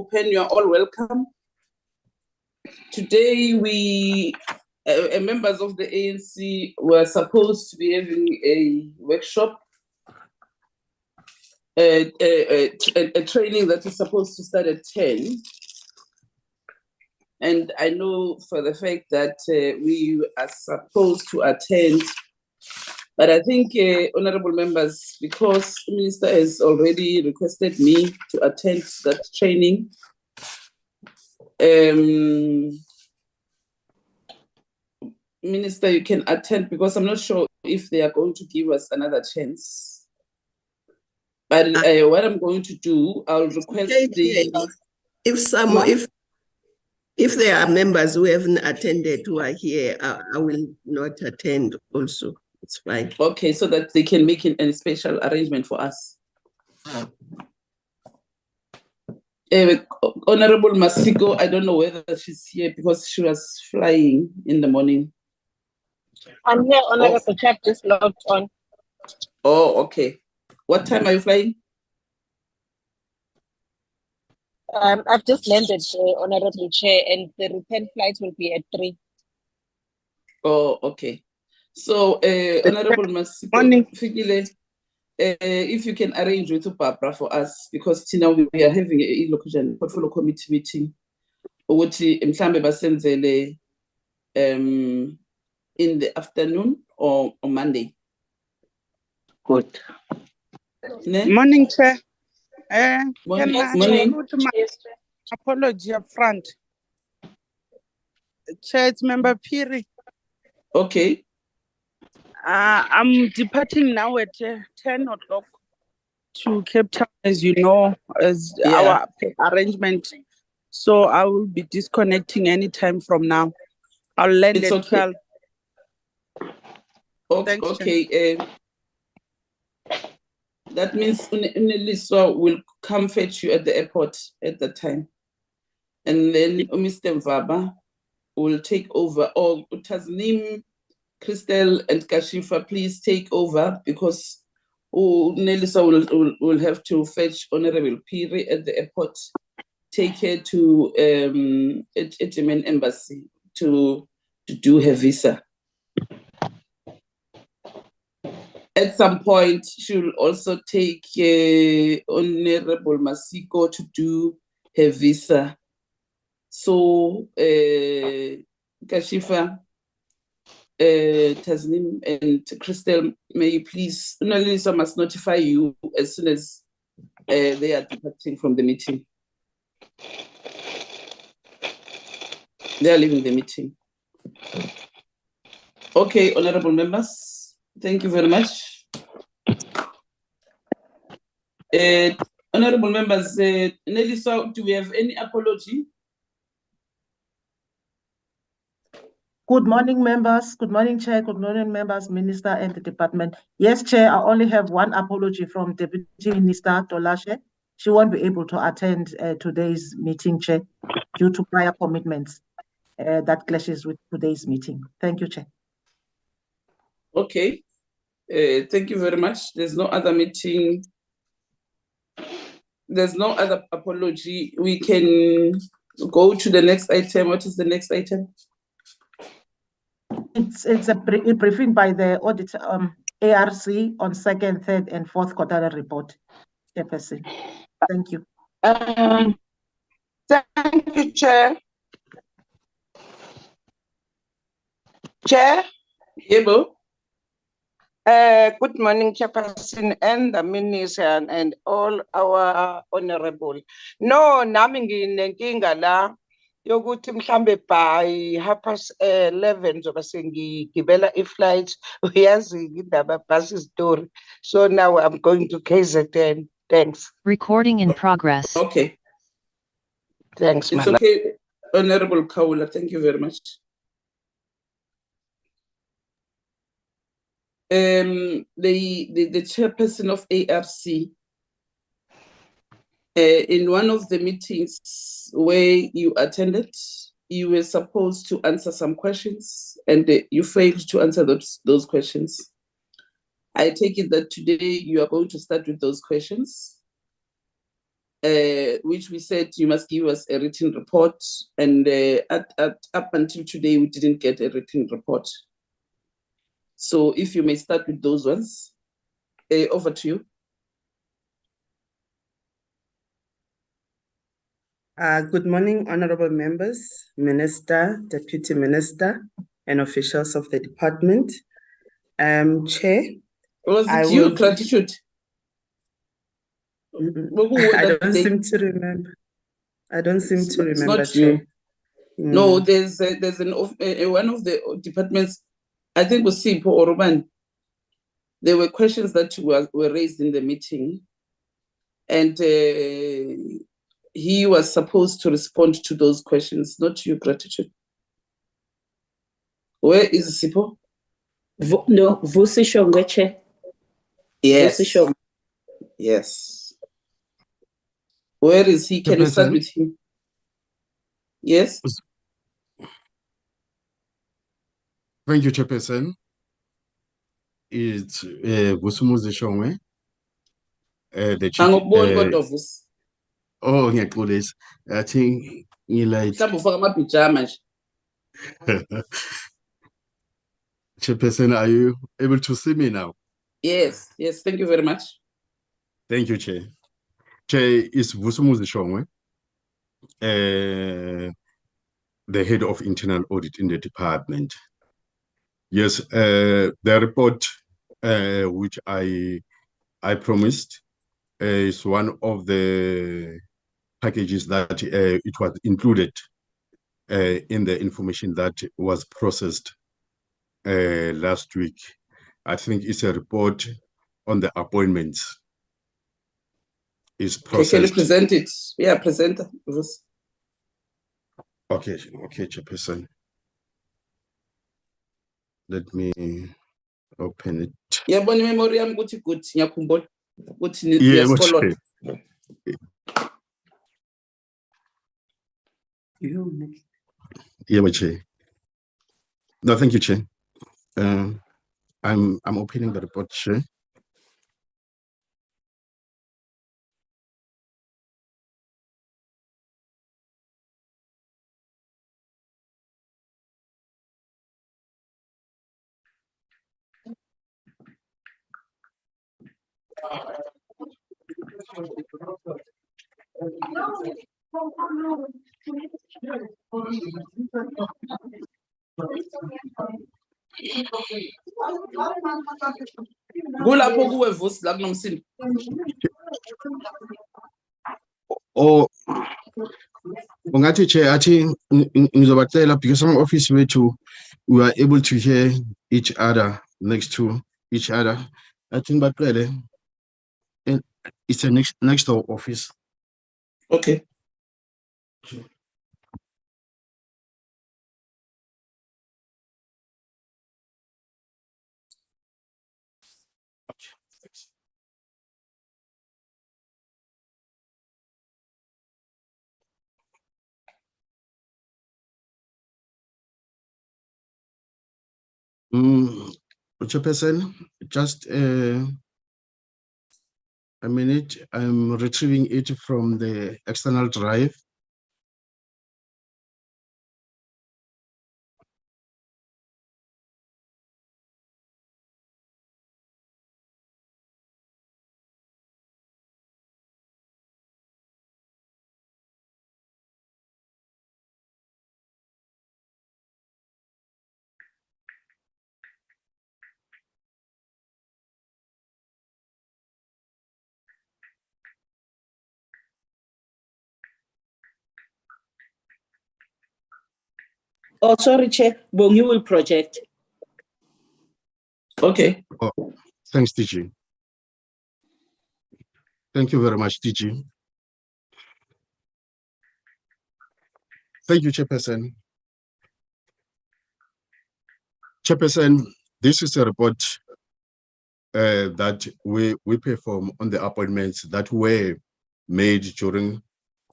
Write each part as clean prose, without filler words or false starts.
open. You are all welcome. Today, we members of the ANC were supposed to be having a workshop, a training that is supposed to start at 10. And I know for the fact that we are supposed to attend, but I think, honorable members, because the Minister has already requested me to attend that training, Minister, you can attend, because I'm not sure if they are going to give us another chance. But what I'm going to do, I'll request if there are members who haven't attended who are here, I will not attend also. It's fine. Okay, so that they can make a special arrangement for us. Honorable Masiko, I don't know whether she's here because she was flying in the morning. I'm here, Honorable Chair, just logged on. Oh, okay. What time are you flying? I've just landed, Honorable Chair, and the return flight will be at 3. Oh, okay. So, Honorable Masiko, if you can arrange with Barbara for us, because now we are having a location portfolio committee meeting, in the afternoon or on Monday. Good. Morning, Chair. Morning. Apology up front. Chair, it's Member Piri. Okay. I'm departing now at 10 o'clock to Cape Town, as you know, as our arrangement. So I will be disconnecting anytime from now. I'll land at 12. Okay. Okay. That means Unelisa will come fetch you at the airport at the time. And then Mr. Mvaba will take over. Or Tasnim, Christel, and Kashifa, please take over, because Unelisa will have to fetch Honorable Piri at the airport, take her to German embassy to do her visa. At some point, she will also take Honorable Masiko to do her visa. So, Kashifa, Tasnim, and Christel, may you please, Unalisa must notify you as soon as they are departing from the meeting. They are leaving the meeting. Okay, honorable members. Thank you very much. Honorable members, Nelisa, do we have any apology? Good morning, members. Good morning, Chair. Good morning, members, Minister, and the department. Yes, Chair, I only have one apology from Deputy Minister Tolashe. She won't be able to attend today's meeting, Chair, due to prior commitments that clashes with today's meeting. Thank you, Chair. Okay. Thank you very much. There's no other meeting. There's no other apology. We can go to the next item. What is the next item? It's a briefing by the audit ARC on second, third, and fourth quarterly report. Chairperson. Thank you. Thank you, Chair. Chair? Yebo. Good morning, Chairperson and the Minister and all our honorable. No, nami nginenkinga la yokuthi mhlambe by 11:30 zoba sengigibela iflight. Uyazi indaba bus story. So now I'm going to KZN. Thanks. Recording in progress. Okay. Thanks, It's okay, Honorable Kaula. Thank you very much. The chairperson of ARC, in one of the meetings where you attended, you were supposed to answer some questions, and you failed to answer those questions. I take it that today you are going to start with those questions. which we said you must give us a written report, and up until today, we didn't get a written report. So if you may start with those ones, over to you. Good morning, honorable members, Minister, Deputy Minister, and officials of the department. Chair. Was it you, Gratitude? I don't seem to remember. I don't seem to remember, it's not you. Chair. No, there's one of the departments, I think it was Sipho or Roman. There were questions that were raised in the meeting, and he was supposed to respond to those questions, not you, Gratitude. Where is Sipho? No, Vusi Shongwe. Yes. Yes. Where is he? Can you start with him? Yes. Thank you, Chairperson. It's Vusumuzi Shongwe. The chief. Oh, ngiyaqolisa. I think like Chairperson, are you able to see me now? Yes, yes, thank you very much. Thank you, Chair. Chair is Vusumuzi Shongwe, the head of internal audit in the department. Yes, the report which I promised is one of the packages that it was included in the information that was processed last week. I think it's a report on the appointments. Is processed. Okay, can you present it? Yeah, present this. Okay, Chairperson. Let me open it. Yeah, but memory I'm good. Yeah, Chair. No, thank you, Chair. I'm opening the report, Chair. Oh, ungathi Chair, athi ngizobatshela because some office wethu we are able to hear each other next to each other. I think baqele it's a next door office. Okay. Chairperson, just a minute. I'm retrieving it from the external drive. Oh, sorry, Chair. Bongi will project. Okay. Oh, thanks, DG. Thank you very much, DG. Thank you, Chairperson. Chairperson, this is a report that we perform on the appointments that were made during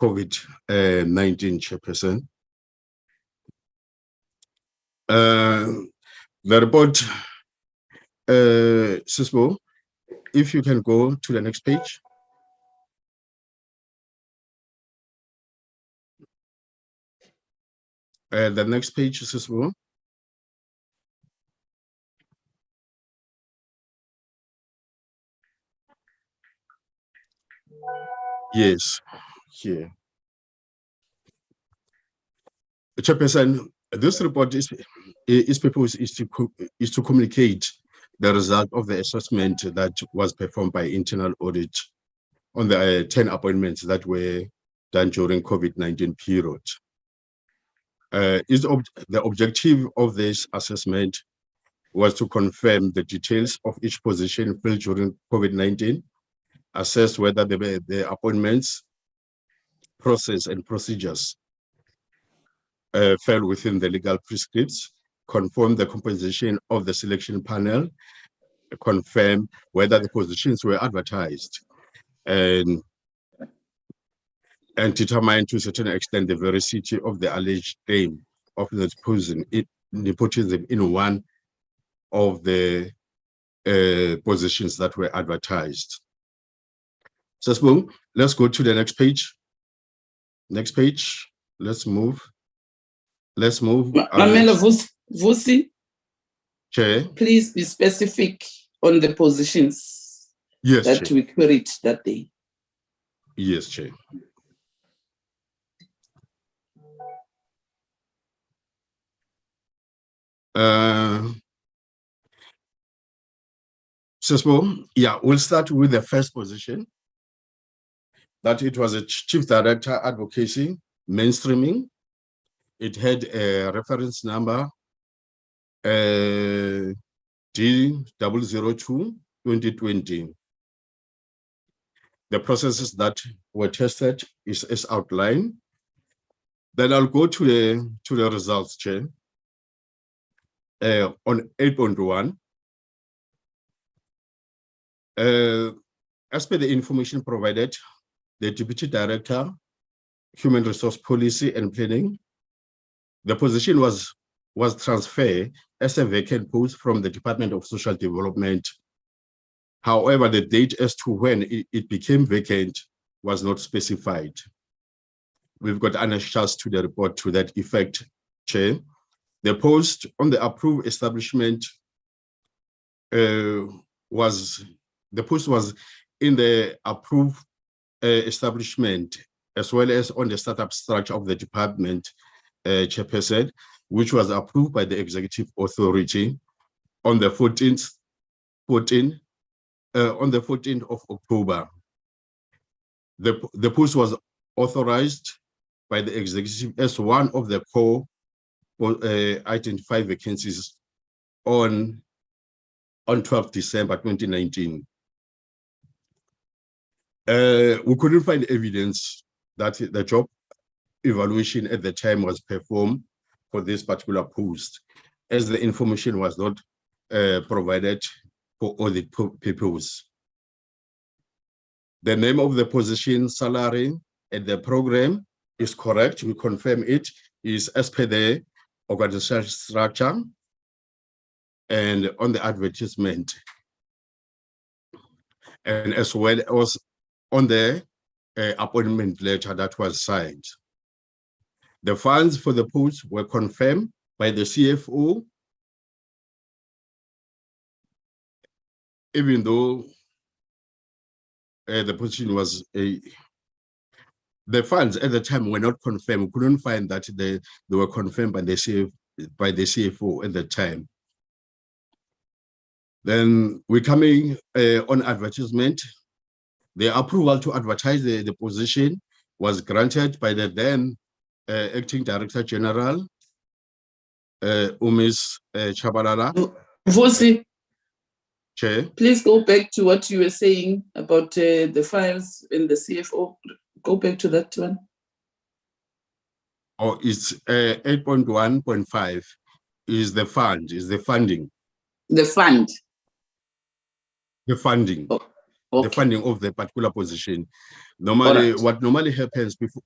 COVID-19, Chairperson. The report, Sisbo, if you can go to the next page. The next page, Sisbo. Yes, here. Chairperson, this report is proposed is to communicate the result of the assessment that was performed by internal audit on the 10 appointments that were done during COVID-19 period. The objective of this assessment was to confirm the details of each position filled during COVID-19, assess whether the appointments, process and procedures fell within the legal prescripts, confirm the composition of the selection panel, confirm whether the positions were advertised, and determine to a certain extent the veracity of the alleged claim of nepotism in one of the positions that were advertised. So let's go to the next page. Next page. Let's move. Mamela Vusi, Chair. Please be specific on the positions that Chair. we queried that day. Yes, Chair. Yeah, we'll start with the first position. That it was a Chief Director Advocacy, Mainstreaming. It had a reference number D002-2020. The processes that were tested is as outlined. Then I'll go to the results, Chair. On 8.1, as per the information provided, the Deputy Director, Human Resource Policy and Planning, the position was transferred as a vacant post from the Department of Social Development. However, the date as to when it became vacant was not specified. We've got annexures to the report to that effect, Chair. The post on the approved establishment was in the approved establishment, as well as on the startup structure of the department, Chairperson, which was approved by the Executive Authority on the 14th of October. The post was authorized by the Executive as one of the core identified vacancies on 12 December 2019. We couldn't find evidence that the job evaluation at the time was performed for this particular post, as the information was not provided for audit purposes. The name of the position, salary, and the program is correct. We confirm it is as per the organizational structure and on the advertisement, and as well as on the appointment letter that was signed. The funds for the post were confirmed by the CFO, even though the position was the funds at the time were not confirmed. We couldn't find that they were confirmed by the CFO at the time. Then we're coming on advertisement. The approval to advertise the position was granted by the then Acting Director General, Umis Chabalala. Vusi, Chair. Please go back to what you were saying about the files in the CFO. Go back to that one. Oh, it's 8.1.5 is the fund, is the funding. The fund. The funding. Oh, okay. The funding of the particular position. Normally, right. What normally happens before.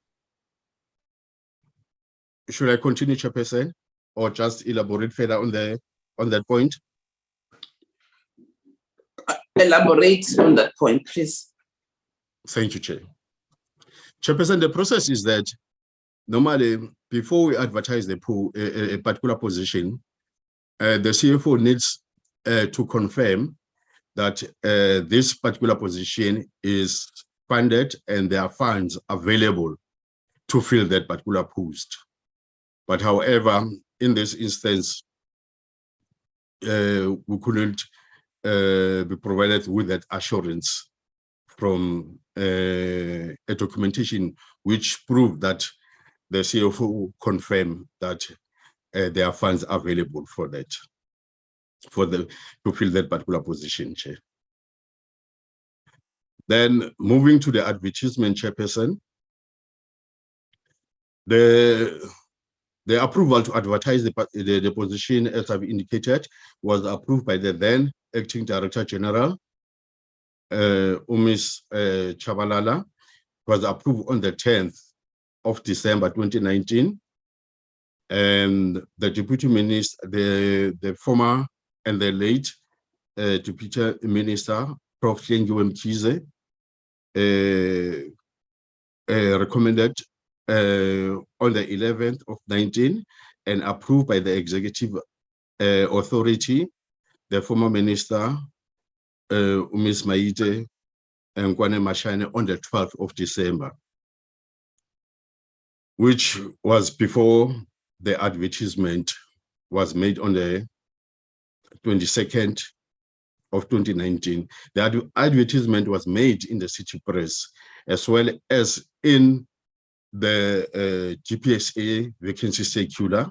Should I continue, Chairperson, or just elaborate further on that point? Elaborate on that point, please. Thank you, Chair. Chairperson, the process is that normally before we advertise a particular position, the CFO needs to confirm that this particular position is funded and there are funds available to fill that particular post. But however, in this instance, we couldn't be provided with that assurance from a documentation which proved that the CFO confirmed that there are funds available for that, to fill that particular position, Chair. Then moving to the advertisement, Chairperson, the approval to advertise the position, as I've indicated, was approved by the then Acting Director General, Ms. Chabalala. Was approved on the 10th of December 2019. And the Deputy Minister, the former and the late Deputy Minister, Prof. Hlengiwe Mkhize, recommended on the 11th of 19 and approved by the executive authority, the former minister, Ms. Maite and Nkwane Mashane, on the 12th of December, which was before the advertisement was made on the 22nd of 2019. The advertisement was made in the City Press as well as in the GPSA vacancy circular,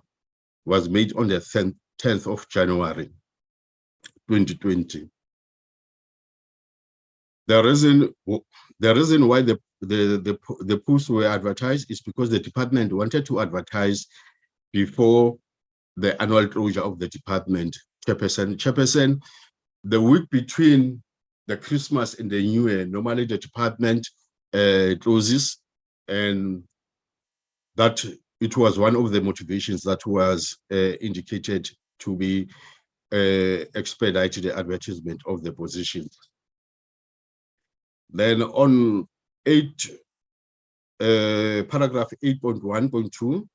was made on the 10th of January 2020. The reason why the posts were advertised is because the department wanted to advertise before the annual closure of the department. Chairperson, the week between the Christmas and the New Year, normally the department closes, and that it was one of the motivations that was indicated to be expedited the advertisement of the position. Then on paragraph 8.1.2,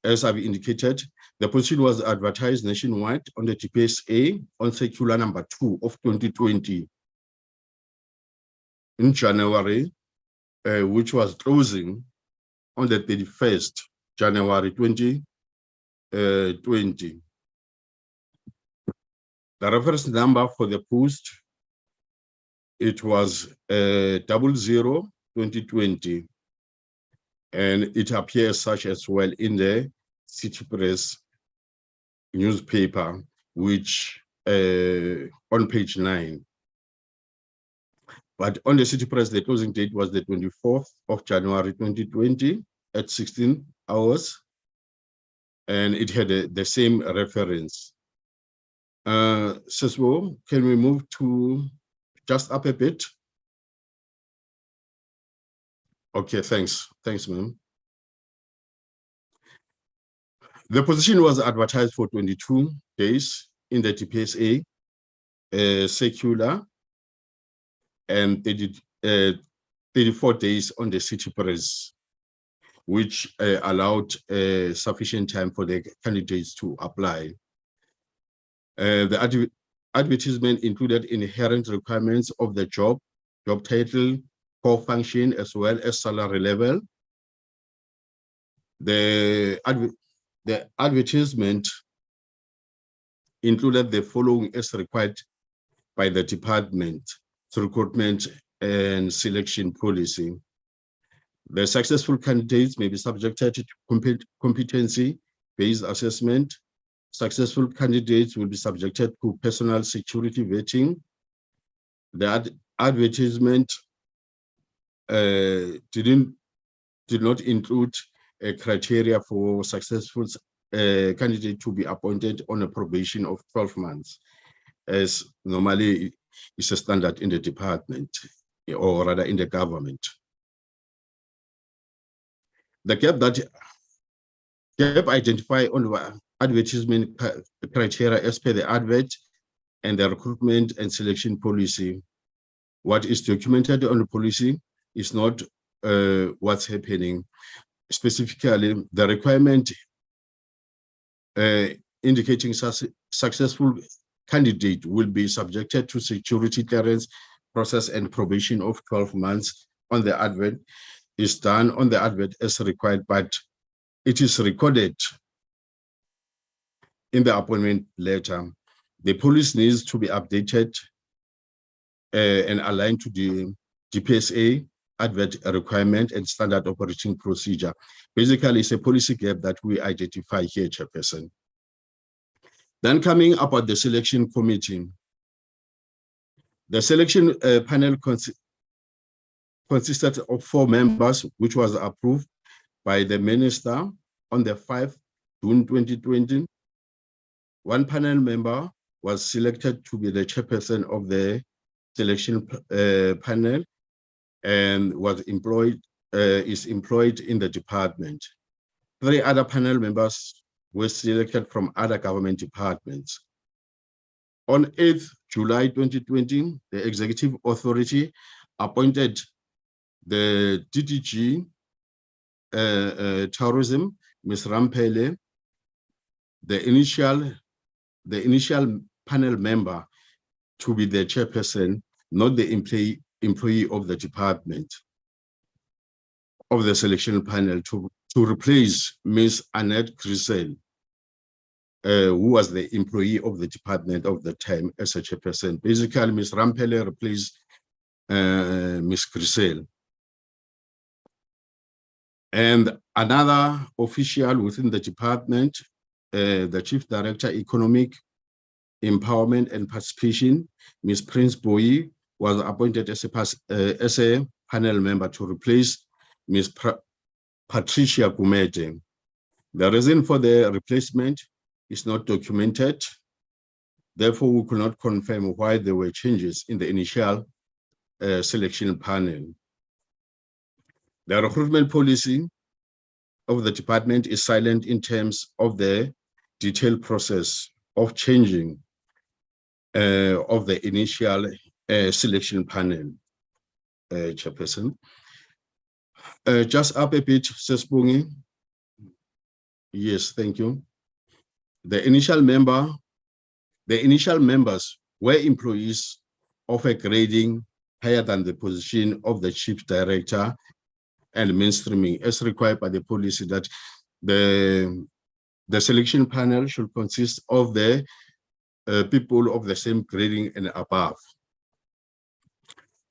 as I've indicated, the position was advertised nationwide on the GPSA on circular number 2 of 2020 in January, which was closing on the 31st January 2020. The reference number for the post, it was 002020, and it appears such as well in the City Press newspaper, which on page 9. But on the City Press, the closing date was the 24th of January 2020 at 16 hours, and it had the same reference. Siswo, can we move to just up a bit? Okay, thanks, ma'am. The position was advertised for 22 days in the TPSA circular and 34 days on the City Press, which allowed sufficient time for the candidates to apply. The advertisement included inherent requirements of the job title, core function, as well as salary level. The advertisement included the following as required by the department: recruitment and selection policy. The successful candidates may be subjected to competency-based assessment. Successful candidates will be subjected to personal security vetting. The advertisement did not include a criteria for successful candidate to be appointed on a probation of 12 months, as normally is a standard in the department, or rather in the government. The gap identified on the advertisement criteria as per the advert and the recruitment and selection policy. What is documented on the policy is not what's happening. specifically the requirement indicating successful candidate will be subjected to security clearance process and probation of 12 months on the advert is done on the advert as required, but it is recorded in the appointment letter. The police needs to be updated and aligned to the GPSA advert requirement and standard operating procedure. Basically, it's a policy gap that we identify here, Chairperson. Then coming about the selection committee. The selection panel consisted of 4 members, which was approved by the minister on the 5th June 2020. 1 panel member was selected to be the chairperson of the selection panel and was is employed in the department. 3 other panel members were selected from other government departments. On 8th July 2020, the executive authority appointed the DDG tourism, Ms. Rampele, the initial panel member, to be the chairperson, not the employee of the department of the selection panel, to replace Ms. Annette Grisel, who was the employee of the department of the time as a chairperson. Basically, Ms. Rampele replaced Ms. Grisel. And another official within the department, the Chief Director, Economic Empowerment and Participation, Ms. Prince Boyi, was appointed as a panel member to replace Ms. Patricia Gumede. The reason for the replacement is not documented. Therefore, we could not confirm why there were changes in the initial selection panel. The recruitment policy of the department is silent in terms of the detailed process of changing of the initial selection panel, Chairperson. Just up a bit, Sesbungi. Yes, thank you. The initial members were employees of a grading higher than the position of the Chief Director and mainstreaming, as required by the policy that the selection panel should consist of the people of the same grading and above.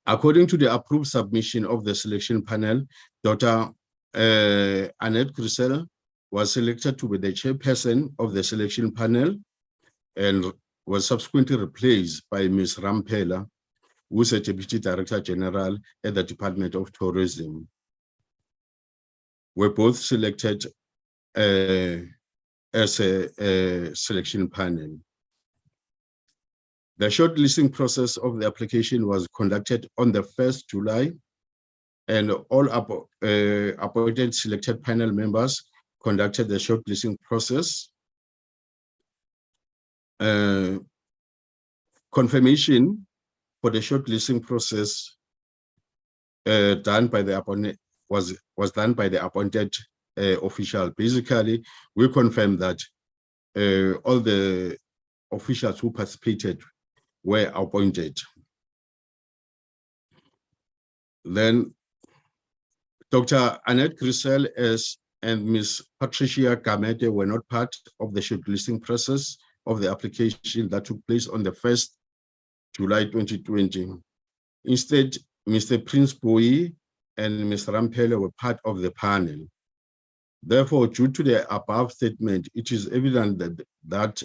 According to the approved submission of the selection panel, Dr. Annette Grisel was selected to be the chairperson of the selection panel and was subsequently replaced by Ms. Rampela, who is a Deputy Director General at the Department of Tourism. Were both selected as a selection panel. The shortlisting process of the application was conducted on the 1st July, and all appointed selected panel members conducted the shortlisting process. Confirmation for the shortlisting process done by the appointed was done by the appointed official. Basically, we confirmed that all the officials who participated were appointed. Then Dr. Annette Grisel and Ms. Patricia Gamete were not part of the shortlisting process of the application that took place on the 1st July 2020. Instead, Mr. Prince Boyi and Ms. Rampele were part of the panel. Therefore, due to the above statement, it is evident that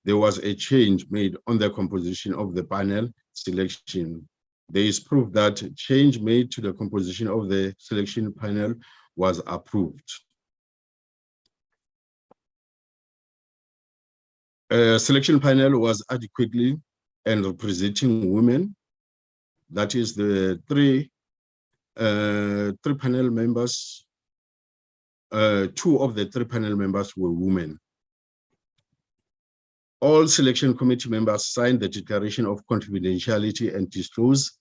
there was a change made on the composition of the panel selection. There is proof that change made to the composition of the selection panel was approved. Selection panel was adequately and representing women. That is the three panel members. 2 of the 3 panel members were women. All selection committee members signed the declaration of confidentiality and disclosed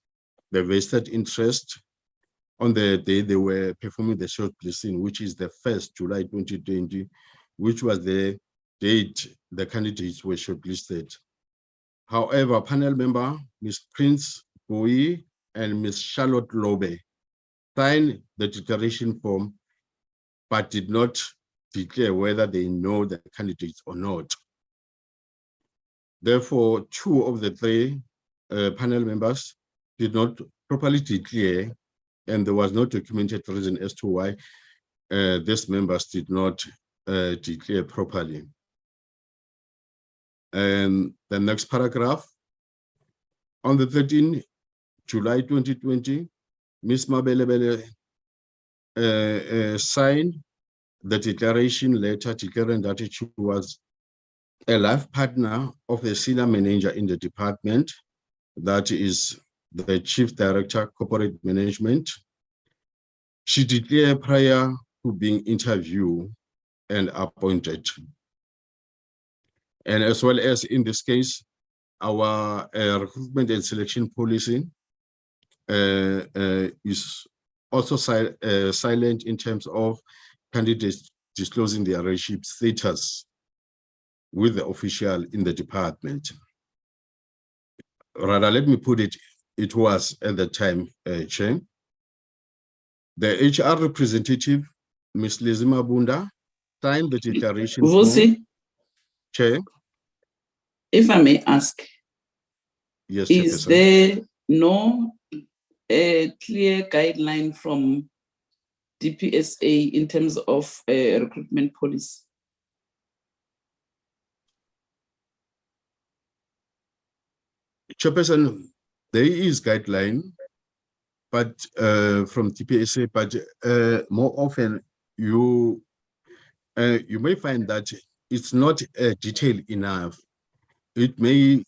the vested interest on the day they were performing the shortlisting, which is the 1st July 2020, which was the date the candidates were shortlisted. However, panel member Ms. Prince Bowie and Ms. Charlotte Lobe signed the declaration form, but did not declare whether they know the candidates or not. Therefore, 2 of the 3 panel members did not properly declare, and there was no documented reason as to why these members did not declare properly. And the next paragraph, on the 13th July 2020, Ms. Mabelebele signed the declaration letter declaring that she was a life partner of the senior manager in the department, that is the Chief Director, Corporate Management. She declared prior to being interviewed and appointed. And as well as in this case, our recruitment and selection policy is also silent in terms of candidates disclosing their relationship status with the official in the department. Rather, let me put it, it was at the time, Chair. The HR representative, Ms. Lizima Bunda, signed the declaration form. Chair. If I may ask, yes, is there no clear guideline from DPSA in terms of recruitment policy? Chairperson, there is guideline, but from DPSA, but more often you may find that it's not detailed enough. It may,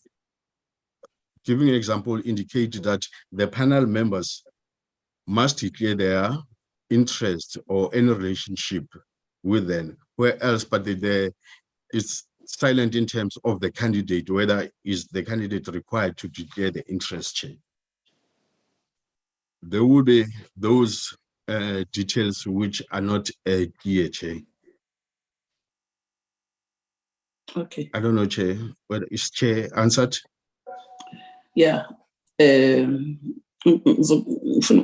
giving an example, indicate that the panel members must declare their interest or any relationship with them, where else, but it's silent in terms of the candidate, whether is the candidate required to declare the interest. Chair. There will be those details which are not clear, Chair. Okay. I don't know, Chair, whether is Chair answered? Yeah. So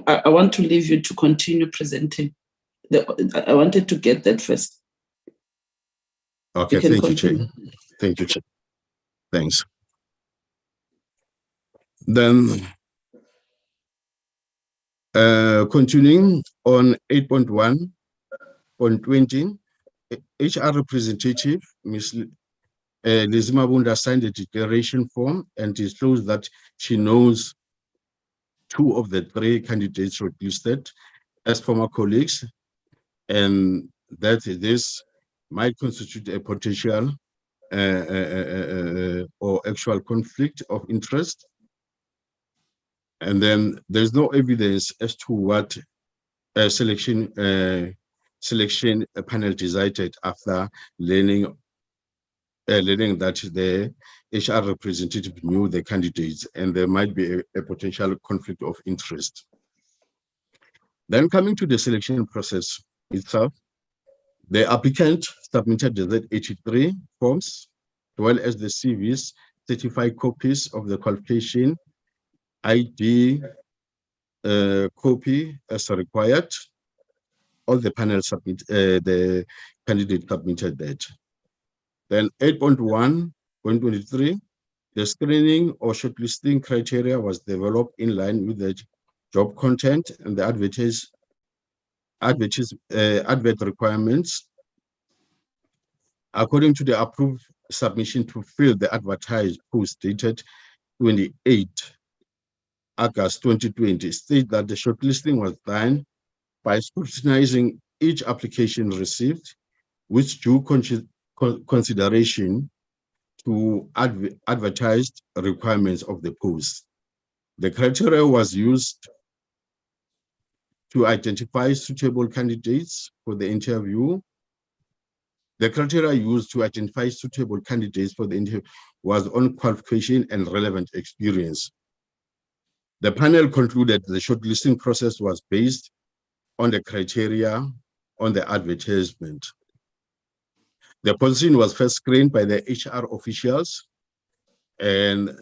I want to leave you to continue presenting. I wanted to get that first. Okay, thank you, Chair. Thank you, Chair. Thanks. Then, continuing on 8.1.20, HR representative, Ms. Lizima Bunda signed a declaration form and disclosed that she knows 2 of the 3 candidates shortlisted as former colleagues, and that this might constitute a potential or actual conflict of interest. And then there's no evidence as to what selection panel decided after learning that the HR representative knew the candidates, and there might be a potential conflict of interest. Then coming to the selection process itself, the applicant submitted the Z83 forms, as well as the CVs, certified copies of the qualification, ID copy as required. All the panel submit, the candidate submitted that. Then 8.1.23, the screening or shortlisting criteria was developed in line with the job content and the advert requirements. According to the approved submission to fill the advertised post dated 28 August 2020, state that the shortlisting was done by scrutinizing each application received with due consideration to advertised requirements of the post. The criteria was used to identify suitable candidates for the interview. The criteria used to identify suitable candidates for the interview was on qualification and relevant experience. The panel concluded the shortlisting process was based on the criteria on the advertisement. The position was first screened by the HR officials and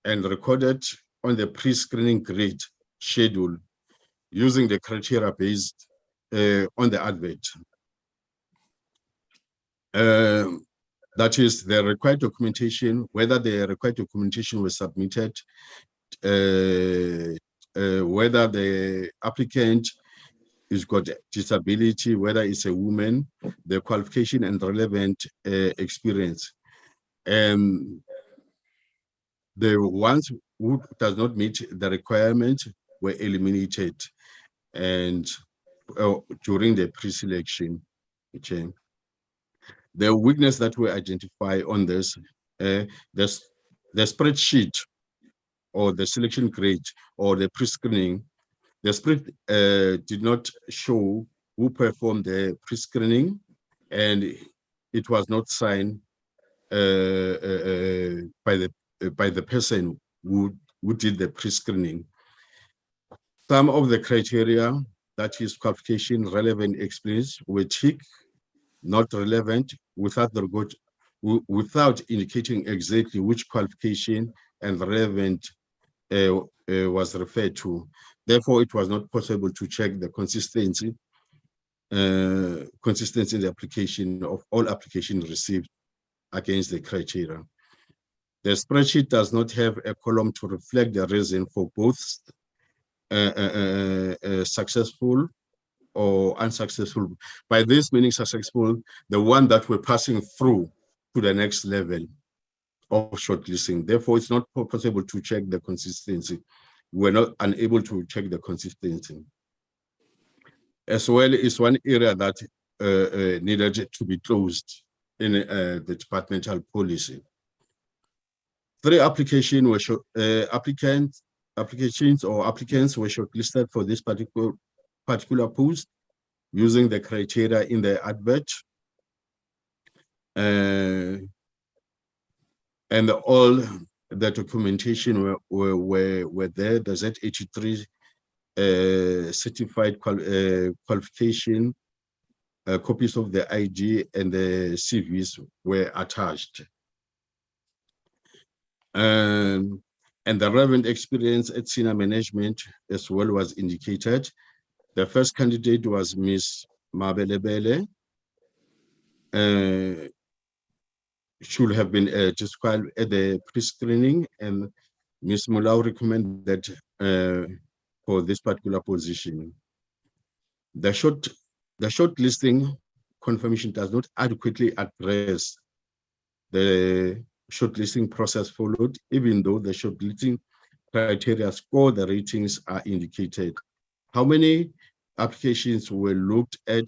recorded on the pre-screening grid schedule using the criteria based on the advert. That is the required documentation, whether the required documentation was submitted, whether the applicant has got disability, whether it's a woman, the qualification and relevant experience. The ones who does not meet the requirement were eliminated and during the pre-selection. Okay. The weakness that we identify on this, the spreadsheet or the selection grade or the pre-screening, the spread did not show who performed the pre-screening, and it was not signed by the person who did the pre-screening. Some of the criteria, that is qualification, relevant experience, were ticked, not relevant, without indicating exactly which qualification and relevant was referred to. Therefore, it was not possible to check the consistency in the application of all applications received against the criteria. The spreadsheet does not have a column to reflect the reason for both successful or unsuccessful. By this meaning successful, the one that we're passing through to the next level of shortlisting. Therefore, it's not possible to check the consistency. We're not unable to check the consistency. As well, is one area that needed to be closed in the departmental policy. 3 applications were applicants were shortlisted for this particular post using the criteria in the advert. And all the documentation were there. The Z83 certified qualification, copies of the ID and the CVs were attached. And the relevant experience at senior management as well was indicated. The first candidate was Ms. Mabelebele. Should have been disqualified at the pre-screening, and Ms. Mulau recommended for this particular position. The shortlisting confirmation does not adequately address the shortlisting process followed, even though the shortlisting criteria score the ratings are indicated. How many applications were looked at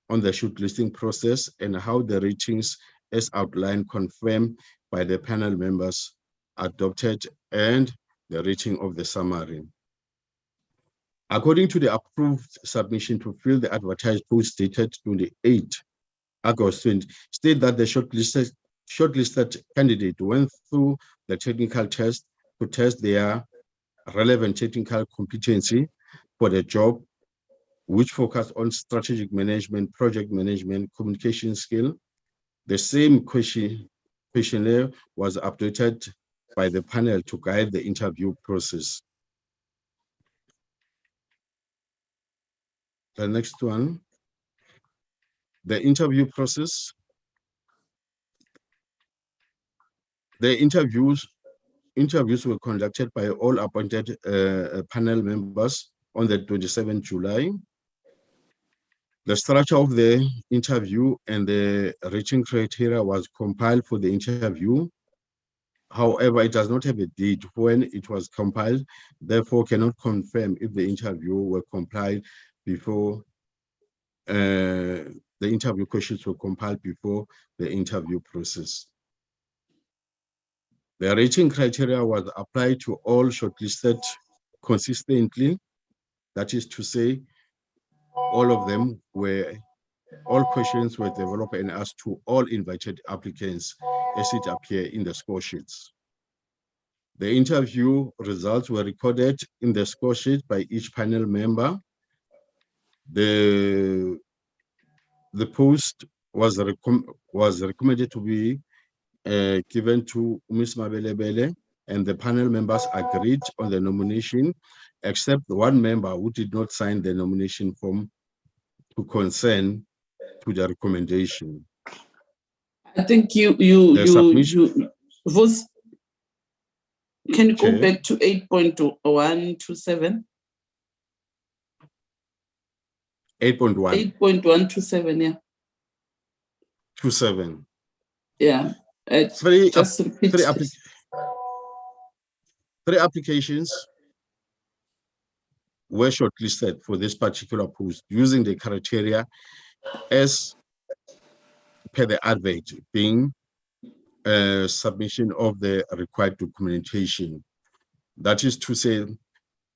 on the shortlisting process and how the ratings as outlined confirmed by the panel members adopted and the rating of the summary. According to the approved submission to fill the advertised post dated 28 August 20, state that the shortlisted candidate went through the technical test to test their relevant technical competency for the job, which focused on strategic management, project management, communication skill. The same questionnaire was updated by the panel to guide the interview process. The next one, the interview process. The interviews were conducted by all appointed panel members on the 27th July. The structure of the interview and the rating criteria was compiled for the interview. However, it does not have a date when it was compiled, therefore cannot confirm if the interview were compiled before the interview questions were compiled before the interview process. The rating criteria was applied to all shortlisted consistently. That is to say, all questions were developed and asked to all invited applicants as it appeared in the score sheets. The interview results were recorded in the score sheet by each panel member. The post was recommended to be given to Ms. Mabelebele, and the panel members agreed on the nomination, except one member who did not sign the nomination form to consent to the recommendation. I think Vos, can you go Chair. back to 8.127? 8.1. 8.127, yeah. 27. Yeah. Three applications were shortlisted for this particular post using the criteria as per the advert, being submission of the required documentation. That is to say,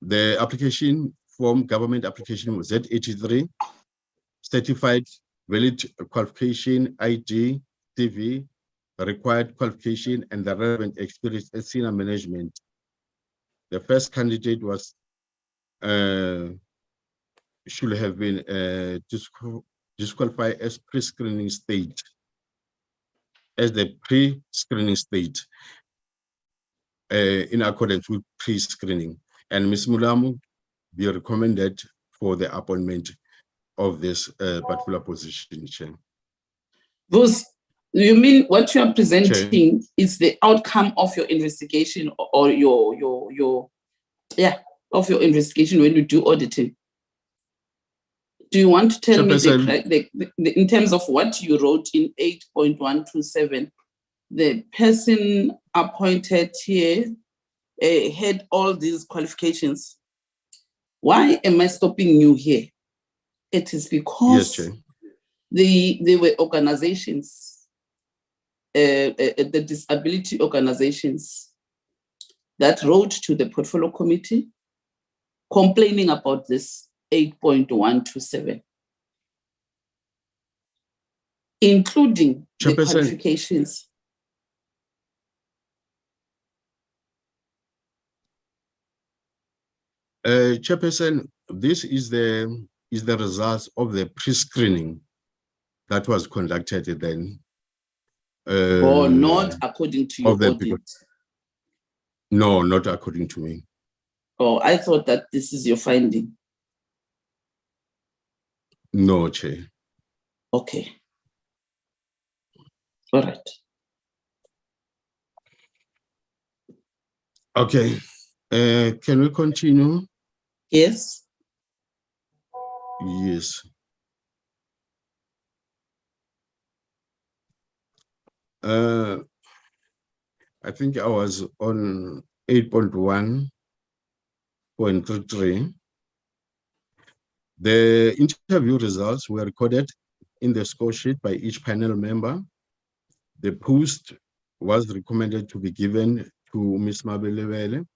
the application form, government application was Z83, certified valid qualification, ID, CV, required qualification, and the relevant experience in senior management. The first candidate was should have been disqualified as pre-screening stage, in accordance with pre-screening, and Ms. Mulamu be recommended for the appointment of this particular position, Chair. Those, you mean what you are presenting Chair, is the outcome of your investigation or your investigation when you do auditing? Do you want to tell me in terms of what you wrote in 8.127, the person appointed here had all these qualifications? Why am I stopping you here? It is because yes, there were organizations, the disability organizations, that wrote to the portfolio committee complaining about this 8.127, including the qualifications. Chairperson, this is the results of the pre-screening that was conducted then. Or not according to your audit? No, not according to me. Oh, I thought that this is your finding. No, Chair. Okay. All right. Okay. Can we continue? Yes. Yes. I think I was on 8.1.33. The interview results were recorded in the score sheet by each panel member. The post was recommended to be given to Ms. Mabelebele.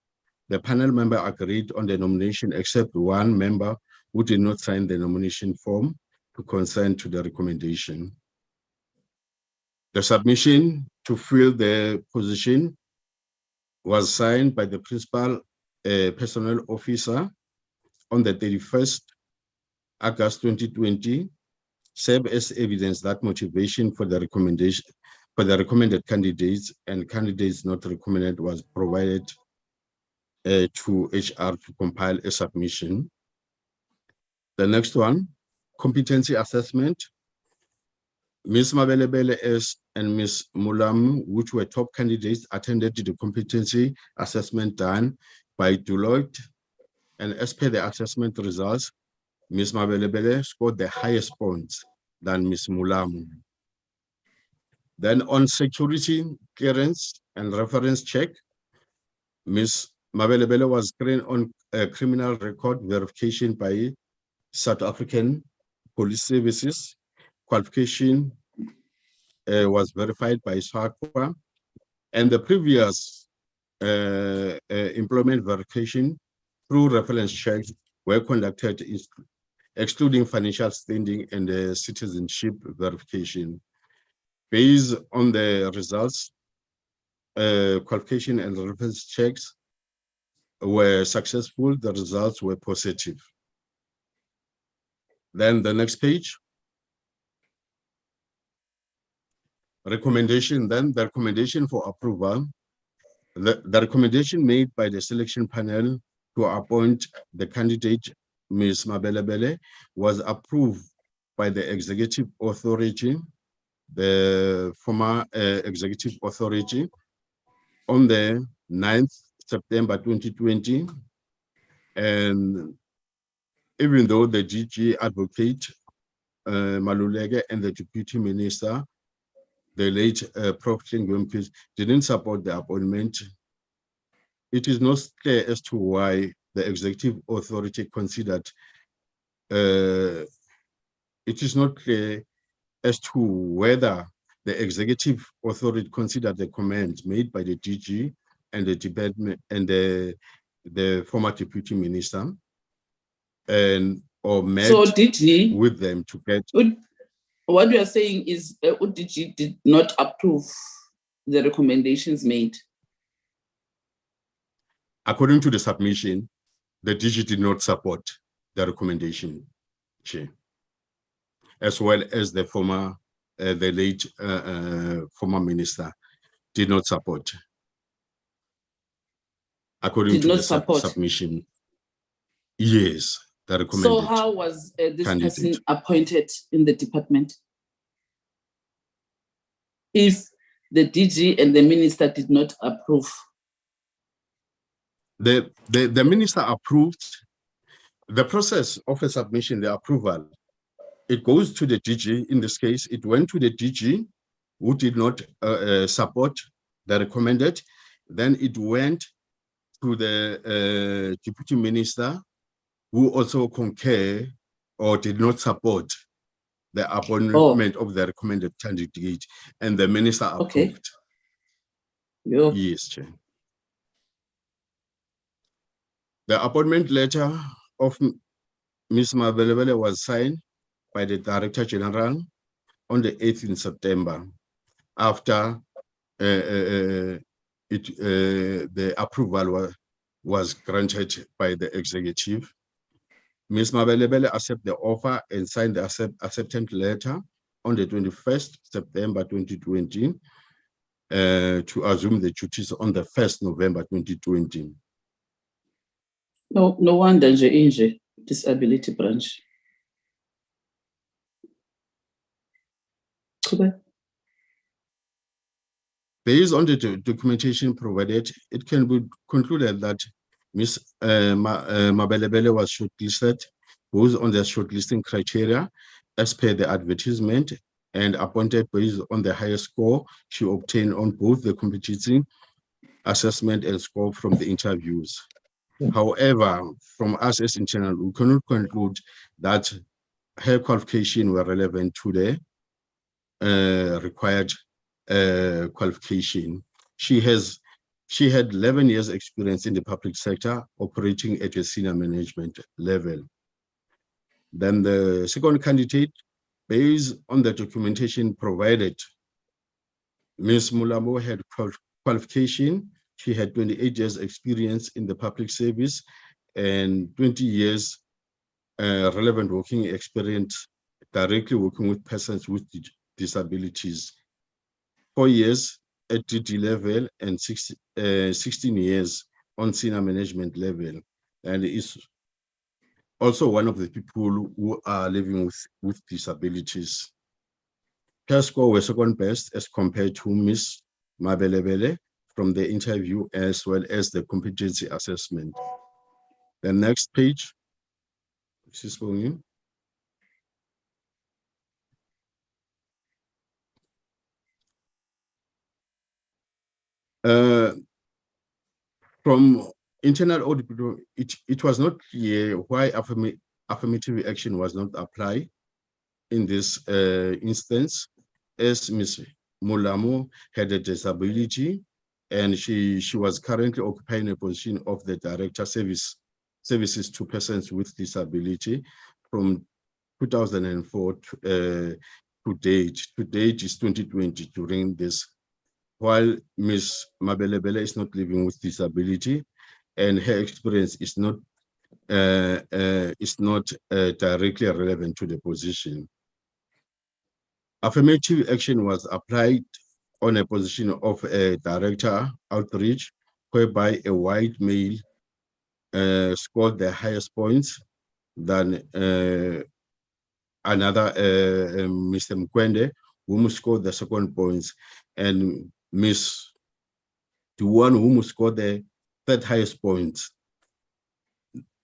The panel member agreed on the nomination except one member who did not sign the nomination form to consent to the recommendation. The submission to fill the position was signed by the principal personnel officer on the 31st August 2020, serve as evidence that motivation for the recommendation for the recommended candidates and candidates not recommended was provided to HR to compile a submission. The next one, competency assessment. Ms. Mabelebele and Ms. Mulamu, which were top candidates, attended the competency assessment done by Deloitte. And as per the assessment results, Ms. Mabelebele scored the highest points than Ms. Mulamu. Then on security clearance and reference check, Ms. Mabelebele was screened on a criminal record verification by South African Police Services. Qualification was verified by SWACWA, and the previous employment verification through reference checks were conducted, excluding financial standing and citizenship verification. Based on the results, qualification and reference checks were successful. The results were positive. Then the next page. Recommendation, then the recommendation for approval. The recommendation made by the selection panel to appoint the candidate, Ms. Mabelebele, was approved by the executive authority, the former executive authority, on the 9th September 2020. And even though the DG advocate, Maluleke, and the deputy minister, the late Prof. Tlengwemkis, didn't support the appointment, it is not clear as to why the executive authority considered, it is not clear as to whether the executive authority considered the comments made by the DG and the department and the former deputy minister, and or met DG, with them to get. What you are saying is DG did not approve the recommendations made. According to the submission, the DG did not support the recommendation, Chair, as well as the former, the late former minister did not support. According to the submission, yes, the recommended. So how was this candidate person appointed in the department? If the DG and the minister did not approve? The minister approved the process of a submission, the approval. It goes to the DG. In this case, it went to the DG, who did not support the recommended. Then it went to the deputy minister, who also concurred or did not support the appointment of the recommended candidate, and the minister approved. Yes, Chair. The appointment letter of Ms. Mabelebele was signed by the Director General on the 8th of September, after the approval was granted by the executive. Ms. Mabelebele accepted the offer and signed the acceptance letter on the 21st September 2020 to assume the duties on the 1st November 2020. No wonder nje disability branch. Based on the documentation provided, it can be concluded that Ms. Mabelebele was shortlisted, based on the shortlisting criteria as per the advertisement, and appointed based on the highest score she obtained on both the competency assessment and score from the interviews. However, from us as internal, we cannot conclude that her qualifications were relevant to the required qualification. She had 11 years experience in the public sector, operating at a senior management level. Then the second candidate, based on the documentation provided, Ms. Mulamo had qualification. She had 28 years experience in the public service and 20 years relevant working experience directly working with persons with disabilities. 4 years at DD level and 16 years on senior management level, and is also one of the people who are living with disabilities. Her score was second best as compared to Ms. Mabelebele from the interview as well as the competency assessment. The next page, this is for you. From internal audit, it was not clear why affirmative action was not applied in this instance, as Ms. Mulamo had a disability and she was currently occupying a position of the Director Services to Persons with Disability from 2004 to date. To date is 2020 during this. While Ms. Mabelebele is not living with disability and her experience is not is not directly relevant to the position. Affirmative action was applied on a position of a director outreach, whereby a white male scored the highest points than another Mr. Mkwende, whom scored the second points, and Miss Duan, whom scored the third highest points.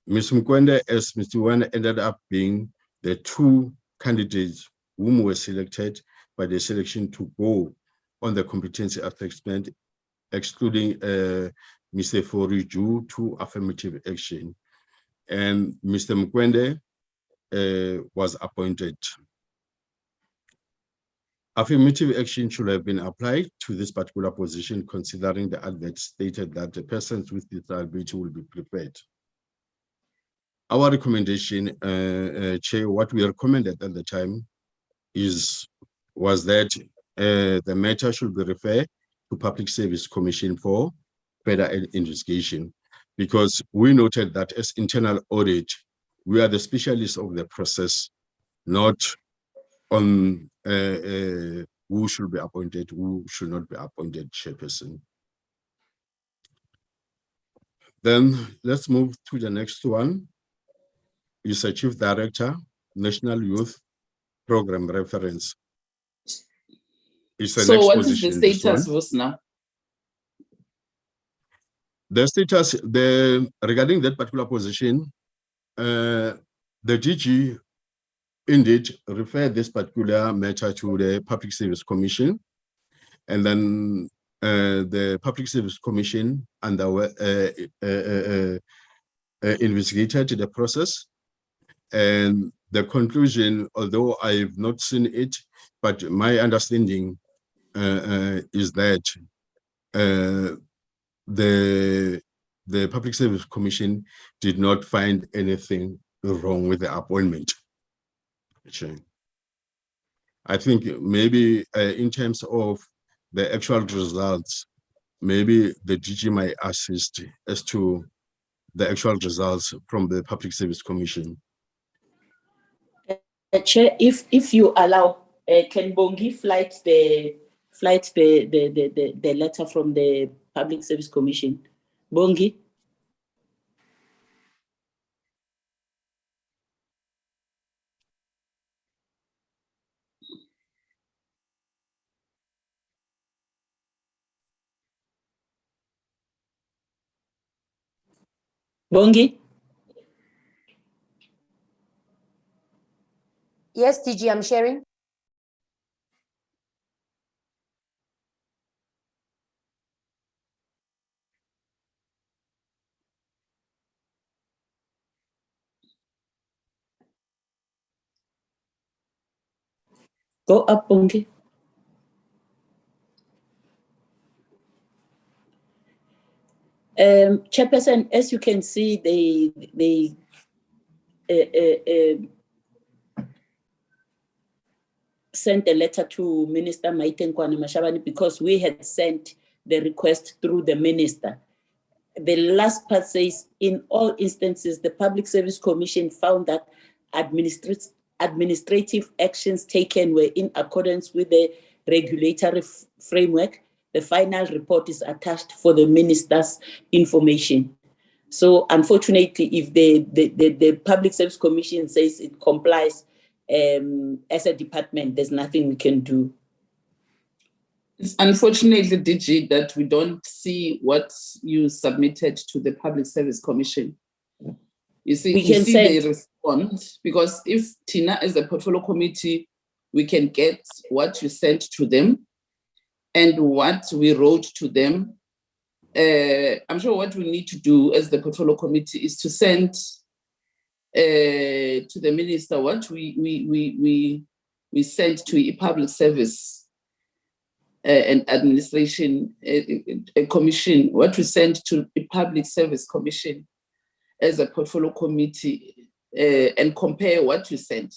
Ms. Mkwende, as Mr. Duan, ended up being the two candidates whom were selected by the selection to go on the competency assessment, excluding Mr. Fori due to affirmative action. And Mr. Mkwende was appointed. Affirmative action should have been applied to this particular position, considering the advert stated that the persons with disability will be prepared. Our recommendation, Chair, what we recommended at the time was that the matter should be referred to Public Service Commission for further investigation, because we noted that as internal audit, we are the specialists of the process, not on who should be appointed, who should not be appointed chairperson. Then let's move to the next one. Is a Chief Director, National Youth Program Reference. So what is the status, Vosna? The status, regarding that particular position, the DG indeed referred this particular matter to the Public Service Commission, and then the Public Service Commission investigated the process, and the conclusion, although I've not seen it, but my understanding is that the Public Service Commission did not find anything wrong with the appointment. I think maybe in terms of the actual results, maybe the DG might assist as to the actual results from the Public Service Commission. Chair, if you allow, can Bongi flight the letter from the Public Service Commission? Bongi? Bongi? Yes, DG, I'm sharing. Go up, Bongi. Chairperson, as you can see, they sent a letter to Minister Maiten Kwane Mashabane because we had sent the request through the minister. The last part says, in all instances, the Public Service Commission found that administrative actions taken were in accordance with the regulatory framework. The final report is attached for the minister's information. So unfortunately, if the Public Service Commission says it complies, as a department, there's nothing we can do. It's unfortunately, DG, that we don't see what you submitted to the Public Service Commission. You see, they respond, because if Tina as a portfolio committee, we can get what you sent to them and what we wrote to them. I'm sure what we need to do as the portfolio committee is to send to the minister what we sent to a public service and administration a commission, what we sent to a public service commission as a portfolio committee, and compare what you sent.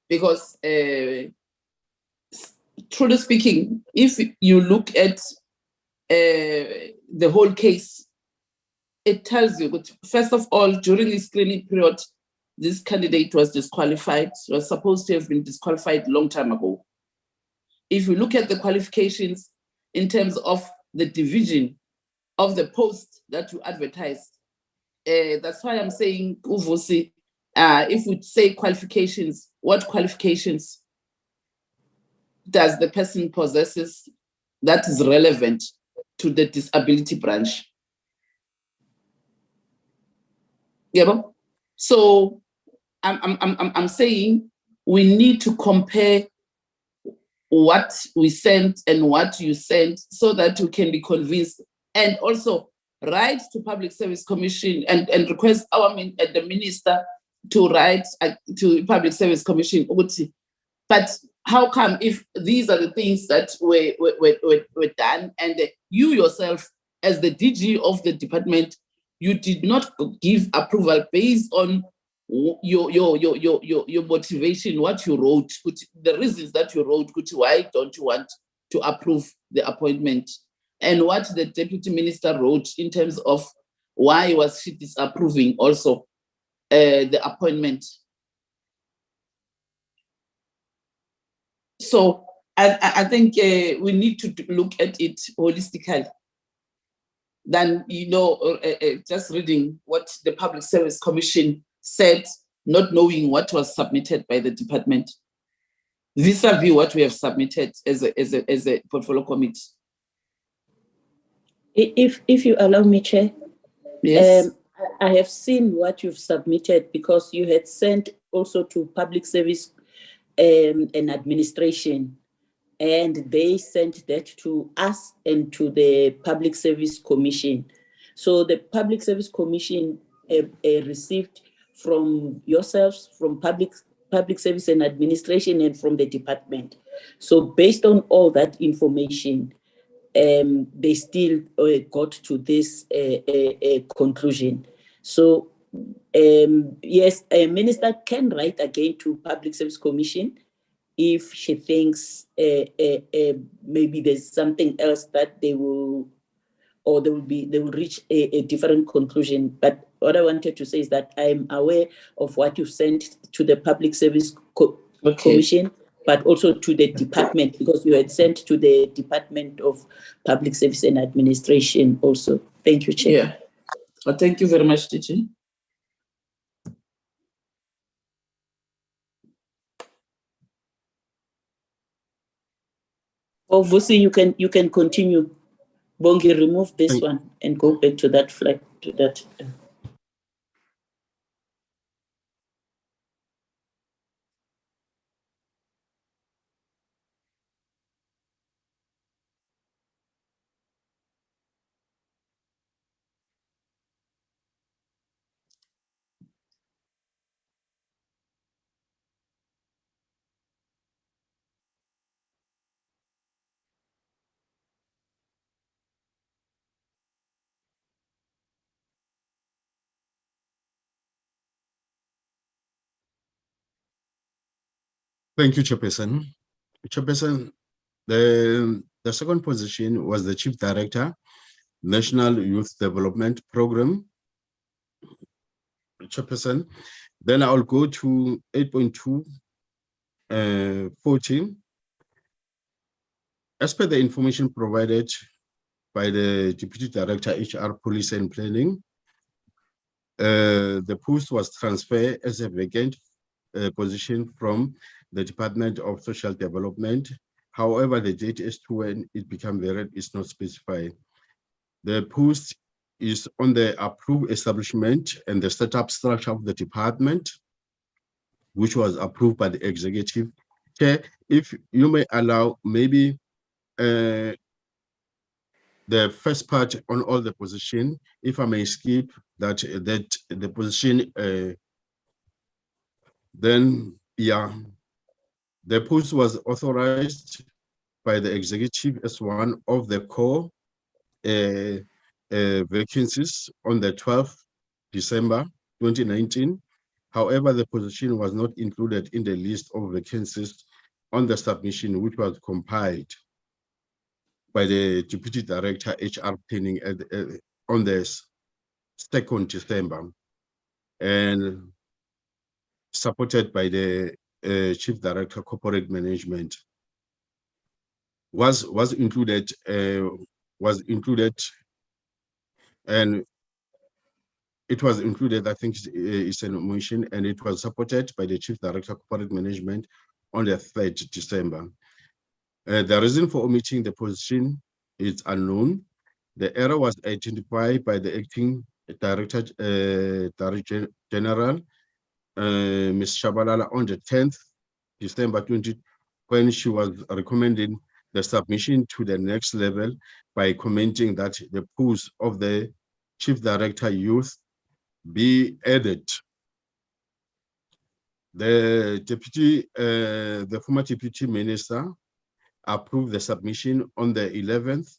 Because truly speaking, if you look at the whole case, it tells you, first of all, during the screening period, this candidate was disqualified, was supposed to have been disqualified a long time ago. If you look at the qualifications in terms of the division of the post that you advertised, that's why I'm saying, Uvusi, if we say qualifications, what qualifications does the person possesses that is relevant to the disability branch? Yeah. So I'm saying we need to compare what we sent and what you sent so that we can be convinced, and also write to Public Service Commission and request the minister to write to Public Service Commission. But how come, if these are the things that were done, and you yourself as the DG of the department, you did not give approval based on your motivation, what you wrote, the reasons that you wrote, why don't you want to approve the appointment, and what the deputy minister wrote in terms of why was she disapproving also the appointment. So I think we need to look at it holistically than, just reading what the Public Service Commission said, not knowing what was submitted by the department, vis-a-vis what we have submitted as a portfolio committee. If you allow me, Chair. Yes. I have seen what you've submitted, because you had sent also to Public Service and Administration, and they sent that to us and to the Public Service Commission. So the Public Service Commission received from yourselves, from Public Service and Administration, and from the department. So based on all that information, they still got to this conclusion. So yes, a minister can write again to Public Service Commission if she thinks maybe there's something else that they will reach a different conclusion. But what I wanted to say is that I'm aware of what you've sent to the Public Service Commission, but also to the department, because you had sent to the Department of Public Service and Administration also. Thank you, Chair. Yeah. Well, thank you very much, DG. Oh, Vusi, you can continue. Bongi, remove this one and go back to that flag, to that. Thank you, Chairperson. Chairperson, the second position was the Chief Director, National Youth Development Program. Chairperson, then I'll go to 8.2, 14. As per the information provided by the Deputy Director, HR, Police and Planning, the post was transferred as a vacant position from the Department of Social Development. However, the date as to when it became vacant is not specified. The post is on the approved establishment and the setup structure of the department, which was approved by the executive. Chair, if you may allow, maybe the first part on all the position, if I may skip that the position, then yeah, the post was authorized by the executive as one of the core vacancies on the 12th December 2019. However, the position was not included in the list of vacancies on the submission, which was compiled by the Deputy Director, HR Planning on this. 2nd December, and supported by the Chief Director Corporate Management, was included, and it was included, I think it's an omission, and it was supported by the Chief Director Corporate Management on the 3rd December. The reason for omitting the position is unknown. The error was identified by the Acting Director General, Ms. Shabalala, on the 10th December 20, when she was recommending the submission to the next level by commenting that the post of the Chief Director Youth be added. The former Deputy Minister approved the submission on the 11th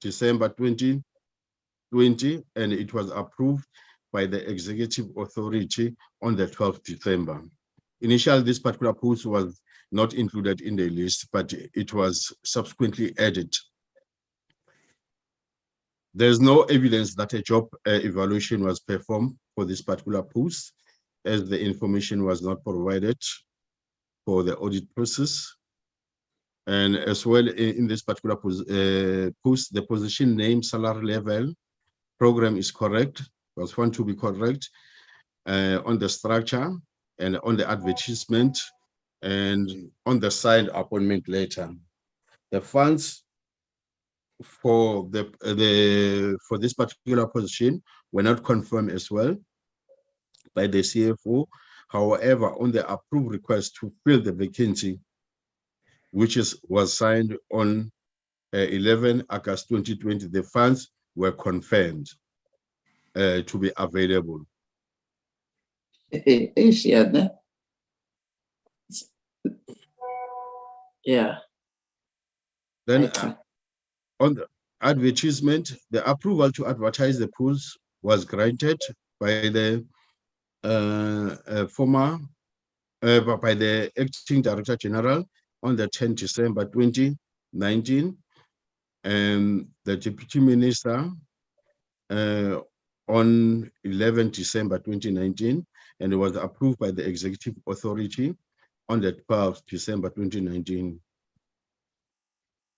December 2020, and it was approved by the Executive Authority on the 12th December. Initially, this particular post was not included in the list, but it was subsequently added. There's no evidence that a job evaluation was performed for this particular post, as the information was not provided for the audit process. And as well, in this particular post, the position name, salary level, program is correct, was found to be correct on the structure and on the advertisement and on the signed appointment letter. The funds for for this particular position were not confirmed as well by the CFO. However, on the approved request to fill the vacancy, which was signed on 11 August 2020, the funds were confirmed to be available. Yeah. Then on the advertisement, the approval to advertise the pools was granted by the by the Acting Director General on the 10th December 2019, and the Deputy Minister on 11 December 2019, and it was approved by the Executive Authority on the 12th December 2019,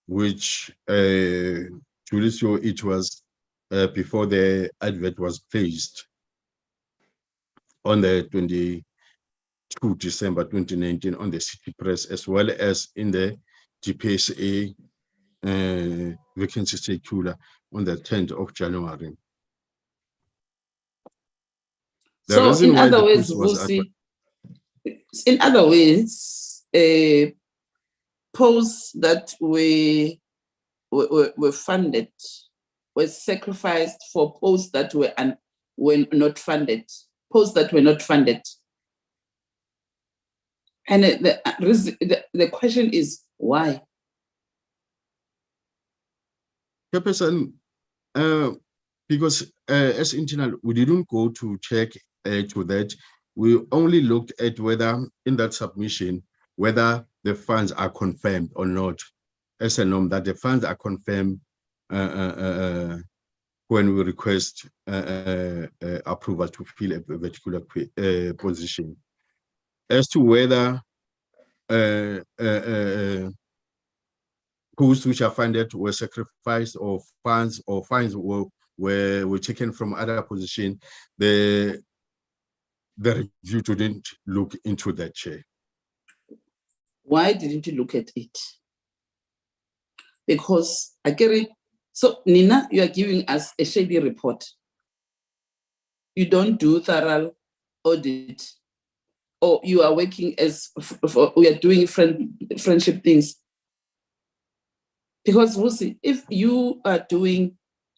which Julicio, it was before the advert was placed on the 22 December 2019 on the City Press, as well as in the GPSA vacancy circular on the 10th of January. So in other words, Vusi, in other words, posts that were funded were sacrificed for posts that were not funded, posts that were not funded. And the question is why? Person, because as internal, we didn't go to check to that. We only looked at whether in that submission, whether the funds are confirmed or not, as a norm that the funds are confirmed when we request approval to fill a particular position. As to whether posts which are funded were sacrificed, or fines were taken from other position, the review didn't look into that, Chair. Why didn't you look at it? Because I get it. So Nina, you are giving us a shady report. You don't do thorough audit, or you are working as we are doing friendship things. Because Vusi, if you are doing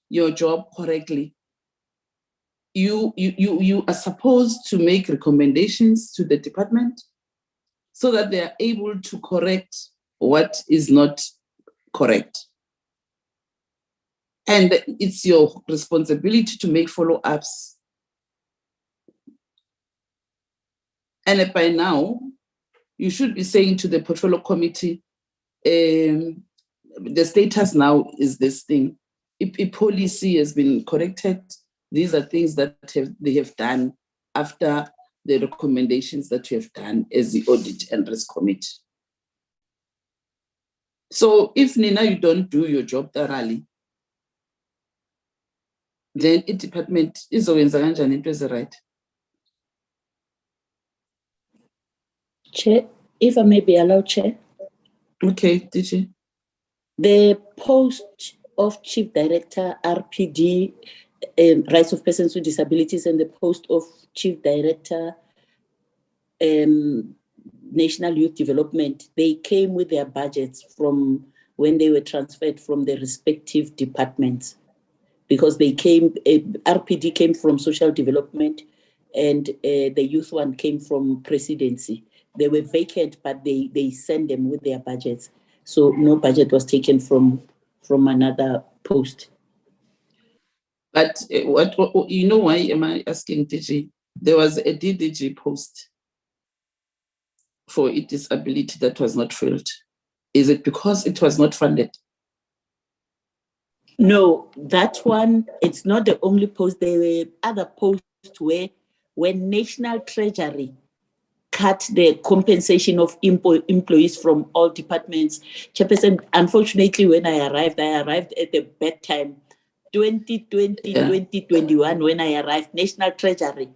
your job correctly, you are supposed to make recommendations to the department so that they are able to correct what is not correct. And it's your responsibility to make follow-ups. And by now, you should be saying to the portfolio committee, the status now is this thing. If policy has been corrected, These are things that they have done after the recommendations that you have done as the Audit and Risk Committee. So if Nina, you don't do your job thoroughly, then the department is always right. Chair, if I may be allowed, Chair. Okay, DG. The post of Chief Director RPD, Rights of Persons with Disabilities, and the post of Chief Director National Youth Development, they came with their budgets from when they were transferred from the respective departments, because they came, RPD came from Social Development and the youth one came from Presidency. They were vacant, but they sent them with their budgets. So no budget was taken from another post. But what you know, why am I asking DG? There was a DDG post for a disability that was not filled. Is it because it was not funded? No, that one, it's not the only post. There were other posts where when National Treasury cut the compensation of employees from all departments. Chairperson, unfortunately, when I arrived at the bad time. 2020, 2021, when I arrived, National Treasury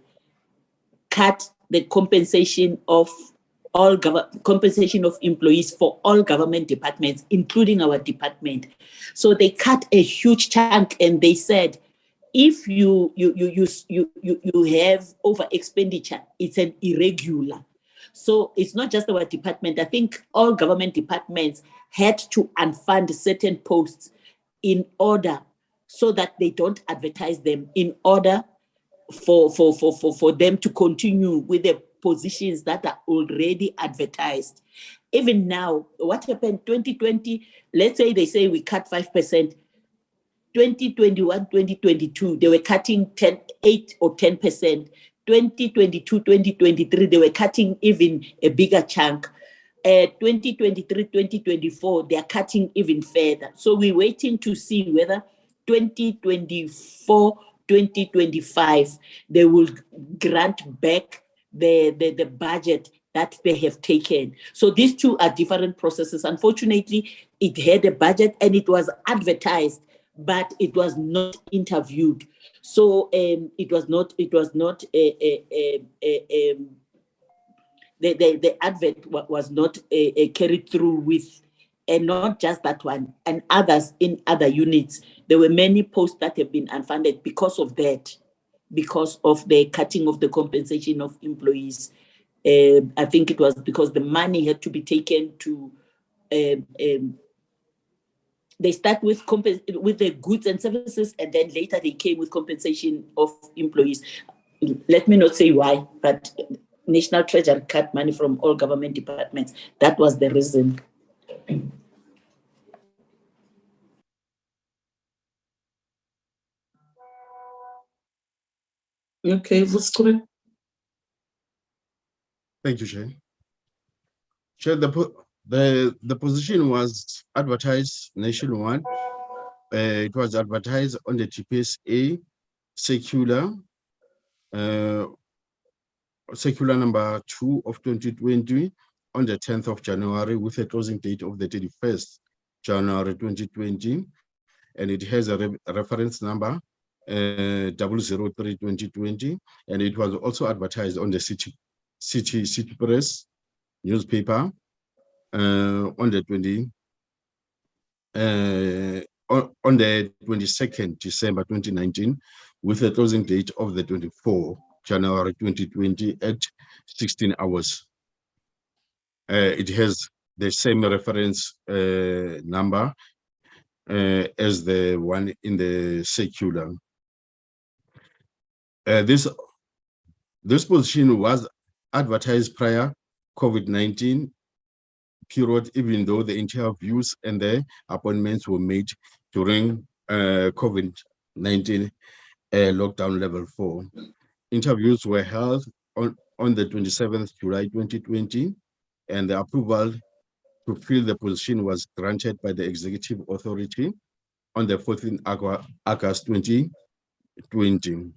cut the compensation of compensation of employees for all government departments, including our department. So they cut a huge chunk, and they said, if you have over expenditure, it's an irregular. So it's not just our department. I think all government departments had to unfund certain posts in order so that they don't advertise them, in order for them to continue with the positions that are already advertised. Even now, what happened 2020, let's say they say we cut 5%. 2021, 2022, they were cutting 8 or 10%. 2022, 2023, they were cutting even a bigger chunk. 2023, 2024, they are cutting even further. So we're waiting to see whether 2024, 2025, they will grant back the budget that they have taken. So these two are different processes. Unfortunately, it had a budget and it was advertised, but it was not interviewed. So it was not the advert was not carried through with, and not just that one, and others in other units. There were many posts that have been unfunded because of that, because of the cutting of the compensation of employees. I think it was because the money had to be taken to, they start with the goods and services, and then later they came with compensation of employees. Let me not say why, but National Treasury cut money from all government departments. That was the reason. Okay, Vuskule. Thank you, Chair. Chair, the position was advertised nationwide. It was advertised on the TPSA circular, circular number 2 of 2020 on the 10th of January with a closing date of the 31st January 2020. And it has a reference number 003-2020, and it was also advertised on the City Press newspaper on the 22nd December 2019, with a closing date of the 24th January 2020 at 16 hours. It has the same reference number as the one in the circular. This position was advertised prior COVID-19 period, even though the interviews and the appointments were made during COVID-19 lockdown level 4. Interviews were held on the 27th July 2020, and the approval to fill the position was granted by the executive authority on the 14th August 2020, 2020.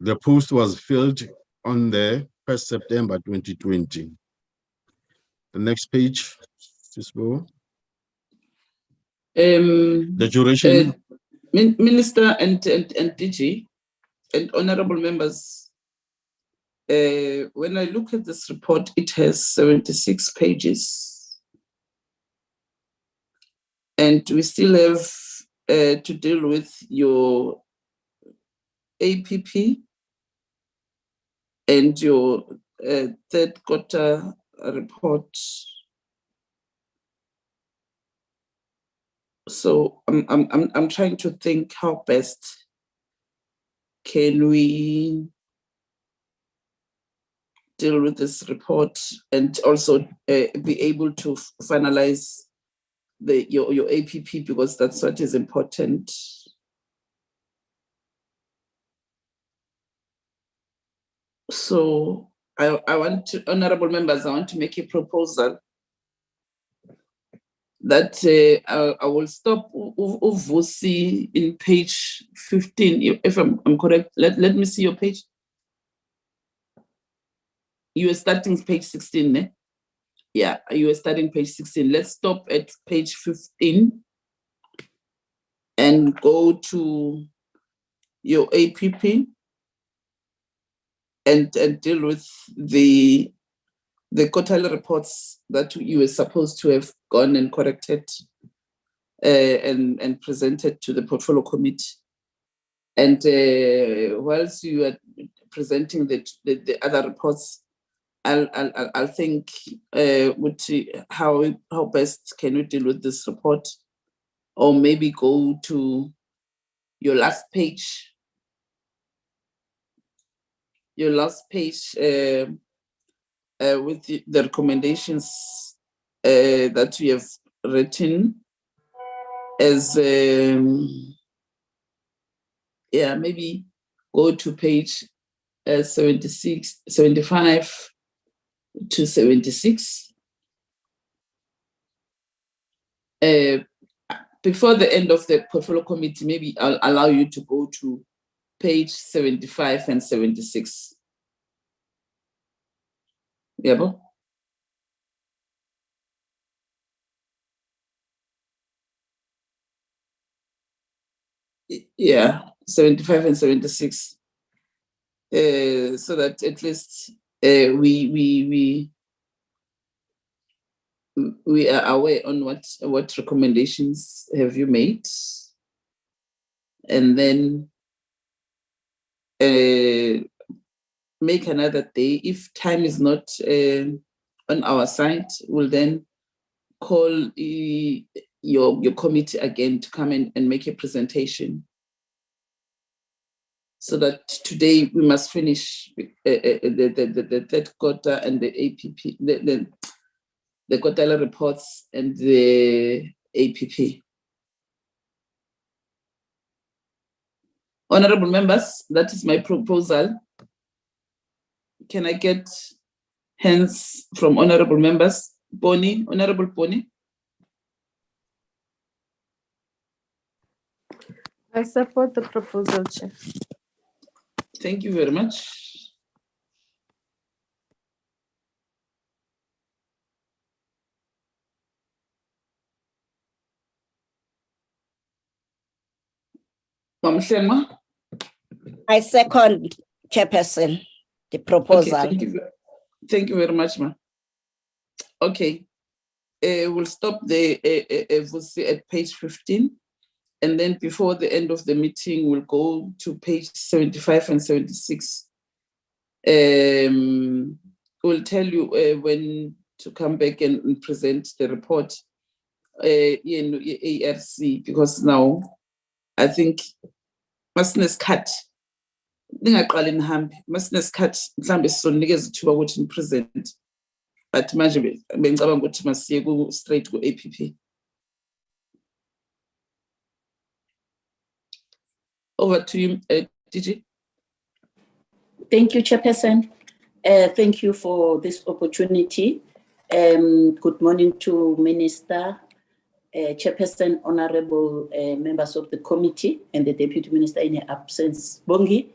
The post was filled on the 1st September 2020. The next page, the duration. Minister and DG and honorable members, when I look at this report, it has 76 pages. And we still have to deal with your APP and your third quarter report. So I'm trying to think how best can we deal with this report and also be able to finalize your APP, because that's what is important. So I want to, honorable members, I want to make a proposal that I will stop Uvusi in page 15, if I'm correct. Let me see your page. You are starting page 16, eh? Yeah, you are starting page 16. Let's stop at page 15 and go to your APP and deal with the quarterly reports that you were supposed to have gone and corrected and presented to the portfolio committee. And whilst you are presenting the other reports, I'll think how best can we deal with this report, or maybe go to your last page. Your last page with the recommendations that we have written as maybe go to page 75 to 76. Before the end of the portfolio committee, maybe I'll allow you to go to page 75 and 76. Yeah. Yeah, 75 and 76. So that at least we are aware on what recommendations have you made, and then make another day. If time is not on our side, we'll then call your committee again to come in and make a presentation, so that today we must finish the third quarter and the APP, the quarterly reports and the APP. Honorable members, that is my proposal. Can I get hands from honorable members? Bonnie, Honorable Bonnie. I support the proposal, Chair. Thank you very much. I second, Chairperson, the proposal. Okay, thank you very much, ma. Okay, we'll stop the at page 15, and then before the end of the meeting, we'll go to page 75 and 76. We'll tell you when to come back and present the report in ARC, because now I think masinesikhathi ningaqali nihambe, masinesikhathi mhlambe sizonikeza ithuba ukuthi nipresent, but manje bengicabanga ukuthi masiye straight ku APP. Over to you, DG. Thank you, Chairperson. Thank you for this opportunity. Good morning to Minister, Chairperson, honorable members of the committee, and the Deputy Minister in her absence. Bongi.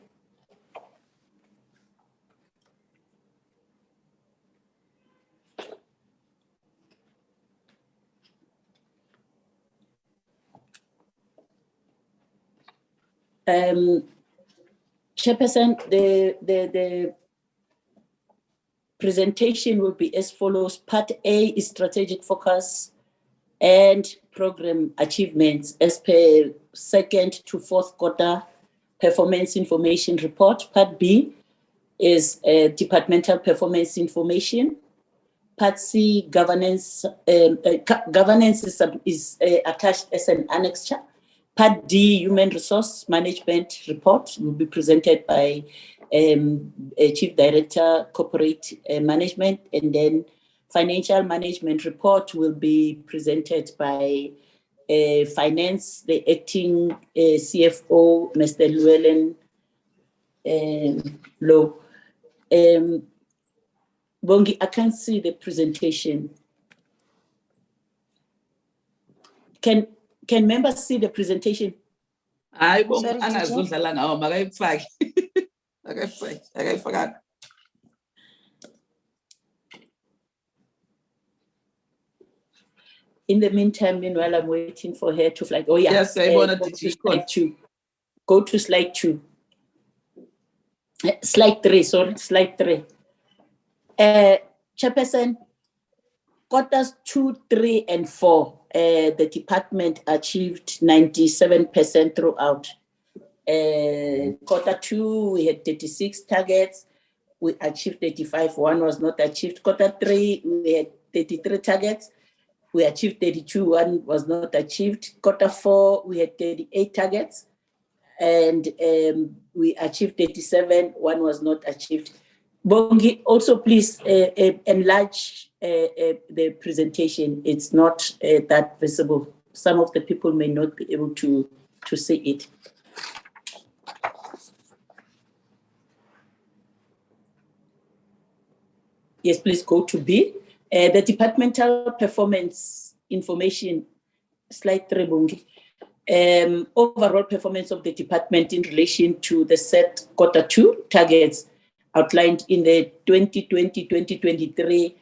Chairperson, the presentation will be as follows. Part A is strategic focus and program achievements as per second to fourth quarter performance information report. Part B is departmental performance information. Part C, governance. Governance is attached as an annexure. Part D, human resource management report will be presented by Chief Director, Corporate Management, and then financial management report will be presented by Finance, the acting CFO, Mr. Llewellyn Low. Bongi, I can't see the presentation. Can members see the presentation? I forgot. In the meantime, meanwhile, I'm waiting for her to flag. Oh, yeah. Yes, I wanted go to to slide 2. Go to slide 2. Slide 3, sorry, slide 3. Chairperson, quarters 2, 3, and 4, the department achieved 97% throughout. Quarter 2, we had 36 targets. We achieved 35. 1 was not achieved. Quarter 3, we had 33 targets. We achieved 32. 1 was not achieved. Quarter 4, we had 38 targets. And we achieved 37. 1 was not achieved. Bongi, also please enlarge the presentation. It's not that visible. Some of the people may not be able to see it. Yes, please go to B. The departmental performance information, slide 3, Bongi. Overall performance of the department in relation to the set quarter 2 targets outlined in the 2020-2023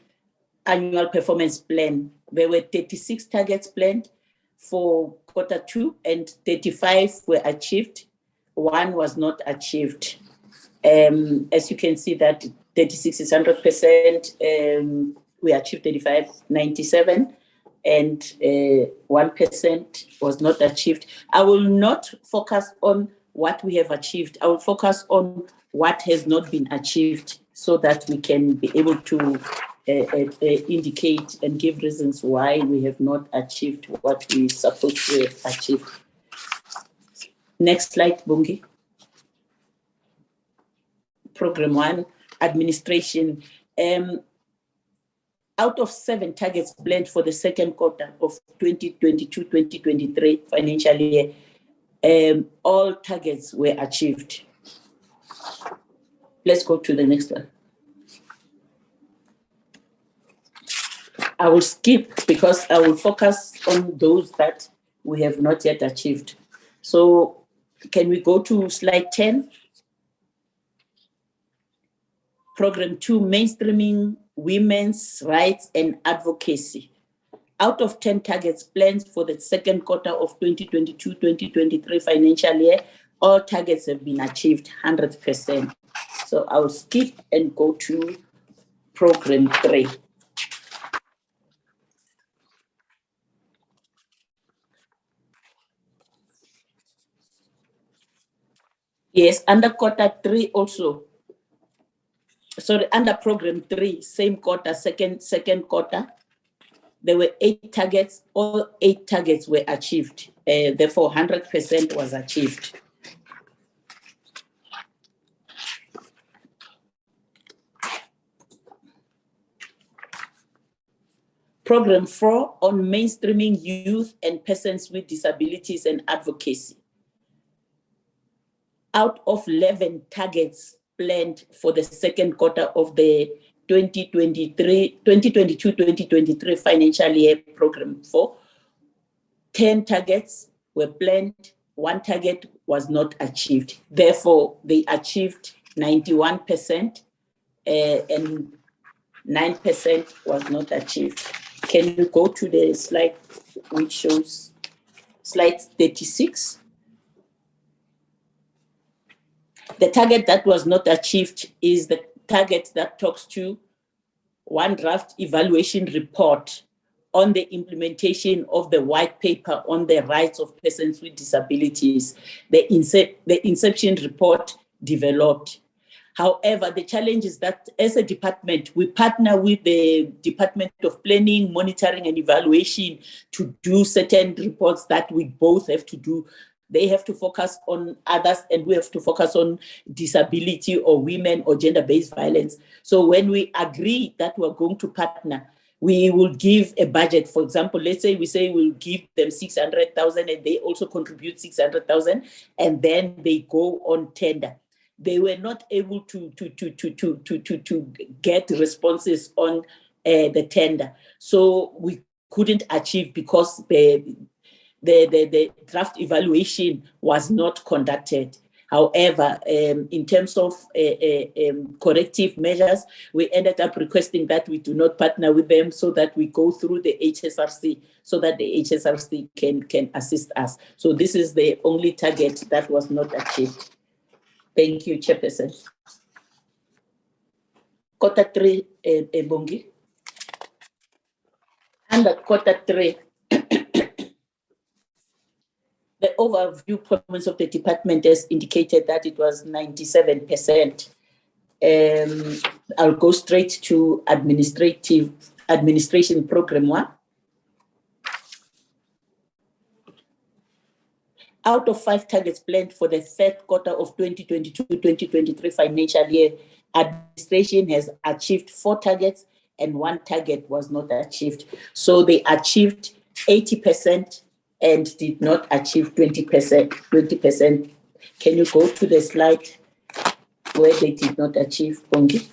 annual performance plan. There were 36 targets planned for quarter 2 and 35 were achieved. 1 was not achieved. As you can see that 36 is 100%, we achieved 35, 97, and 1% was not achieved. I will not focus on what we have achieved. I will focus on what has not been achieved so that we can be able to indicate and give reasons why we have not achieved what we supposed to have achieved. Next slide, Bongi. Program 1, administration. Out of 7 targets planned for the second quarter of 2022-2023 financial year, all targets were achieved. Let's go to the next one. I will skip because I will focus on those that we have not yet achieved. So can we go to slide 10? Program 2, mainstreaming women's rights and advocacy. Out of 10 targets planned for the second quarter of 2022-2023 financial year, all targets have been achieved 100%. So I'll skip and go to program 3. Yes, under quarter 3 also. Sorry, under program 3, same quarter, second quarter, there were 8 targets. All 8 targets were achieved. Therefore, 100% was achieved. Program 4 on mainstreaming youth and persons with disabilities and advocacy. Out of 11 targets planned for the second quarter of the 2022-2023 financial year, program 4, 10 targets were planned, 1 target was not achieved. Therefore, they achieved 91% and 9% was not achieved. Can you go to the slide which shows slide 36? The target that was not achieved is the target that talks to one draft evaluation report on the implementation of the white paper on the rights of persons with disabilities, the inception report developed. However, the challenge is that as a department, we partner with the Department of Planning, Monitoring and Evaluation to do certain reports that we both have to do. They have to focus on others and we have to focus on disability or women or gender-based violence. So when we agree that we're going to partner, we will give a budget. For example, let's say we'll give them 600,000 and they also contribute 600,000 and then they go on tender. They were not able to get responses on the tender. So we couldn't achieve because the draft evaluation was not conducted. However, in terms of corrective measures, we ended up requesting that we do not partner with them so that we go through the HSRC so that the HSRC can assist us. So this is the only target that was not achieved. Thank you, Chairperson. Quarter 3, Bongi. Under quarter 3, the overview performance of the department has indicated that it was 97%. I'll go straight to administration program 1. Out of 5 targets planned for the third quarter of 2022-2023 financial year, administration has achieved 4 targets and 1 target was not achieved. So they achieved 80% and did not achieve 20%. Can you go to the slide where they did not achieve, Bongi?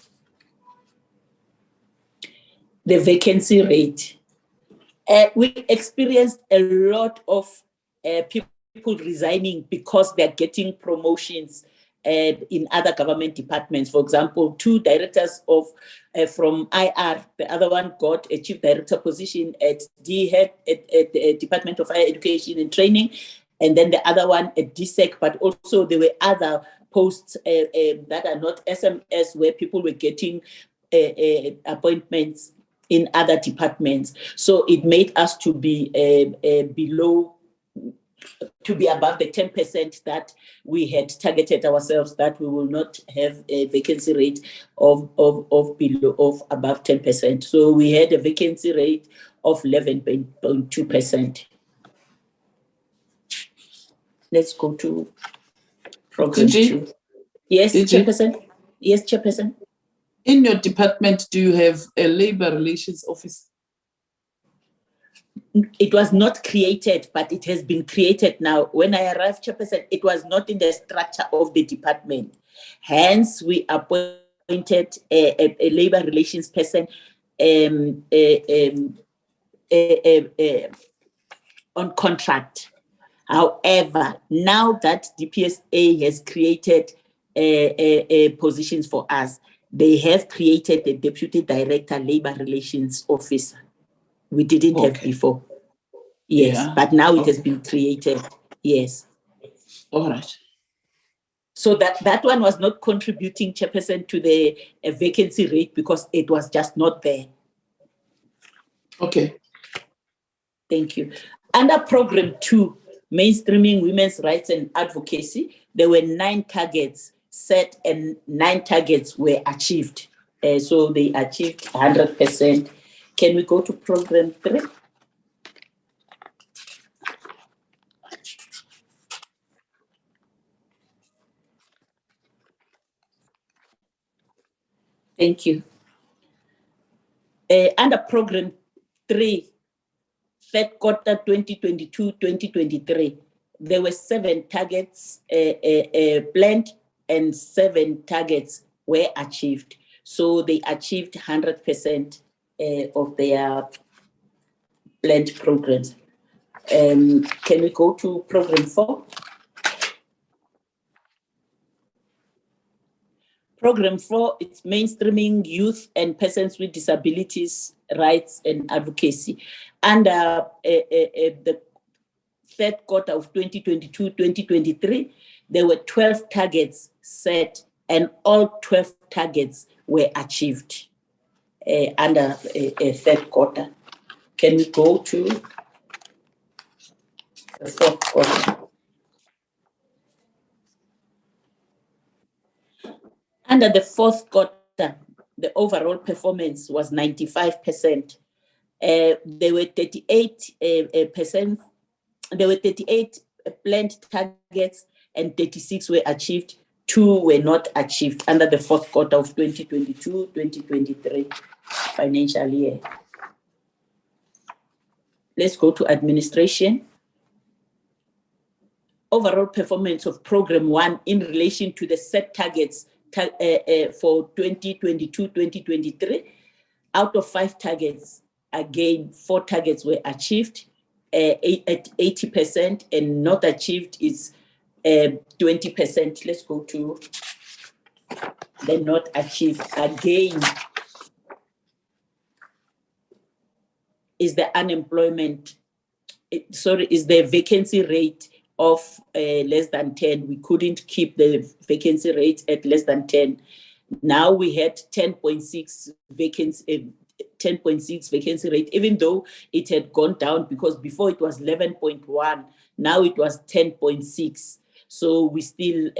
The vacancy rate. We experienced a lot of people resigning because they're getting promotions in other government departments. For example, 2 directors from IR, the other one got a chief director position at DHET, at the Department of Higher Education and Training, and then the other one at DSEC, but also there were other posts that are not SMS where people were getting appointments in other departments. So it made us to be above the 10% that we had targeted ourselves, that we will not have a vacancy rate of above 10%. So we had a vacancy rate of 11.2%. Let's go to program 2. Yes, Chairperson. Yes, Chairperson. In your department, do you have a labor relations office? It was not created, but it has been created now. When I arrived, Chairperson, it was not in the structure of the department. Hence, we appointed a labor relations person on contract. However, now that DPSA has created positions for us, they have created a deputy director labor relations officer. We didn't have before. Yes, but now it has been created. Yes. All right. So that one was not contributing, Chairperson, to the vacancy rate because it was just not there. Okay. Thank you. Under program 2, mainstreaming women's rights and advocacy, there were 9 targets set and 9 targets were achieved. So they achieved 100%. Can we go to program 3? Thank you. Under program 3, third quarter 2022-2023, there were 7 targets planned and 7 targets were achieved. So they achieved 100% of their planned programs. Can we go to program 4? Program 4, it's mainstreaming youth and persons with disabilities rights and advocacy. Under the third quarter of 2022-2023, there were 12 targets set and all 12 targets were achieved under a third quarter. Can we go to the fourth quarter? Under the fourth quarter, the overall performance was 95%. There were 38%. There were 38 planned targets and 36 were achieved. 2 were not achieved under the fourth quarter of 2022-2023 financial year. Let's go to administration. Overall performance of program 1 in relation to the set targets for 2022-2023. Out of 5 targets, again, 4 targets were achieved at 80% and not achieved is 20%. Let's go to the not achieved. Again, is the unemployment, is the vacancy rate of less than 10. We couldn't keep the vacancy rate at less than 10. Now we had 10.6 vacancy, 10.6 vacancy rate, even though it had gone down because before it was 11.1, now it was 10.6. So we still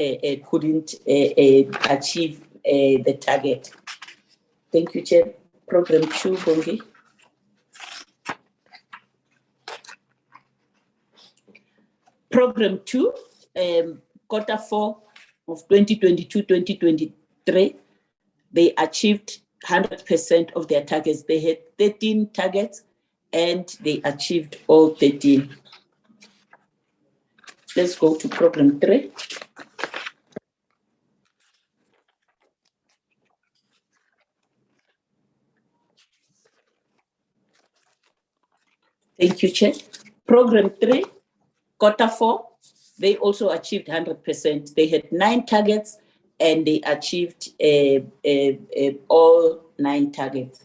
couldn't achieve the target. Thank you, Chair. Program 2, Bongi. Program 2, quarter 4 of 2022-2023, they achieved 100% of their targets. They had 13 targets and they achieved all 13. Let's go to program 3. Thank you, Chair. Program 3, quarter 4, they also achieved 100%. They had 9 targets and they achieved all 9 targets.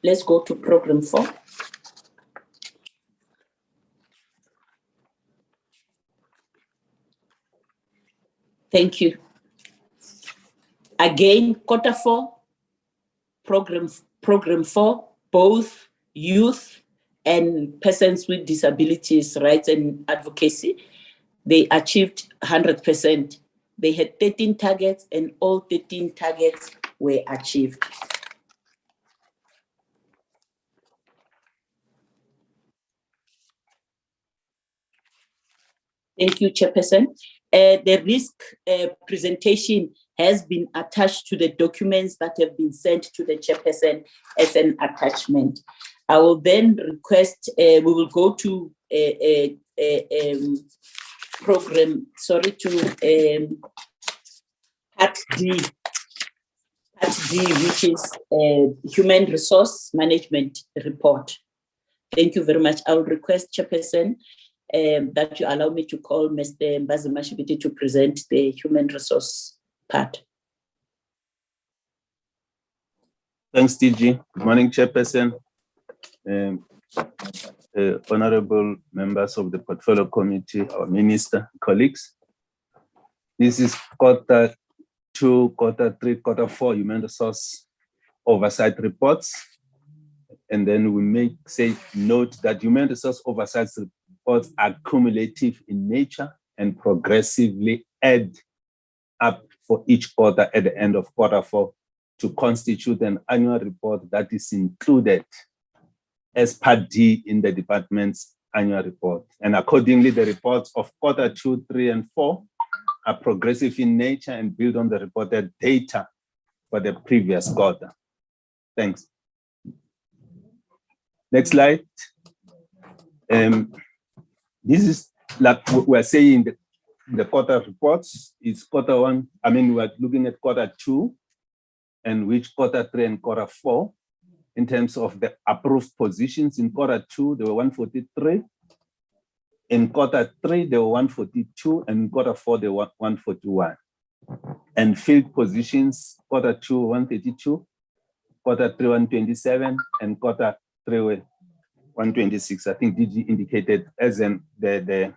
Let's go to program 4. Thank you. Again, quarter 4, program 4, both youth and persons with disabilities rights and advocacy, they achieved 100%. They had 13 targets and all 13 targets were achieved. Thank you, Chairperson. The risk presentation has been attached to the documents that have been sent to the Chairperson as an attachment. I will then request, we will go to program, sorry, to Part D. Part D, which is Human Resource Management Report. Thank you very much. I will request, Chairperson, that you allow me to call Mr. Mbazimashibiti to present the human resource part. Thanks, DG. Good morning, Chairperson. Honorable members of the Portfolio Committee, our Minister, colleagues. This is quarter 2, quarter 3, quarter 4 human resource oversight reports. And then we make note that human resource oversight reports are cumulative in nature and progressively add up for each quarter at the end of quarter 4 to constitute an annual report that is included as Part D in the department's annual report. And accordingly, the reports of quarter 2, 3, and 4 are progressive in nature and build on the reported data for the previous quarter. Thanks. Next slide. This is like we're saying the quarter reports is quarter 1. I mean, we're looking at quarter 2 and which quarter 3 and quarter 4 in terms of the approved positions. In quarter 2, there were 143. In quarter 3, there were 142, and in quarter 4, there were 141. And filled positions, quarter 2, 132, quarter 3, 127, and quarter 3, 126. I think DG indicated as in the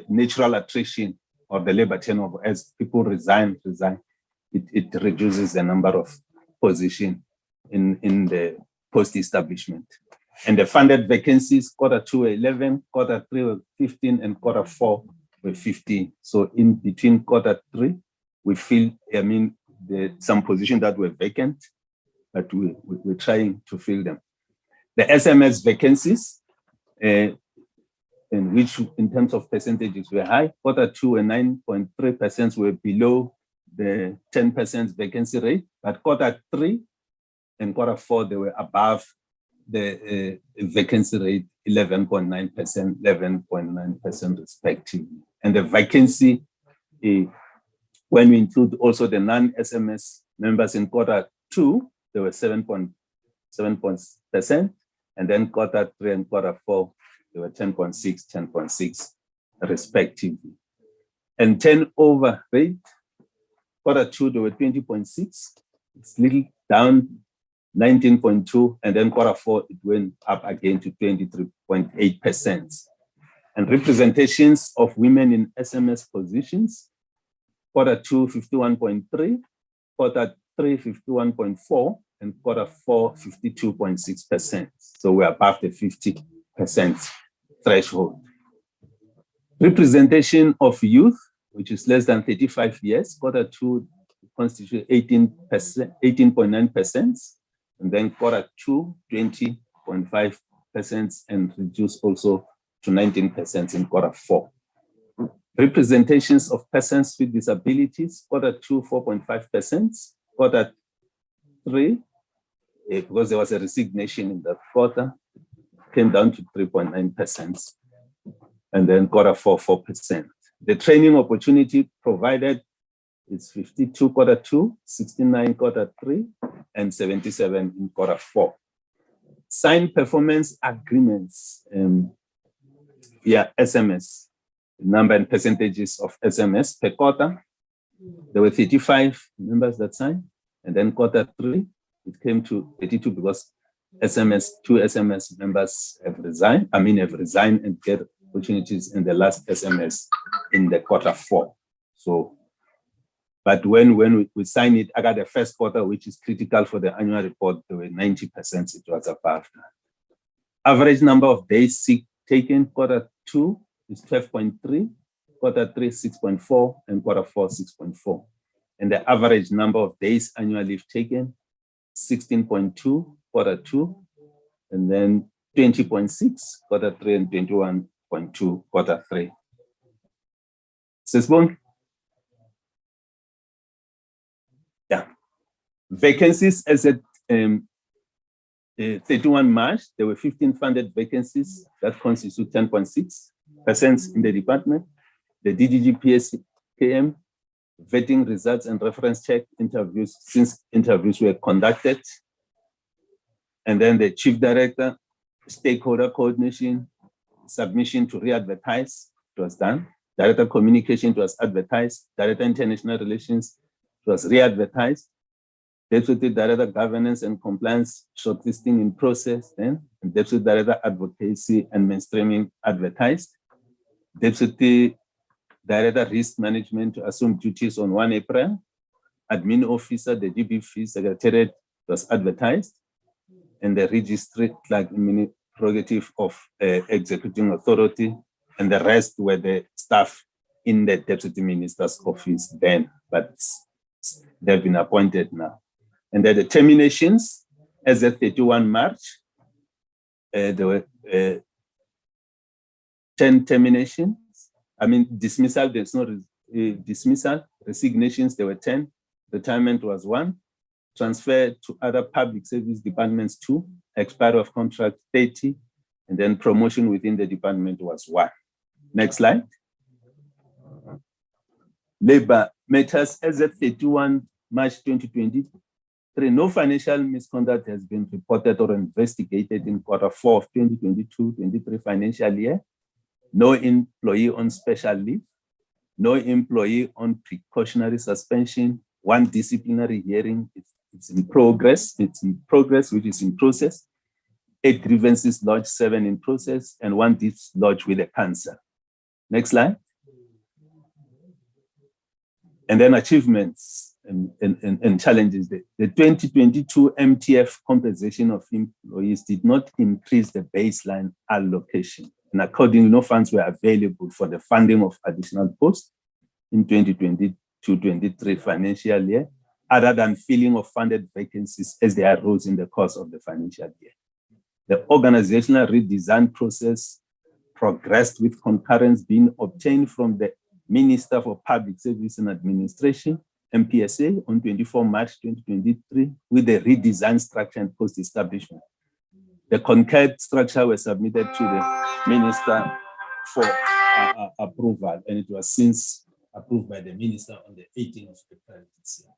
natural attrition or the labor turnover as people resign, it reduces the number of positions in the post-establishment. And the funded vacancies, quarter 2 were 11, quarter 3 were 15, and quarter 4 were 15. So in between quarter 3, we feel, some positions that were vacant, but we're trying to fill them. The SMS vacancies, in which in terms of percentages were high, quarter 2 were 9.3% were below the 10% vacancy rate, but quarter 3 and quarter 4, they were above the vacancy rate, 11.9%, 11.9% respectively. And the vacancy, when we include also the non-SMS members in quarter 2, they were 7.7%, and then quarter 3 and quarter 4, they were 10.6, 10.6 respectively. And turnover rate, quarter 2, they were 20.6, it's little down 19.2, and then quarter 4, it went up again to 23.8%. And representations of women in SMS positions, quarter 2, 51.3, quarter 3, 51.4, and quarter 4, 52.6%. So we're above the 50% threshold. Representation of youth, which is less than 35 years, quarter 2 constitute 18.9%, and then quarter 2, 20.5%, and reduce also to 19% in quarter 4. Representations of persons with disabilities, quarter 2, 4.5%, quarter 3, because there was a resignation in that quarter, came down to 3.9%, and then quarter 4, 4%. The training opportunity provided is 52 quarter 2, 69 quarter 3, and 77 in quarter 4. Signed performance agreements, SMS, number and percentages of SMS per quarter. There were 35 members that signed, and then quarter 3, it came to 82 because two SMS members have resigned and get opportunities in the last SMS in the quarter 4. So, but when we sign it, I got the first quarter, which is critical for the annual report, there were 90%, it was above that. Average number of days sick taken, quarter 2 is 12.3, quarter 3, 6.4, and quarter 4, 6.4. And the average number of days annual leave taken, 16.2, quarter 2, and then 20.6, quarter 3, and 21.2, quarter 3. Sesbon? Yeah. Vacancies as at 31 March, there were 15 funded vacancies that constitute 10.6% in the department. The DDG PSKM vetting results and reference check interviews, since interviews were conducted. And then the chief director, stakeholder coordination, submission to re-advertise, it was done. Director communication, it was advertised. Director international relations, it was re-advertised. Deputy Director Governance and Compliance shortlisting in process then, and Deputy Director Advocacy and Mainstreaming advertised. Deputy Director Risk Management to assume duties on 1 April. Admin Officer, the GBF Secretariat was advertised. And the Registry Clerk prerogative of Executing Authority, and the rest were the staff in the Deputy Minister's office then, but they've been appointed now. And then the terminations, as at 31 March, there were 10 terminations. Dismissal, there's no dismissal. Resignations, there were 10. Retirement was 1. Transfer to other public service departments 2. Expiry of contract 30. And then promotion within the department was 1. Next slide. Labor matters, as at 31 March 2020, 3, no financial misconduct has been reported or investigated in Q4 of 2022-23 financial year. No employee on special leave. No employee on precautionary suspension. 1 disciplinary hearing, it's in progress. It's in progress, which is in process. 8 grievances lodged, 7 in process, and 1 dislodged with a council. Next slide. And then achievements and challenges. The 2022 MTF compensation of employees did not increase the baseline allocation. And accordingly, no funds were available for the funding of additional posts in 2022-23 financial year, other than filling of funded vacancies as they arose in the course of the financial year. The organizational redesign process progressed with concurrence being obtained from the Minister for Public Service and Administration, MPSA, on 24 March 2023, with the redesigned structure and post establishment. The concurred structure was submitted to the Minister for approval, and it was since approved by the Minister on the 18th of April this year.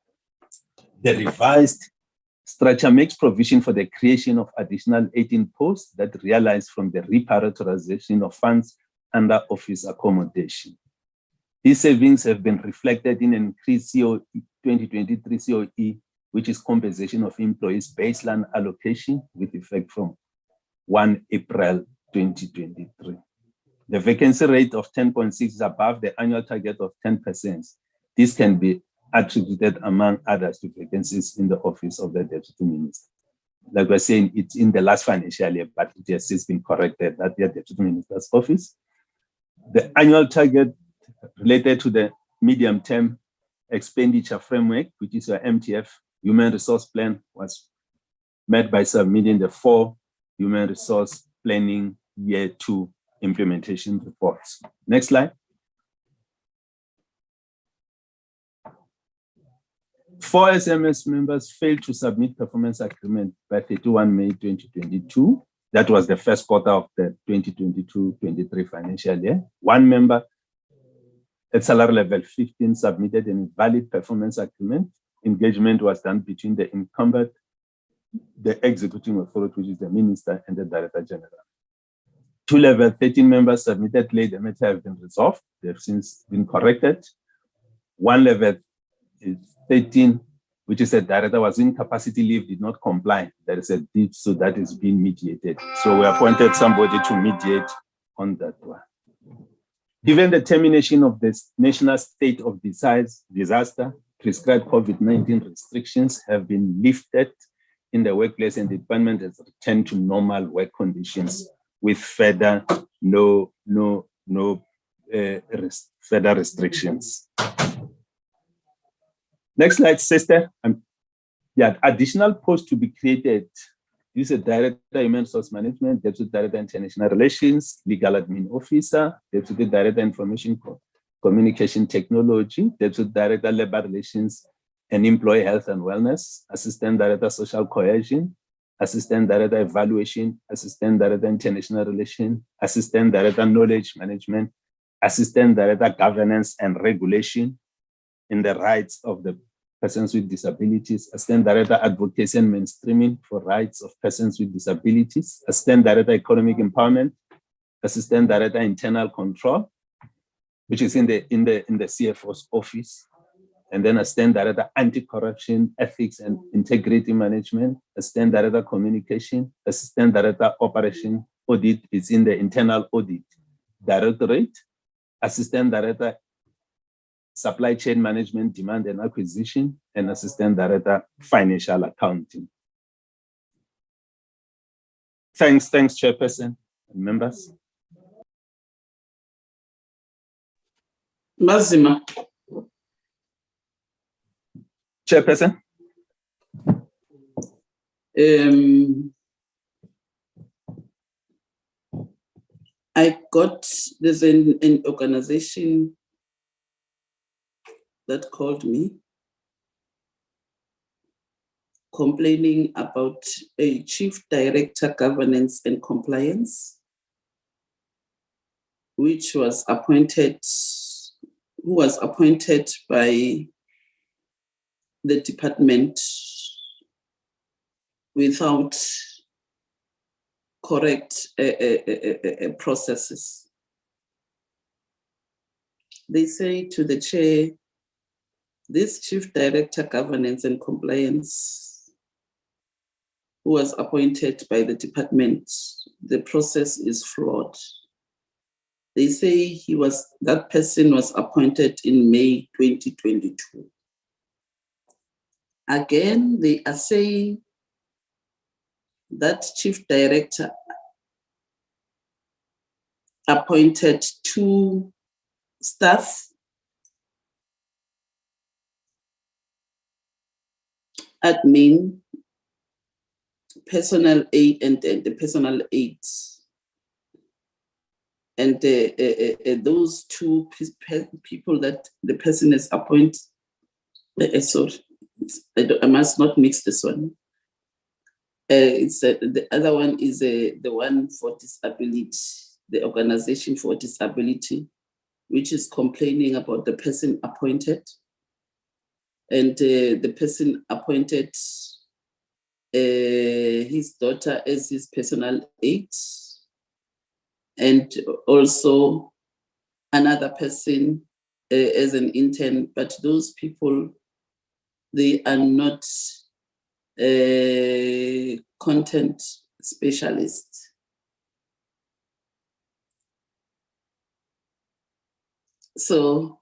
The revised structure makes provision for the creation of additional 18 posts that realize from the reprioritization of funds under office accommodation. These savings have been reflected in an increased COE 2023 COE, which is compensation of employees' baseline allocation with effect from 1 April 2023. The vacancy rate of 10.6 is above the annual target of 10%. This can be attributed, among others, to vacancies in the office of the Deputy Minister. Like we're saying, it's in the last financial year, but it has since been corrected at the Deputy Minister's office. The annual target related to the medium-term expenditure framework, which is your MTF human resource plan, was met by submitting the 4 human resource planning year 2 implementation reports. Next slide. 4 SMS members failed to submit performance agreement by 31 May 2022. That was the first quarter of the 2022-23 financial year. 1 member at salary level 15 submitted an invalid performance agreement. Engagement was done between the incumbent, the executing authority, which is the Minister, and the Director General. 2 level 13 members submitted late. The matter have been resolved. They've since been corrected. 1 level 13, which is a director, was in capacity leave, did not comply. There is a deed, so that is being mediated. So we appointed somebody to mediate on that one. Given the termination of this national state of disaster, prescribed COVID-19 restrictions have been lifted in the workplace, and the department has returned to normal work conditions with further further restrictions. Next slide, sister. Additional posts to be created. This is Director Human Resource Management, Deputy Director International Relations, Legal Admin Officer, Deputy Director Information Communication Technology, Deputy Director Labor Relations and Employee Health and Wellness, Assistant Director Social Cohesion, Assistant Director Evaluation, Assistant Director International Relations, Assistant Director Knowledge Management, Assistant Director Governance and Regulation in the rights of the persons with disabilities, Assistant Director Advocacy and Mainstreaming for rights of persons with disabilities, Assistant Director Economic Empowerment, Assistant Director Internal Control, which is in the CFO's office, and then Assistant Director Anti-Corruption, Ethics and Integrity Management, Assistant Director Communication, Assistant Director Operation Audit is in the Internal Audit Directorate, Assistant Director Supply Chain Management, Demand and Acquisition, and Assistant Director Financial Accounting. Thanks, Chairperson and members. Mazima. Chairperson. There's an organization that called me complaining about a Chief Director Governance and Compliance, who was appointed by the department without correct processes. They say to the chair, this Chief Director Governance and Compliance, who was appointed by the department, the process is flawed. They say that person was appointed in May 2022. Again, they are saying that Chief Director appointed 2 staff, admin, personal aid, and the personal aids. And those 2 people that the person is appointed, sorry, I must not mix this one. The other one is the one for disability, the Organization for Disability, which is complaining about the person appointed. And the person appointed his daughter as his personal aide, and also another person as an intern, but those people, they are not content specialists. So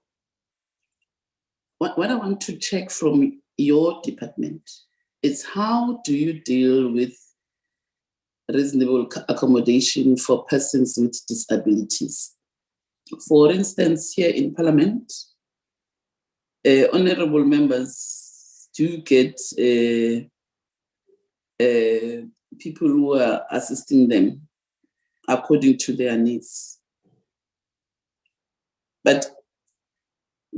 what I want to check from your department is, how do you deal with reasonable accommodation for persons with disabilities? For instance, here in Parliament, honorable members do get people who are assisting them according to their needs. But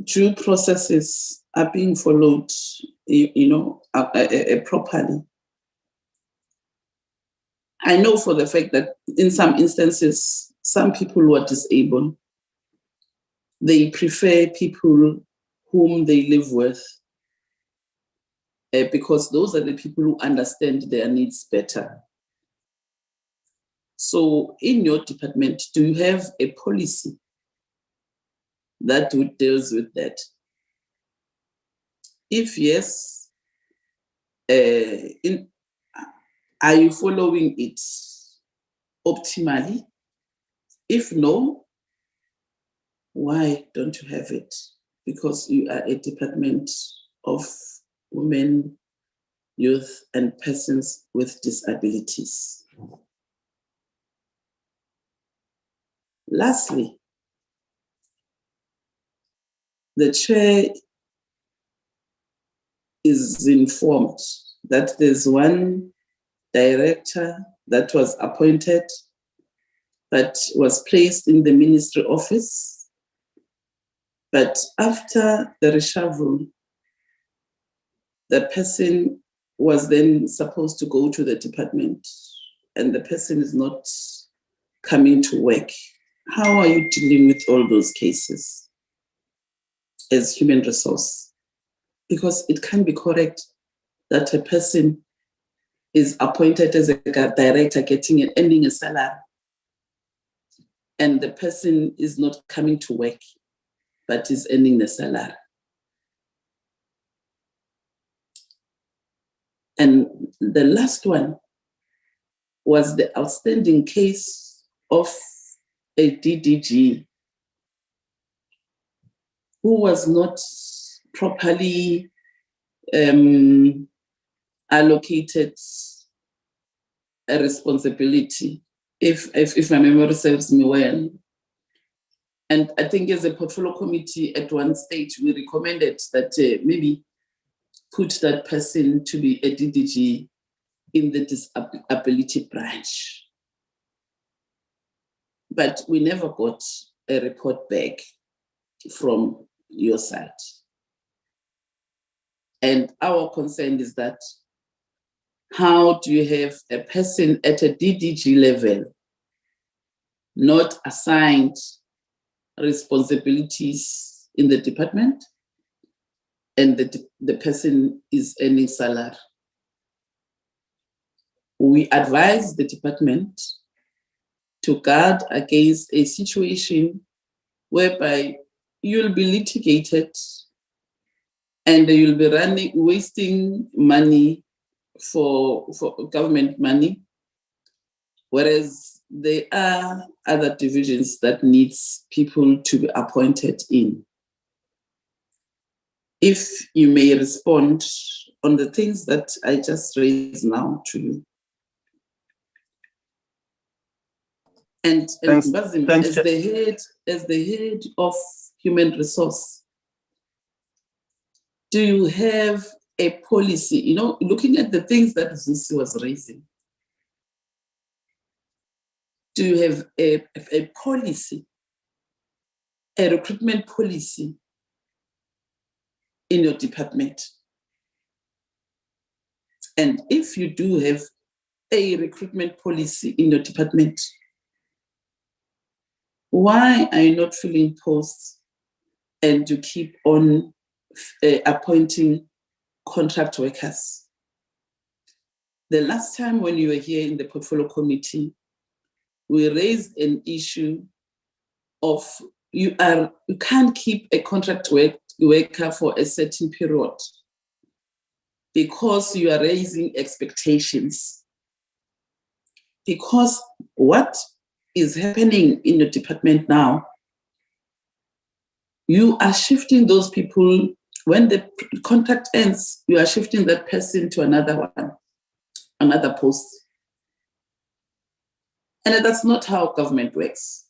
due processes are being followed, properly. I know for the fact that in some instances, some people who are disabled, they prefer people whom they live with, because those are the people who understand their needs better. So in your department, do you have a policy that deals with that? If yes, are you following it optimally? If no, why don't you have it? Because you are a department of women, youth, and persons with disabilities. Lastly, the chair is informed that there's one director that was appointed but was placed in the ministry office. But after the reshuffle, the person was then supposed to go to the department, and the person is not coming to work. How are you dealing with all those cases as human resource? Because it can be correct that a person is appointed as a director earning a salary, and the person is not coming to work, but is earning the salary. And the last one was the outstanding case of a DDG who was not properly allocated a responsibility, if my memory serves me well. And I think as a portfolio committee at one stage, we recommended that maybe put that person to be a DDG in the disability branch. But we never got a report back from your side. And our concern is that, how do you have a person at a DDG level not assigned responsibilities in the department, and the person is earning salary? we advise the department to guard against a situation whereby you'll be litigated and you'll be wasting money for government money, whereas there are other divisions that needs people to be appointed in. If you may respond on the things that I just raised now to you. And Bazim, Thanks, as the head of human resource, do you have a policy, you know, looking at the things that Zusi was raising? Do you have a policy, a recruitment policy in your department? And if you do have a recruitment policy in your department, why are you not filling posts and you keep on appointing contract workers? The last time when you were here in the portfolio committee, we raised an issue of you can't keep a contract worker for a certain period because you are raising expectations. Because what is happening in your department now, you are shifting those people. When the contract ends, you are shifting that person to another one, another post. And that's not how government works.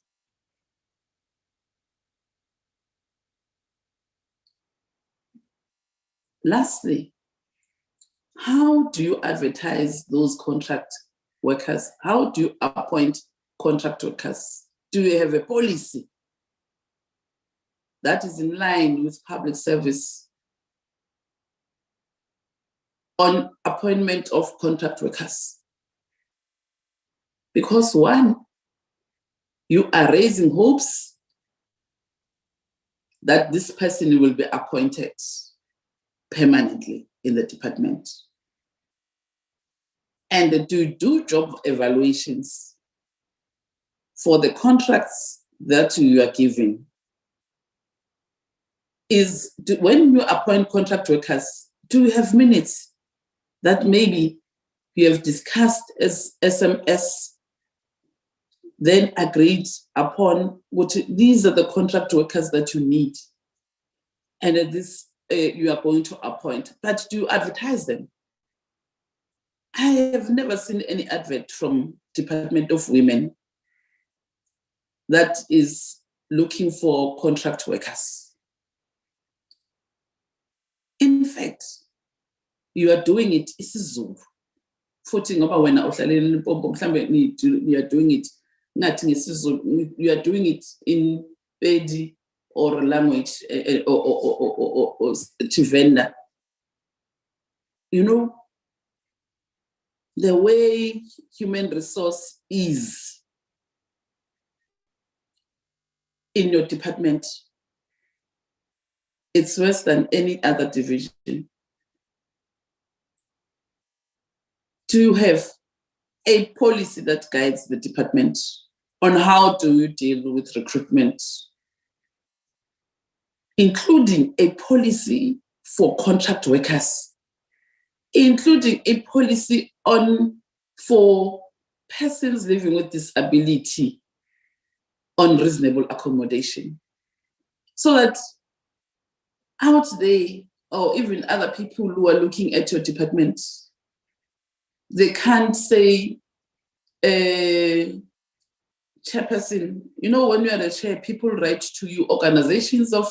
Lastly, how do you advertise those contract workers? How do you appoint contract workers? Do you have a policy that is in line with public service on appointment of contract workers? Because one, you are raising hopes that this person will be appointed permanently in the department. And do job evaluations for the contracts that you are giving. When you appoint contract workers, do you have minutes that maybe you have discussed as SMS, then agreed upon these are the contract workers that you need, and this you are going to appoint, but do you advertise them? I have never seen any advert from Department of Women that is looking for contract workers. In fact, you are doing it isiZulu. Futhi ngoba wena uhlale eLimpopo mhlambe you are doing it ngathi ngesiZulu, you are doing it in Pedi or language or Chivenda. You know, the way human resource is in your department, it's worse than any other division. Do you have a policy that guides the department on how do you deal with recruitment, including a policy for contract workers, including a policy for persons living with disability on reasonable accommodation, so that out there, or even other people who are looking at your department, they can't say, chairperson, you know, when you are the chair, people write to you, organizations of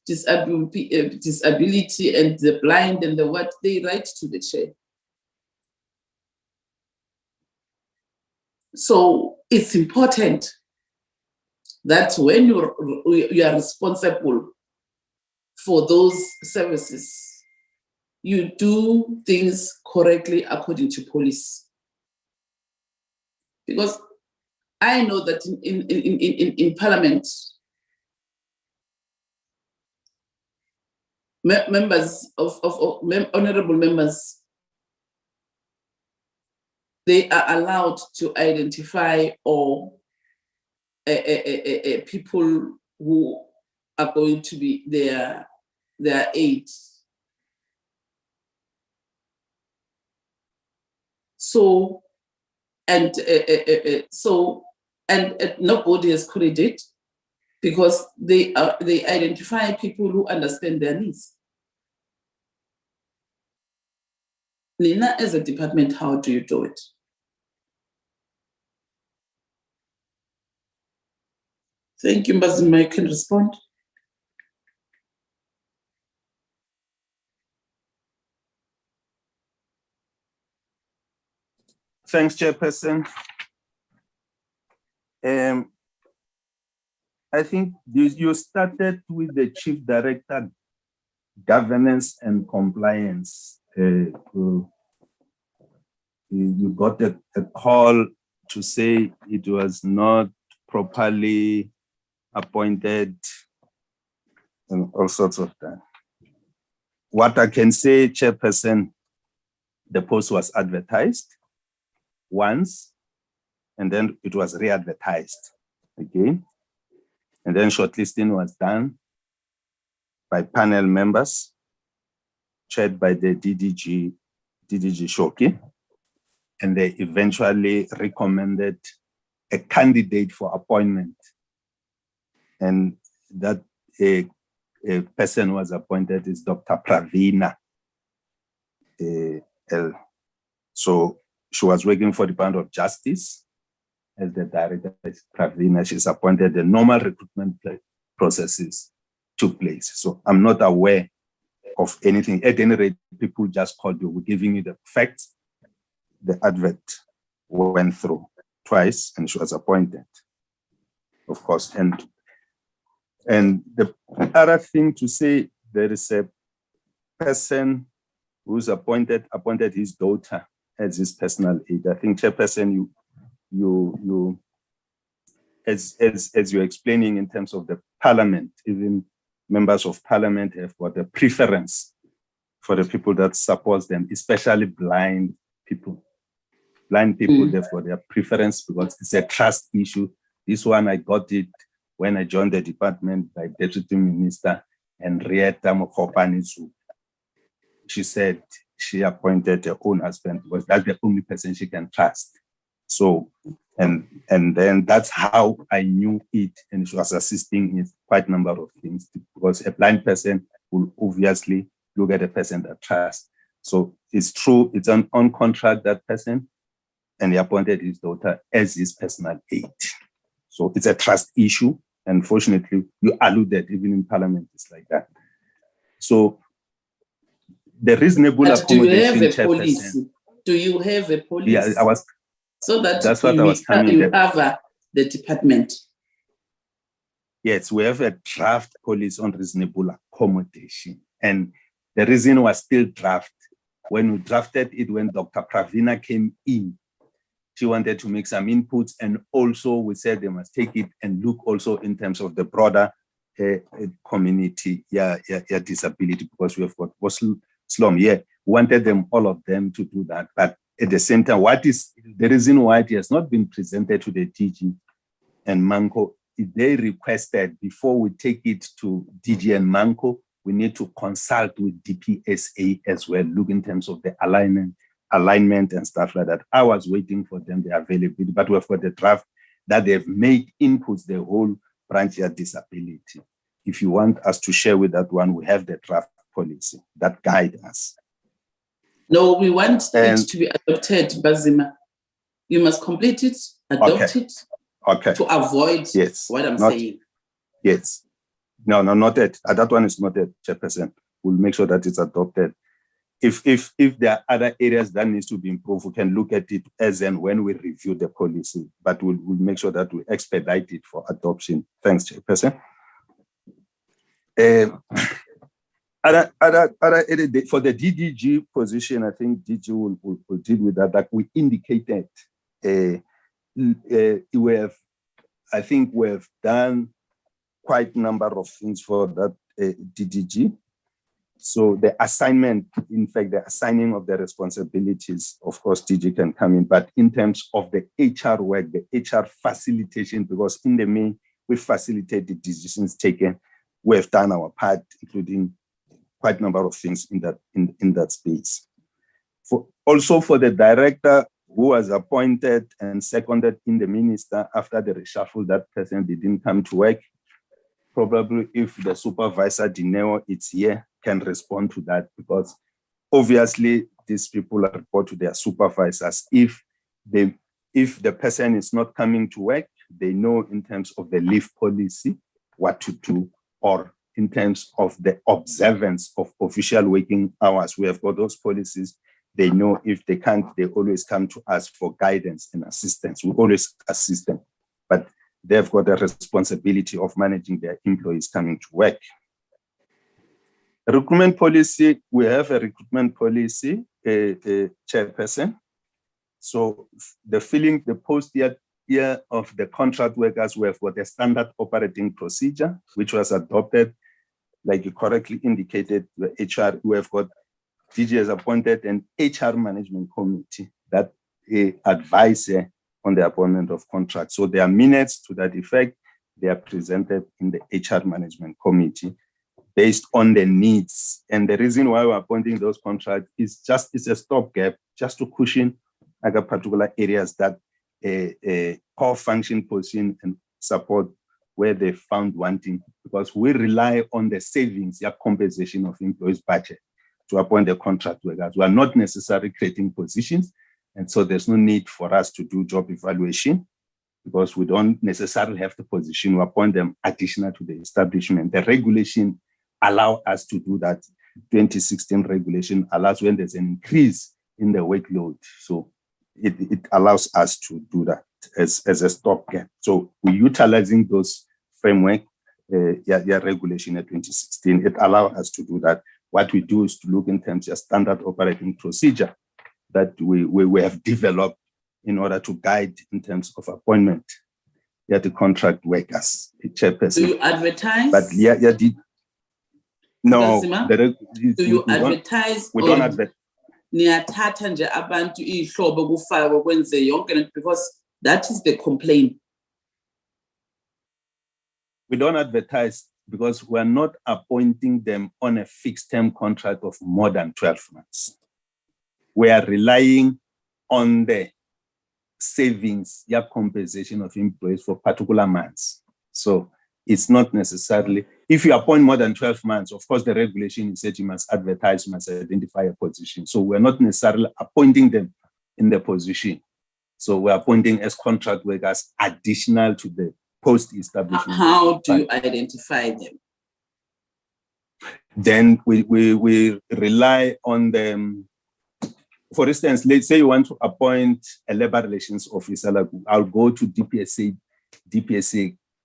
disability and the blind and the what, they write to the chair. So it's important that when you are responsible for those services, you do things correctly according to policy. Because I know that in Parliament, members honorable members they are allowed to identify or people who are going to be their aides. So, and nobody has queried it because they identify people who understand their needs. Nina, as a department, how do you do it? Thank you, Mbazima. You can respond. Thanks, Chairperson. I think you started with the Chief Director, Governance and Compliance. You got a call to say it was not properly appointed and all sorts of that. What I can say, Chairperson, the post was advertised once, and then it was re-advertised again. And then shortlisting was done by panel members, chaired by the DDG Shoki, and they eventually recommended a candidate for appointment. And that a person was appointed is Dr. Pravina. So she was working for the Department of Justice as the director. Pravina, she's appointed. The normal recruitment processes took place. So I'm not aware of anything. At any rate, people just called you. We're giving you the facts. The advert went through twice and she was appointed, of course. And the other thing to say, there is a person who's appointed his daughter as his personal aide. I think, Chairperson, you as you're explaining in terms of the parliament, even members of parliament have got a preference for the people that support them, especially blind people. Blind people, they've got their preference because it's a trust issue. This one, I got it when I joined the department by Deputy Minister Henrietta Mokopanizu. She said she appointed her own husband because that's the only person she can trust. So, and then that's how I knew it, and she was assisting in quite a number of things because a blind person will obviously look at a person that trusts. So it's true, it's on contract, that person, and he appointed his daughter as his personal aide. So it's a trust issue. Unfortunately, you alluded even in parliament, it's like that. So the reasonable accommodation. Do you have a policy? Yeah, so that that's what I was coming you cover the department. Yes, we have a draft policy on reasonable accommodation. And the reason was still draft. When we drafted it, when Dr. Pravina came in, she wanted to make some inputs, and also we said they must take it and look also in terms of the broader community, disability, because we have got slum. Yeah, we wanted them, all of them, to do that. But at the same time, what is the reason why it has not been presented to the DG and Manco? They requested before we take it to DG and Manco, we need to consult with DPSA as well, look in terms of the alignment and stuff like that. I was waiting for them, the availability, but we've got the draft that they've made inputs, the whole branch of disability. If you want us to share with that one, we have the draft policy that guide us. No, we want it to be adopted, Bazima. You must complete it, adopt it, to avoid what I'm saying. Yes. No, not that. That one is not that, Chairperson. We'll make sure that it's adopted. If there are other areas that needs to be improved, we can look at it as and when we review the policy, but we'll make sure that we expedite it for adoption. Thanks, Chairperson. For the DDG position, I think DG will deal with that. Like we indicated, I think we have done quite a number of things for that DDG. So the assignment, in fact, the assigning of the responsibilities, of course, DG can come in, but in terms of the HR work, the HR facilitation, because in the main, we facilitate the decisions taken. We have done our part, including quite a number of things in that space. Also for the director who was appointed and seconded in the minister after the reshuffle, that person didn't come to work. Probably if the supervisor Dineo is here, can respond to that, because obviously these people report to their supervisors. If the person is not coming to work, they know in terms of the leave policy what to do, or in terms of the observance of official working hours. We have got those policies. They know if they can't, they always come to us for guidance and assistance. We always assist them, but they've got the responsibility of managing their employees coming to work. Recruitment policy, we have a recruitment policy, chairperson. So the post year of the contract workers, we have got a standard operating procedure, which was adopted, like you correctly indicated, the HR, we have got DG has appointed an HR management committee that advises on the appointment of contracts. So there are minutes to that effect. They are presented in the HR management committee based on the needs. And the reason why we're appointing those contracts is just, it's a stopgap, just to cushion like particular areas that a core function position and support where they found wanting, because we rely on the savings, compensation of employees' budget to appoint the contract workers. We are not necessarily creating positions, and so there's no need for us to do job evaluation, because we don't necessarily have the position. We appoint them additional to the establishment. The regulation allows us to do that. 2016 regulation allows when there's an increase in the workload. So it allows us to do that as a stopgap. So we're utilizing those framework, regulation at 2016. It allows us to do that. What we do is to look in terms of standard operating procedure that we have developed in order to guide in terms of appointment. The contract workers, the chairperson. Do you advertise? But no. Do you advertise? We don't advertise. Because that is the complaint. We don't advertise because we're not appointing them on a fixed term contract of more than 12 months. We are relying on the savings, compensation of employees for particular months. So it's not necessarily, if you appoint more than 12 months, of course, the regulation is that you must advertise, must identify a position. So we're not necessarily appointing them in the position. So we're appointing as contract workers additional to the post-establishment. How do you identify them? Then we rely on them. For instance, let's say you want to appoint a labor relations officer, like I'll go to DPSA.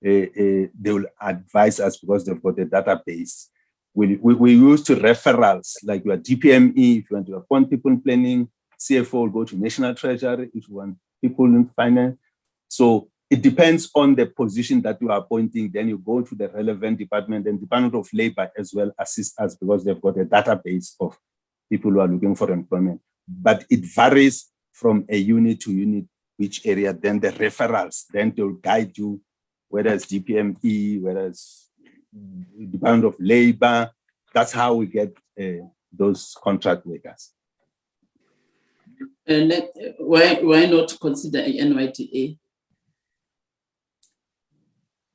They will advise us because they've got a database. We use to referrals, like your DPME, if you want to appoint people in planning, CFO will go to National Treasury, if you want people in finance. So it depends on the position that you are appointing. Then you go to the relevant department, and Department of Labor as well assist us because they've got a database of people who are looking for employment. But it varies from a unit to unit, which area, then the referrals, then they'll guide you, whether it's DPME, whether it's Department of Labor. That's how we get those contract workers. And why not consider a NYDA?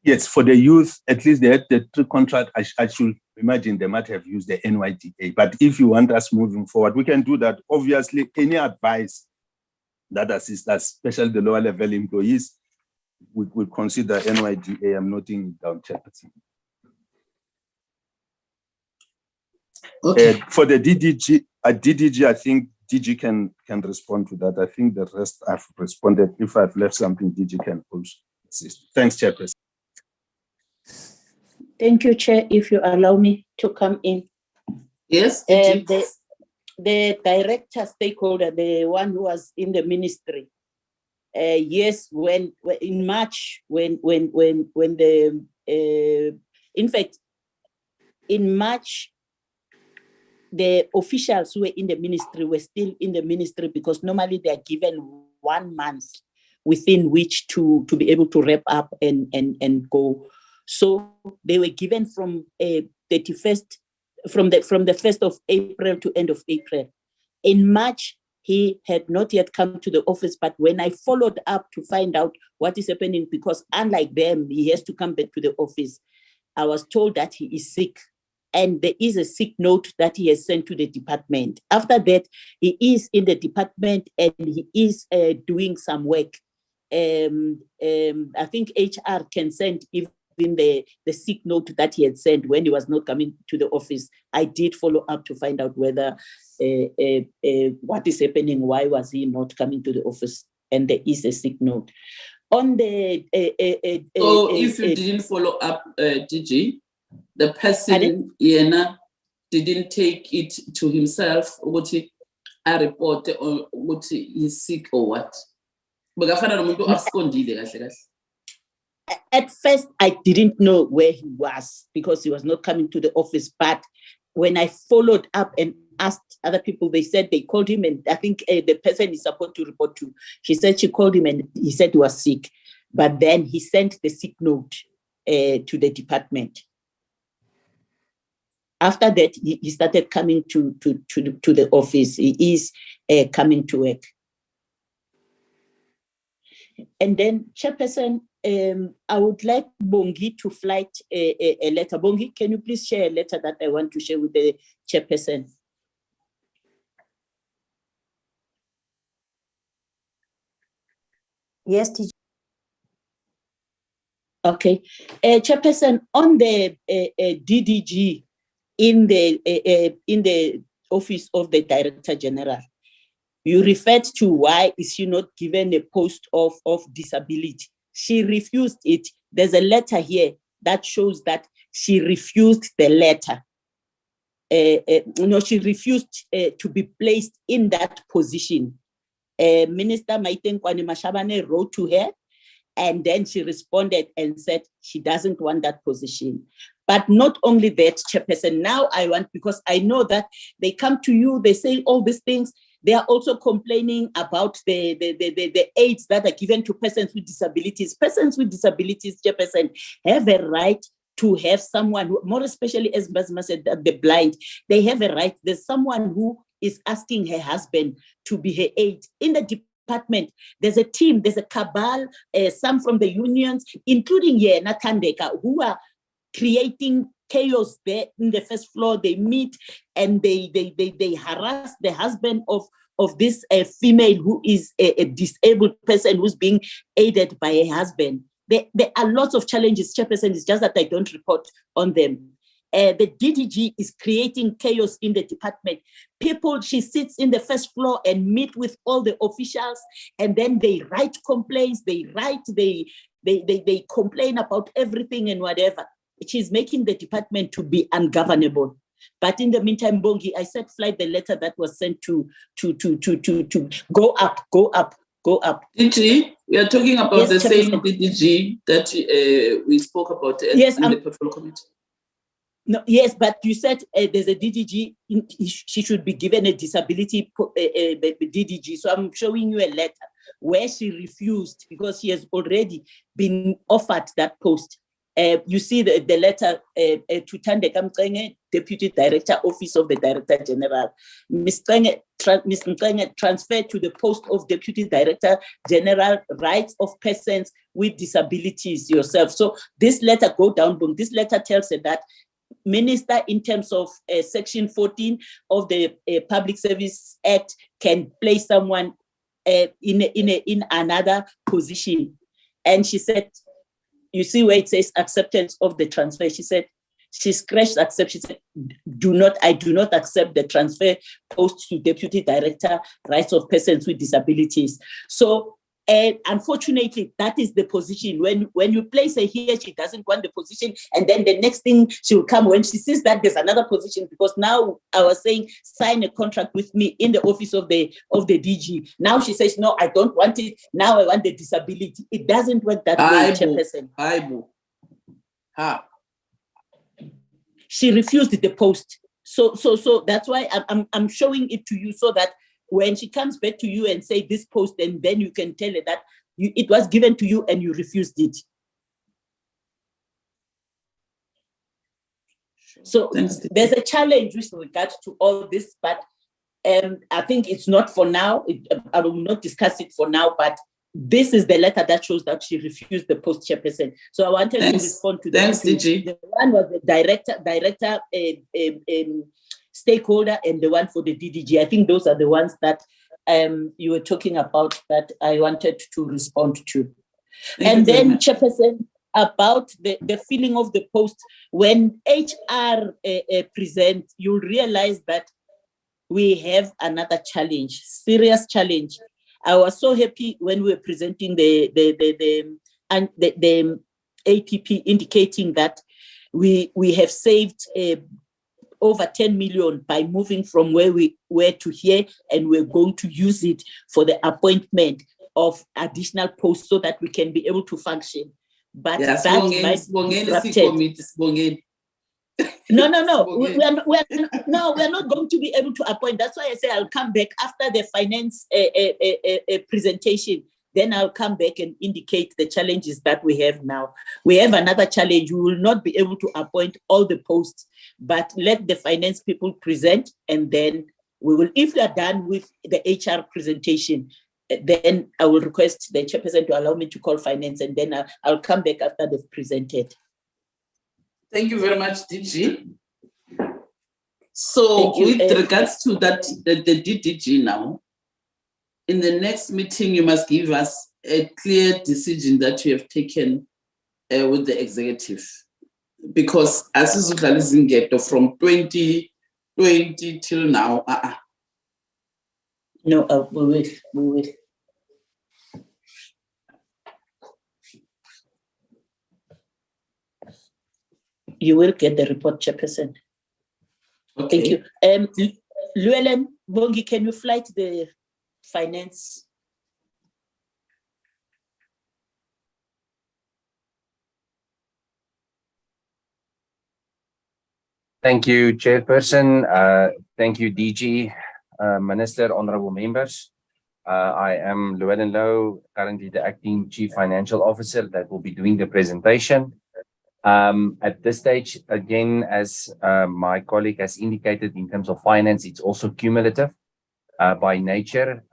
Yes, for the youth, at least they had the 2 contract. I should imagine they might have used the NYDA. But if you want us moving forward, we can do that. Obviously, any advice that assists us, especially the lower level employees, we will consider NYDA. I'm noting it down, Chairperson. Okay. For the DDG, I think DG can respond to that. I think the rest I've responded. If I've left something, DG can also assist. Thanks, Chairperson. Thank you, Chair. If you allow me to come in. Yes. The director stakeholder, the one who was in the ministry. Yes, when in March, when the in fact, in March the officials who were in the ministry were still in the ministry, because normally they are given 1 month within which to be able to wrap up and go. So they were given from 31st, from the 1st of April to end of April. In March, he had not yet come to the office, but when I followed up to find out what is happening, because unlike them, he has to come back to the office, I was told that he is sick. And there is a sick note that he has sent to the department. After that, he is in the department and he is doing some work. I think HR can send even the sick note that he had sent when he was not coming to the office. I did follow up to find out whether what is happening, why was he not coming to the office, and there is a sick note. On the so if you didn't follow up, DG, the person Yena didn't take it to himself, what he a report or what he's sick or what? At first, I didn't know where he was because he was not coming to the office. But when I followed up and asked other people, they said they called him, and I think the person is supposed to report to, she said she called him and he said he was sick. But then he sent the sick note to the department. After that, he started coming to the office. He is coming to work. And then, Chairperson, I would like Bongi to flight a letter. Bongi, can you please share a letter that I want to share with the Chairperson? Yes, teacher. Okay. Chairperson, on the DDG in the office of the Director General, you referred to why is she not given a post of disability. She refused it. There's a letter here that shows that she refused the letter. She refused to be placed in that position. Minister Maiten Kwani Mashabane wrote to her, and then she responded and said she doesn't want that position. But not only that, Chairperson, now I want, because I know that they come to you, they say all these things. They are also complaining about the aids that are given to persons with disabilities. Persons with disabilities, Chairperson, have a right to have someone, more especially as Basma said, the blind, they have a right. There's someone who is asking her husband to be her aide. In the department, there's a team, there's a cabal, some from the unions, including Natandeka, who are creating chaos there in the first floor. They meet and they harass the husband of this female who is a disabled person who's being aided by her husband. There are lots of challenges, Chairperson. It's just that I don't report on them. The DDG is creating chaos in the department. She sits in the first floor and meet with all the officials, and then they write complaints. They complain about everything and whatever. She's making the department to be ungovernable. But in the meantime, Bongi, I said flight the letter that was sent to go up. DG, we are talking about Yes, the same Chairperson. DDG that we spoke about in the Portfolio Committee. No, yes, but you said there's a DDG, she should be given a disability DDG. So I'm showing you a letter where she refused because she has already been offered that post. You see the letter to Tande Kamtrenge, Deputy Director, Office of the Director General. Ms. Mtrenge transferred to the post of Deputy Director General, Rights of Persons with Disabilities yourself. So this letter, go down, boom. This letter tells her that Minister, in terms of Section 14 of the Public Service Act, can place someone in another position. And she said, you see where it says acceptance of the transfer. She said, she scratched accept. She said, I do not accept the transfer post to Deputy Director, Rights of Persons with Disabilities. So, unfortunately, that is the position. When you place her here, she doesn't want the position. And then the next thing she will come when she sees that there's another position, because now I was saying, sign a contract with me in the office of the DG. Now she says, no, I don't want it. Now I want the disability. It doesn't work that way, Chairperson. She refused the post. So that's why I'm showing it to you, so that when she comes back to you and say this post, and then you can tell her that it was given to you and you refused it. So there's a challenge with regards to all this, but I think it's not for now. I will not discuss it for now, but this is the letter that shows that she refused the post chairperson. So I wanted to respond to that. Thanks, DG. The one was the director, stakeholder, and the one for the DDG. I think those are the ones that you were talking about that I wanted to respond to. And then, Chairperson, about the filling of the post, when HR present, you'll realize that we have another challenge, serious challenge. I was so happy when we were presenting the APP, indicating that we have saved over 10 million by moving from where we were to here, and we're going to use it for the appointment of additional posts so that we can be able to function. But yes, that might be disrupted. No. We're not going to be able to appoint. That's why I say I'll come back after the finance presentation. Then I'll come back and indicate the challenges that we have now. We have another challenge. We will not be able to appoint all the posts, but let the finance people present, and then we will, if we are done with the HR presentation, then I will request the chairperson to allow me to call finance, and then I'll come back after they've presented. Thank you very much, DG. So with regards to that, the DDG now, in the next meeting, you must give us a clear decision that you have taken with the executive. Because as is from 2020 till now, No, we will. You will get the report, Chairperson. Okay. Thank you. Llewellyn Bongi, can you flight the finance? Thank you, Chairperson. Thank you, DG, Minister, honorable members. I am Llewellyn Low, currently the Acting Chief Financial Officer that will be doing the presentation. At this stage, again, as my colleague has indicated, in terms of finance, it's also cumulative by nature.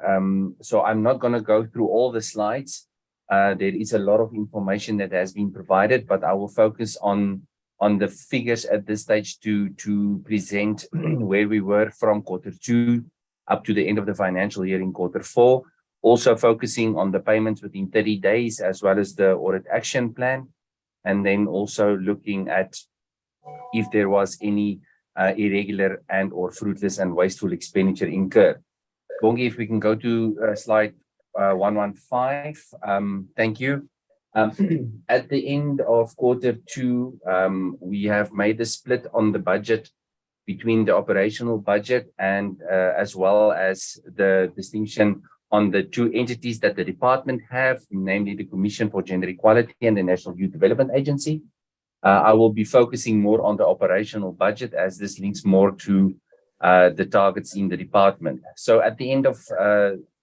So I'm not going to go through all the slides. There is a lot of information that has been provided, but I will focus on the figures at this stage to present where we were from Q2 up to the end of the financial year in Q4. Also focusing on the payments within 30 days, as well as the audit action plan. And then also looking at if there was any irregular and or fruitless and wasteful expenditure incurred. Bongi, if we can go to slide 115. Thank you. At the end of Q2, we have made the split on the budget between the operational budget and as well as the distinction on the two entities that the department have, namely the Commission for Gender Equality and the National Youth Development Agency. I will be focusing more on the operational budget, as this links more to the targets in the department. So at the end of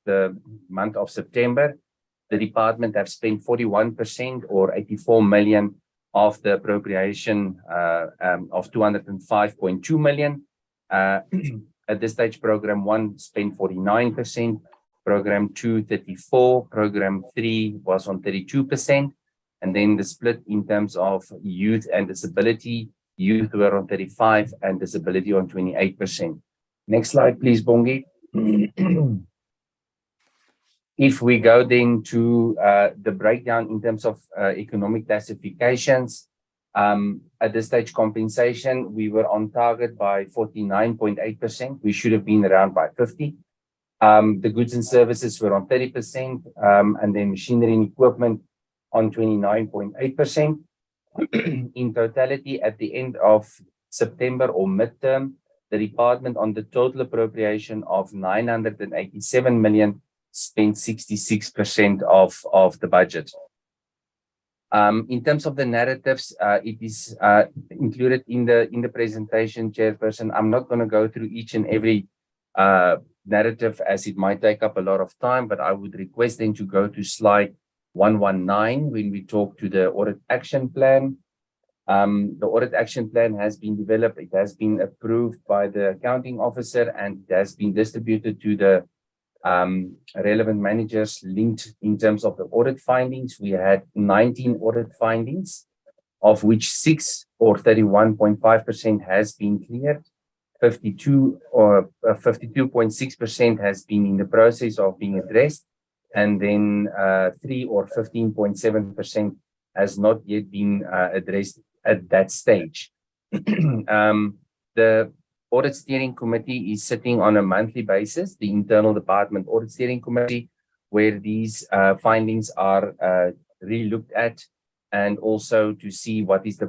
the month of September, the department have spent 41% or 84 million of the appropriation of 205.2 million. At this stage, Program 1 spent 49%, Program 2, 34%, Program 3 was on 32%, and then the split in terms of youth and disability, youth were on 35% and disability on 28%. Next slide, please, Bongi. If we go then to the breakdown in terms of economic classifications, at this stage compensation, we were on target by 49.8%. We should have been around by 50%. The goods and services were on 30%, and then machinery and equipment on 29.8%. In totality, at the end of September or midterm, the department on the total appropriation of 987 million spent 66% of the budget. In terms of the narratives, it is included in the presentation, Chairperson. I'm not going to go through each and every narrative as it might take up a lot of time, but I would request them to go to slide 119 when we talk to the audit action plan. The audit action plan has been developed. It has been approved by the accounting officer and it has been distributed to the relevant managers linked in terms of the audit findings. We had 19 audit findings, of which 6 or 31.5% has been cleared. 52 or 52.6% has been in the process of being addressed, and then 3 or 15.7% has not yet been addressed at that stage. The Audit Steering Committee is sitting on a monthly basis, the internal department Audit Steering Committee, where these findings are re-looked at, and also to see what is the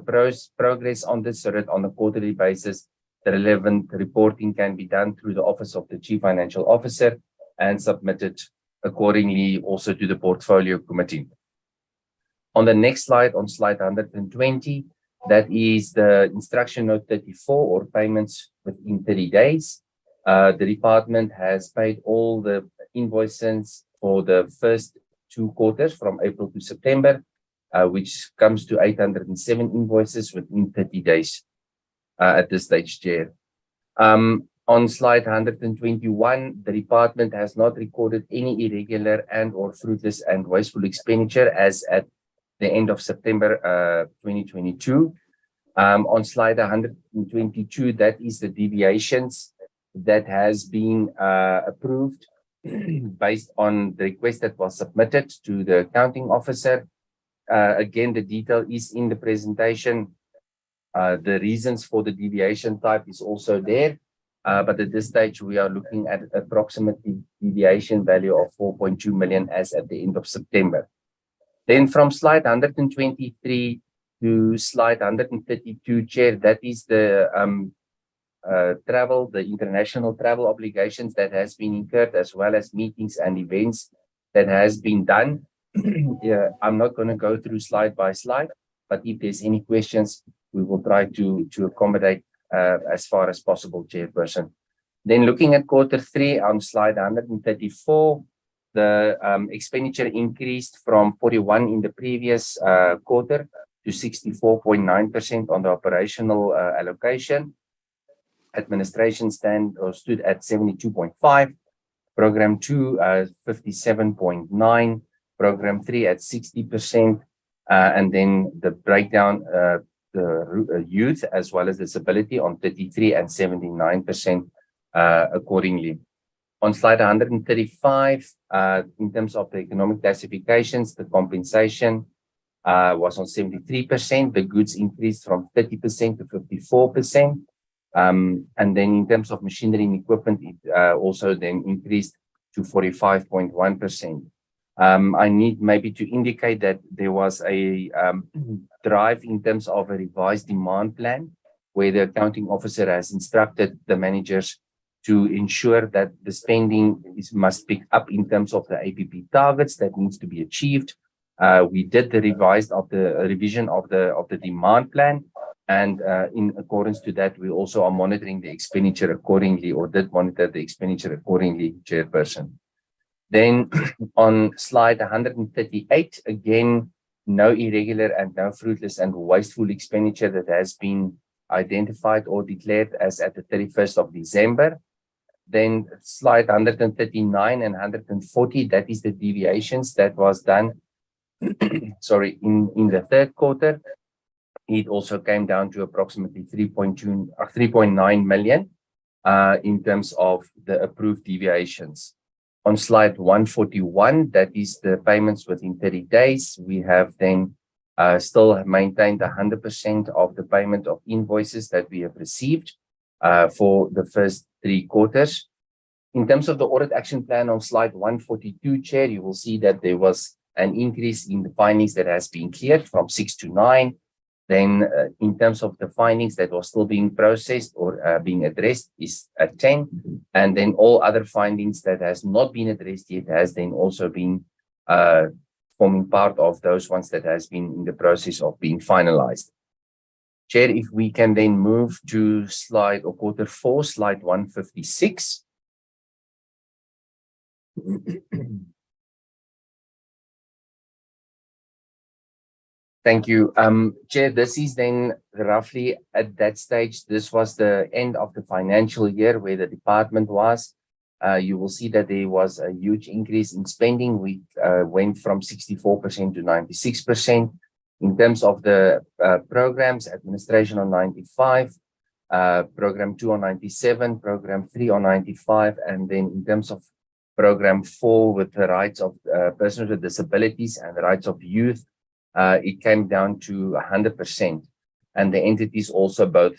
progress on this, so that on a quarterly basis, the relevant reporting can be done through the Office of the Chief Financial Officer and submitted accordingly also to the Portfolio Committee. On the next slide, on slide 120, that is the Instruction Note 34, or payments within 30 days. The department has paid all the invoices for the first 2 quarters from April to September, which comes to 807 invoices within 30 days at this stage, Chair. On slide 121, the department has not recorded any irregular and or fruitless and wasteful expenditure as at the end of September 2022. On slide 122, that is the deviations that has been approved based on the request that was submitted to the accounting officer. Again, the detail is in the presentation. The reasons for the deviation type is also there, but at this stage we are looking at approximately deviation value of 4.2 million as at the end of September. Then from slide 123 to slide 132, Chair, that is the travel, the international travel obligations that has been incurred, as well as meetings and events that has been done. Yeah, I'm not going to go through slide by slide, but if there's any questions, we will try to accommodate as far as possible, Chairperson. Then looking at Q3 on slide 134, the expenditure increased from 41 in the previous quarter to 64.9% on the operational allocation. Administration stood at 72.5, program 2 57.9, program 3 at 60%, and then the breakdown, the youth as well as disability on 33 and 79% accordingly. On slide 135, in terms of the economic classifications, the compensation was on 73%. The goods increased from 30% to 54%. And then in terms of machinery and equipment, it also then increased to 45.1%. I need maybe to indicate that there was a drive in terms of a revised demand plan, where the accounting officer has instructed the managers to ensure that the spending must pick up in terms of the APP targets that needs to be achieved. We did the revision of the demand plan, and in accordance to that, we also are monitoring the expenditure accordingly, or did monitor the expenditure accordingly, Chairperson. Then on slide 138, again, no irregular and no fruitless and wasteful expenditure that has been identified or declared as at the 31st of December. Then slide 139 and 140, that is the deviations that was done sorry, in the third quarter. It also came down to approximately 3.2 or 3.9 million in terms of the approved deviations. On slide 141, that is the payments within 30 days. We have then still maintained 100% of the payment of invoices that we have received for the first 3 quarters. In terms of the audit action plan on slide 142, Chair, you will see that there was an increase in the findings that has been cleared from 6 to 9. Then in terms of the findings that were still being processed or being addressed is at 10. And then all other findings that has not been addressed yet has then also been forming part of those ones that has been in the process of being finalized. Chair, if we can then move to slide or quarter 4, slide 156. Thank you. Chair, this is then roughly at that stage, this was the end of the financial year where the department was. You will see that there was a huge increase in spending. We went from 64% to 96%. In terms of the programs, administration on 95, program 2 on 97, program 3 on 95, and then in terms of program 4 with the rights of persons with disabilities and the rights of youth, it came down to 100%. And the entities also both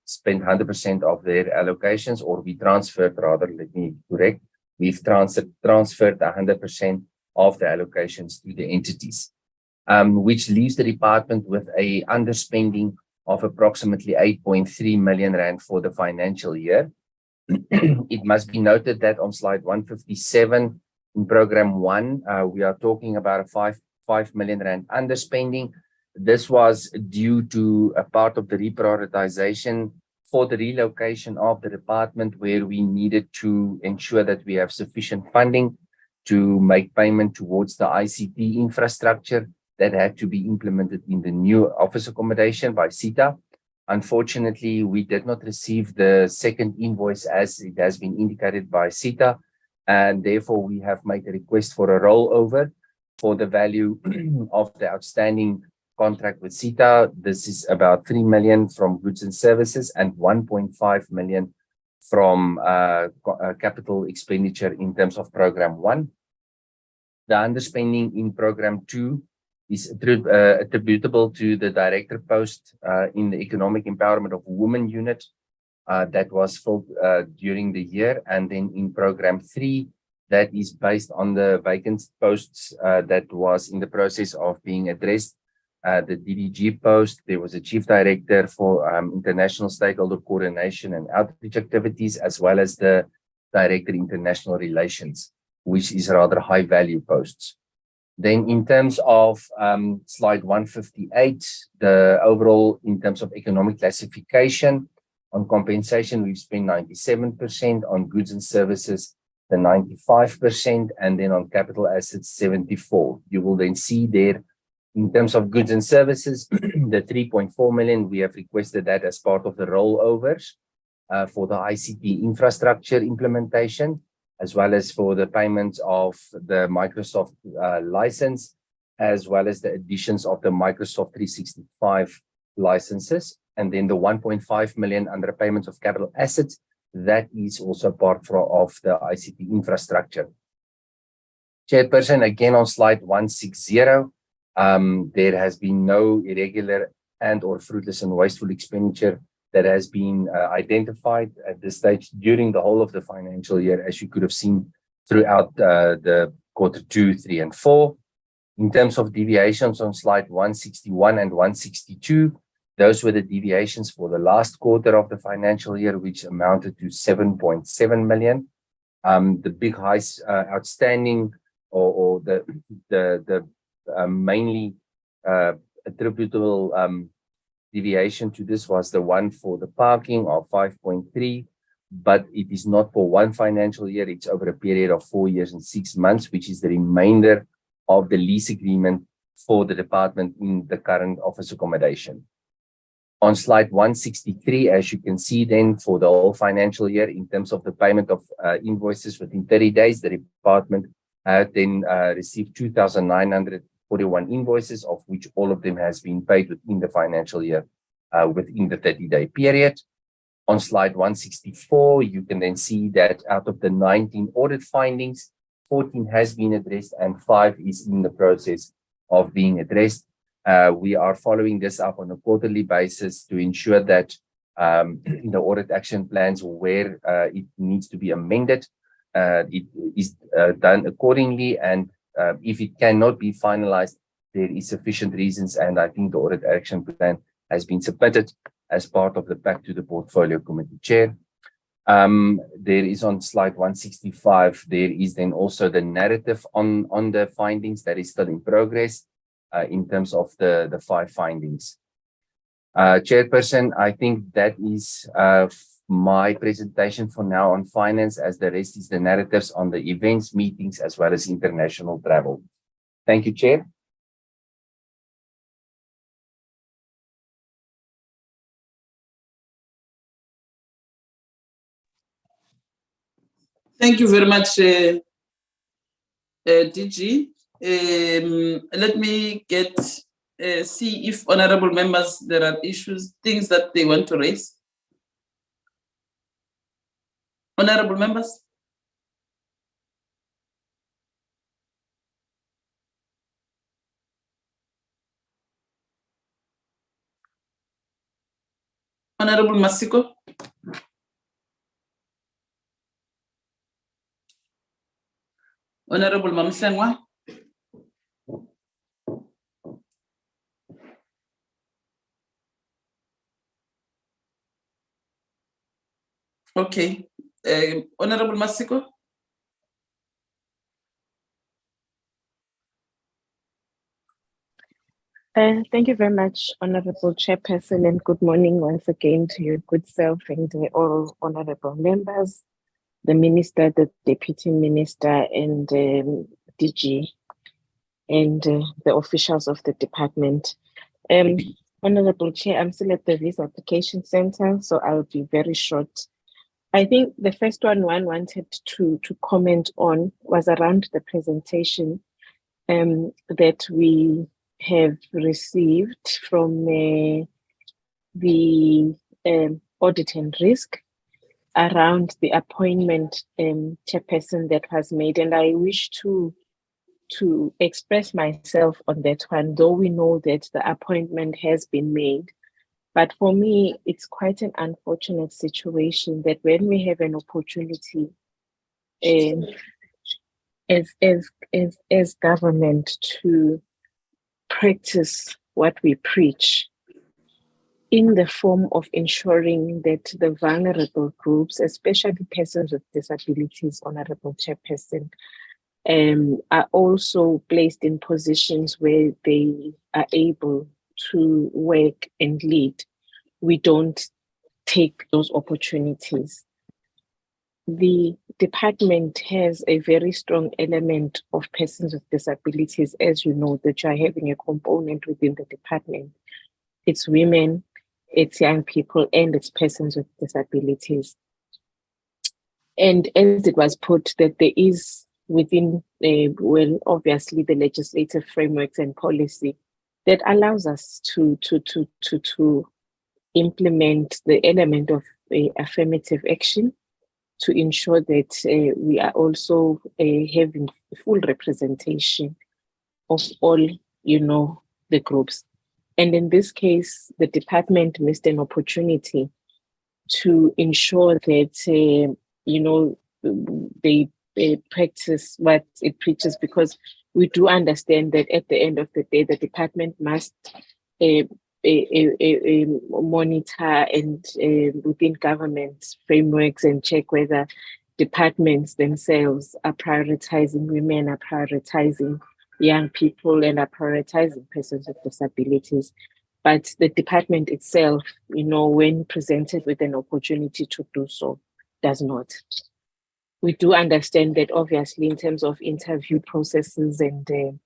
spent 100% of their allocations, or we transferred, rather, let me correct, we've transferred 100% of the allocations to the entities, which leaves the department with a underspending of approximately 8.3 million rand for the financial year. It must be noted that on slide 157 in program 1, we are talking about a 5 million rand underspending. This was due to a part of the reprioritization for the relocation of the department, where we needed to ensure that we have sufficient funding to make payment towards the ICT infrastructure that had to be implemented in the new office accommodation by SITA. Unfortunately, we did not receive the second invoice as it has been indicated by SITA, and therefore we have made a request for a rollover for the value of the outstanding contract with SITA. This is about 3 million from goods and services and 1.5 million from capital expenditure in terms of program 1. The underspending in program 2 is attributable to the director post in the economic empowerment of women unit that was filled during the year. And then in program 3, that is based on the vacant posts that was in the process of being addressed. The DDG post, there was a chief director for international stakeholder coordination and outreach activities, as well as the director international relations, which is rather high value posts. Then in terms of slide 158, the overall in terms of economic classification, on compensation, we've spent 97%, on goods and services, the 95%, and then on capital assets, 74%. You will then see there, in terms of goods and services, the 3.4 million, we have requested that as part of the rollovers for the ICT infrastructure implementation, as well as for the payments of the Microsoft license, as well as the additions of the Microsoft 365 licenses. And then the 1.5 million under payments of capital assets, that is also part of the ICT infrastructure. Chairperson, again on slide 160, there has been no irregular and or fruitless and wasteful expenditure that has been identified at this stage during the whole of the financial year, as you could have seen throughout the quarter 2, 3, and 4. In terms of deviations on slide 161 and 162, those were the deviations for the last quarter of the financial year, which amounted to 7.7 million. The big outstanding or the mainly attributable deviation to this was the one for the parking of 5.3, but it is not for one financial year, it's over a period of 4 years and 6 months, which is the remainder of the lease agreement for the department in the current office accommodation. On slide 163, as you can see then, for the whole financial year, in terms of the payment of invoices within 30 days, the department then received 2,941 invoices, of which all of them has been paid within the financial year, within the 30-day period. On slide 164, you can then see that out of the 19 audit findings, 14 has been addressed and 5 is in the process of being addressed. We are following this up on a quarterly basis to ensure that the audit action plans, where it needs to be amended, it is done accordingly, and if it cannot be finalized, there is sufficient reasons, and I think the audit action plan has been submitted as part of the pack to the portfolio committee. Chair, There is on slide 165, there is then also the narrative on the findings that is still in progress in terms of the 5 findings. Chairperson, I think that is my presentation for now on finance, as the rest is the narratives on the events, meetings, as well as international travel. Thank you, Chair. Thank you very much, DG. Let me see if honorable members, there are issues, things that they want to raise. Honorable members. Honorable Masiko. Honorable Mamsengwa. Okay. Honorable Masiko. Thank you very much, Honorable Chairperson, and good morning once again to your good self and all honorable members, the Minister, the Deputy Minister, and DG, and the officials of the department. Honorable Chair, I'm still at the Visa Application Center, so I'll be very short. I think the first one wanted to comment on was around the presentation that we have received from the Audit and Risk around the appointment chairperson that was made, and I wish to express myself on that one, though we know that the appointment has been made. But for me, it's quite an unfortunate situation that when we have an opportunity as government to practice what we preach in the form of ensuring that the vulnerable groups, especially persons with disabilities, Honorable Chairperson, are also placed in positions where they are able to work and lead. We don't take those opportunities. The department has a very strong element of persons with disabilities, as you know, that you are having a component within the department. It's women, it's young people, and it's persons with disabilities. And as it was put, that there is within, well, obviously the legislative frameworks and policy that allows us to implement the element of affirmative action to ensure that we are also having full representation of all, the groups. And in this case, the department missed an opportunity to ensure that, they practice what it preaches, because we do understand that at the end of the day, the department must monitor and within government frameworks and check whether departments themselves are prioritizing women, are prioritizing young people, and are prioritizing persons with disabilities. But the department itself, when presented with an opportunity to do so, does not. We do understand that obviously in terms of interview processes and the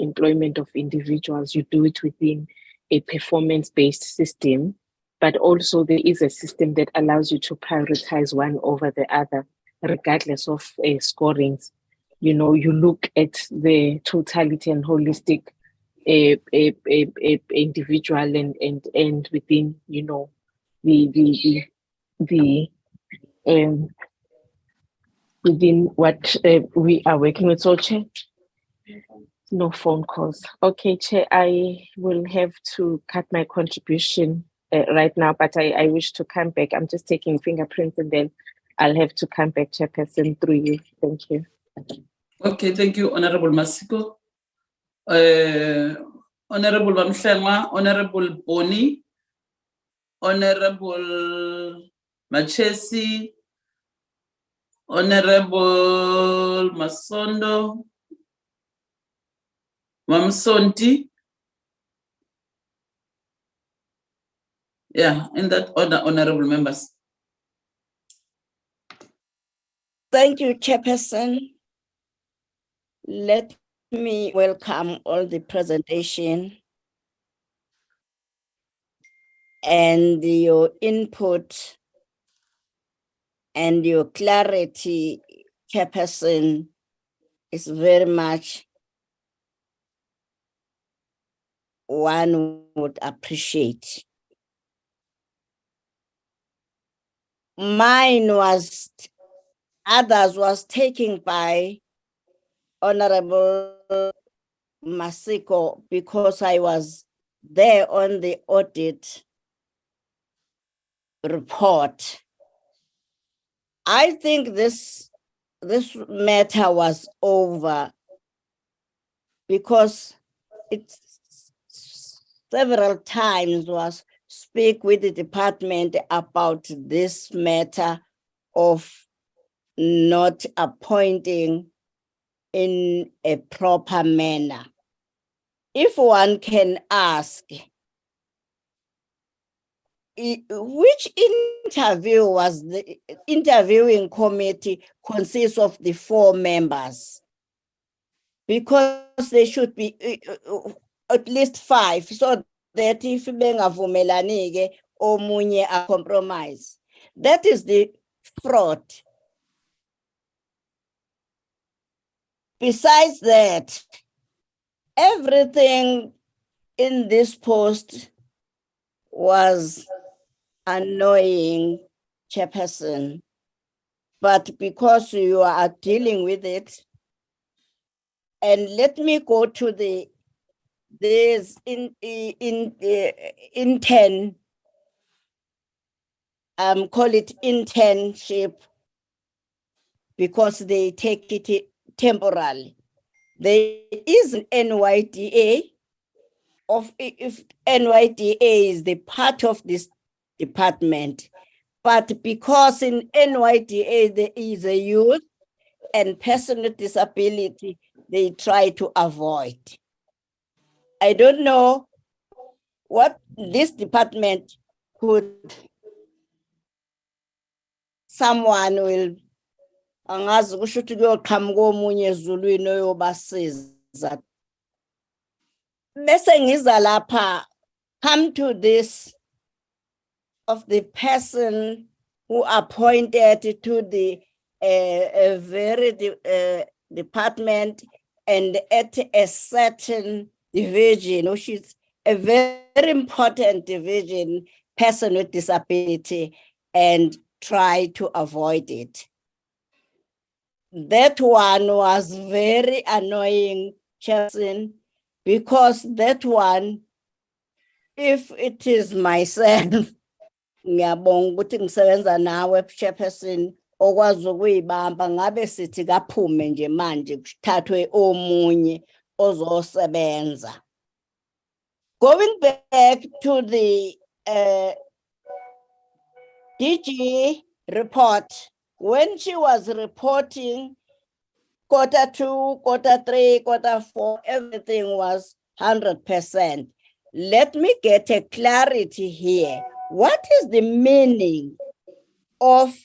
employment of individuals, you do it within a performance-based system, but also there is a system that allows you to prioritize one over the other, regardless of scorings. You look at the totality and holistic individual and within, within what we are working with. So, Chair, no phone calls. Okay, Chair, I will have to cut my contribution right now, but I wish to come back. I'm just taking fingerprints and then I'll have to come back, Chairperson, through you. Thank you. Okay, thank you, Honorable Masiko. Honorable Mamsengwa, Honorable Boni. Honorable Machesi, Honorable Masondo, Mamsonti. Yeah, in that order, honorable members. Thank you, Chairperson. Let me welcome all the presentation and your input and your clarity, Chairperson, is very much one would appreciate. Mine was, others was taken by Honorable Masiko because I was there on the audit report. I think this matter was over because it's several times was speak with the department about this matter of not appointing in a proper manner. If one can ask, which interview was the interviewing committee consists of the 4 members? Because there should be at least 5, so that if bengavumelani omunye a compromise. That is the fraud. Besides that, everything in this post was annoying, Chairperson, but because you are dealing with it, and let me go to this intern, call it internship, because they take it temporarily. There is an NYDA. If NYDA is the part of this department, but because in NYDA there is a youth and person with disability, they try to avoid. I don't know what this department could, someone will, angazi kusho ukuthi kuyoqhamuka omunye ezulwini oyobasiza. Bese ngiza lapha, come to this of the person who appointed to the very department and at a certain division, which is a very important division, person with disability, and try to avoid it. That one was very annoying, Chairperson, because that one, if it is myself, ngiyabonga ukuthi ngisebenza nawe, Chairperson, okwazi ukuyibamba, ngabe sithi kaphume nje manje kuthathwe omunye ozosebenza. Going back to the DG report, when she was reporting Q2, Q3, Q4, everything was 100%. Let me get a clarity here. What is the meaning of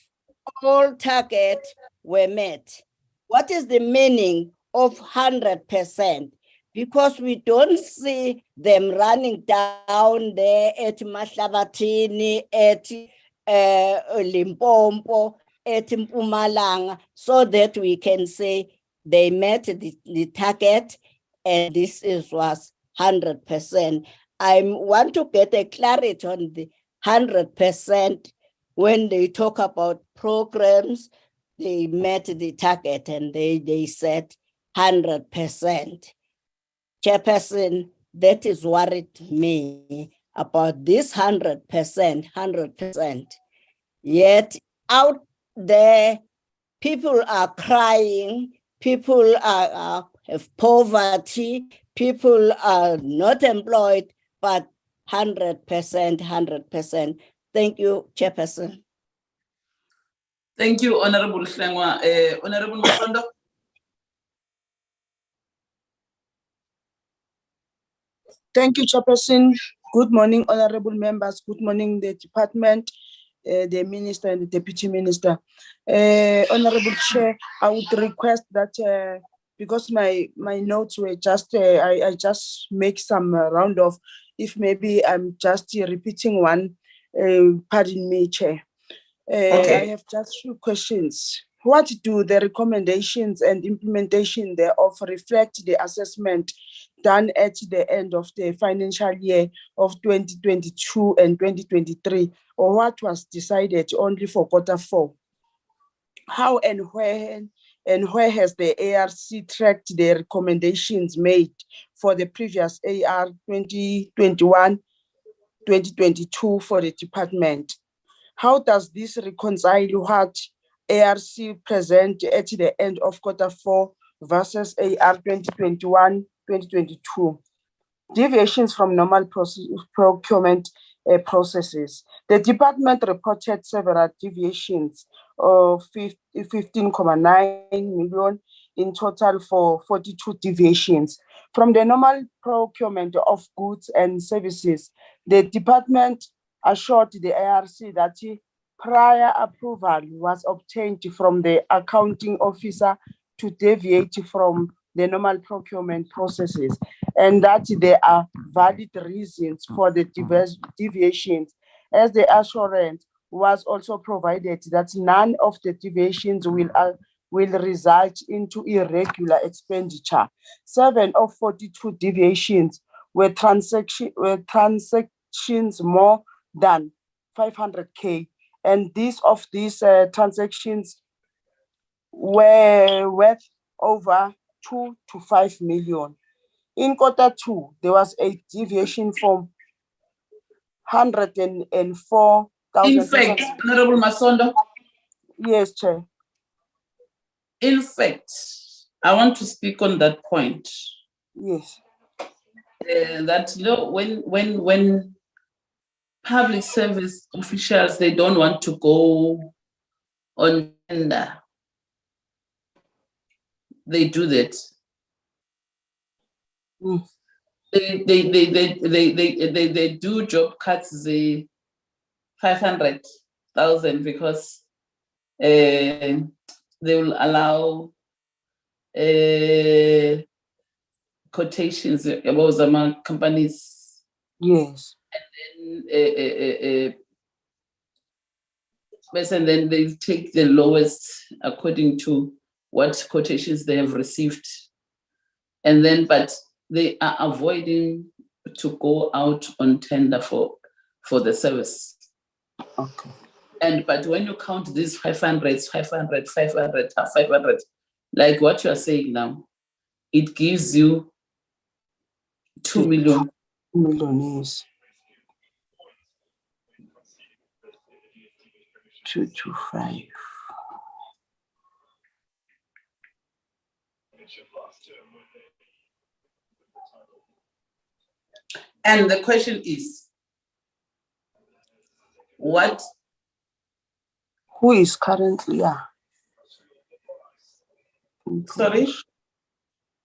all targets were met? What is the meaning of 100%? Because we don't see them running down there at Mahlabatini, at Limpopo, at Mpumalanga, so that we can say they met the target and this was 100%. I want to get a clarity on the 100% when they talk about programs, they met the target and they said 100%. Chairperson, that is worried me about this 100%. Yet out there, people are crying, people have poverty, people are not employed, but 100%. Thank you, Chairperson. Thank you, Honorable Hlengwa. Honorable Masondo. Thank you, Chairperson. Good morning, honorable members. Good morning, the department, the minister and the deputy minister. Honorable Chair, I would request that because my notes were just, I just make some round off. If maybe I'm just repeating one, pardon me, Chair. Okay. I have just few questions. What do the recommendations and implementation thereof reflect the assessment done at the end of the financial year of 2022 and 2023, or what was decided only for Q4? How and where has the ARC tracked the recommendations made for the previous AR 2021-2022 for the department? How does this reconcile what ARC present at the end of Q4 versus AR 2021-2022? Deviations from normal procurement processes. The department reported several deviations of 15.9 million in total for 42 deviations. From the normal procurement of goods and services, the department assured the ARC that prior approval was obtained from the accounting officer to deviate from the normal procurement processes, and that there are valid reasons for the deviations, as the assurance was also provided that none of the deviations will result into irregular expenditure. 7 of 42 deviations were transactions more than 500K, and these transactions were worth over 2 to 5 million. In Q2, there was a deviation from 104,000. In fact, Honorable Masondo. Yes, Chair. In fact, I want to speak on that point. Yes. That when public service officials, they don't want to go on tender, they do that. They do job cuts, the 500,000, because they will allow quotations about some companies. Yes. And then they take the lowest according to what quotations they have received. And then, but they are avoiding to go out on tender for the service. Okay. But when you count these 500, like what you are saying now, it gives you 2 million. 2 million, yes. 2 to 5. And the question is, what? Who is currently? Sorry?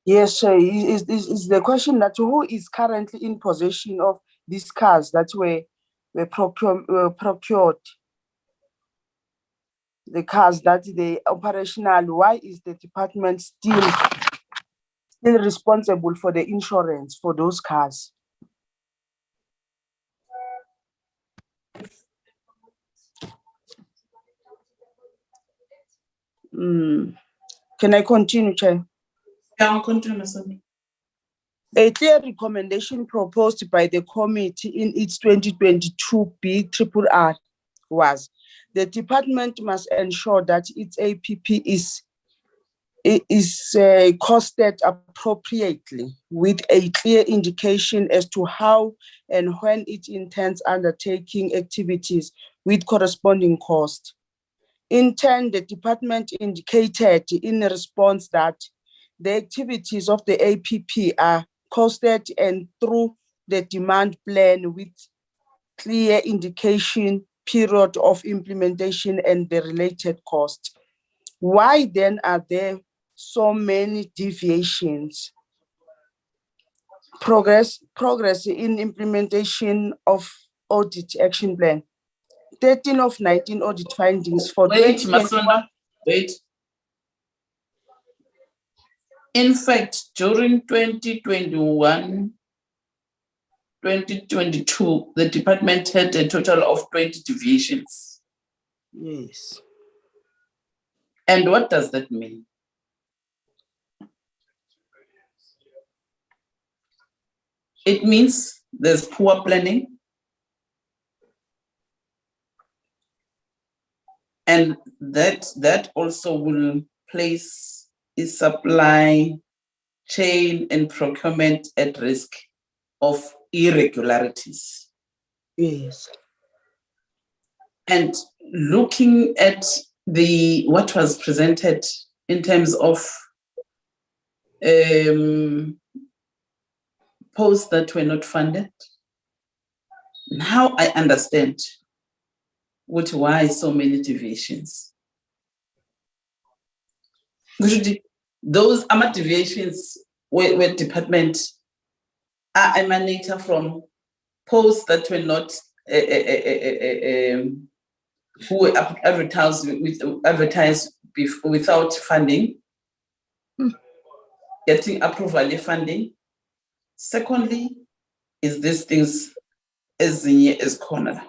Yes, sir. Is the question that who is currently in possession of these cars that were procured? The cars that they operational. Why is the department still responsible for the insurance for those cars? Can I continue, Chair? Yeah, I'll continue. A clear recommendation proposed by the committee in its 2022 BRRR was the department must ensure that its APP is costed appropriately, with a clear indication as to how and when it intends undertaking activities with corresponding cost. In turn, the department indicated in response that the activities of the APP are costed and through the demand plan with clear indication, period of implementation, and the related cost. Why then are there so many deviations? Progress in implementation of audit action plan. 13 of 19 audit findings for Wait, 2021. Masonda, wait. In fact, during 2021, 2022, the department had a total of 20 deviations. Yes. And what does that mean? It means there's poor planning, and that also will place a supply chain and procurement at risk of irregularities. Yes. And looking at what was presented in terms of posts that were not funded, now I understand why so many deviations. Those deviations where department are emanating from posts that were not who were advertised without funding, getting approval funding. Secondly, is these things as near as corner.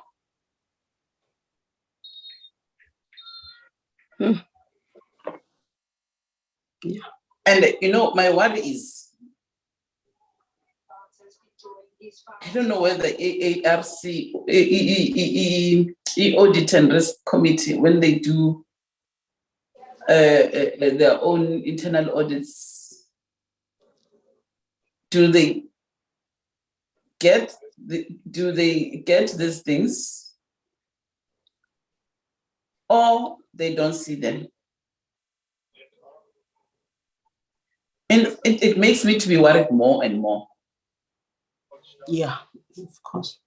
Yeah. And my worry is, I don't know whether ARC, Audit and Risk Committee, when they do their own internal audits, do they get these things, or they don't see them? And it makes me to be worried more and more. Yeah, of course.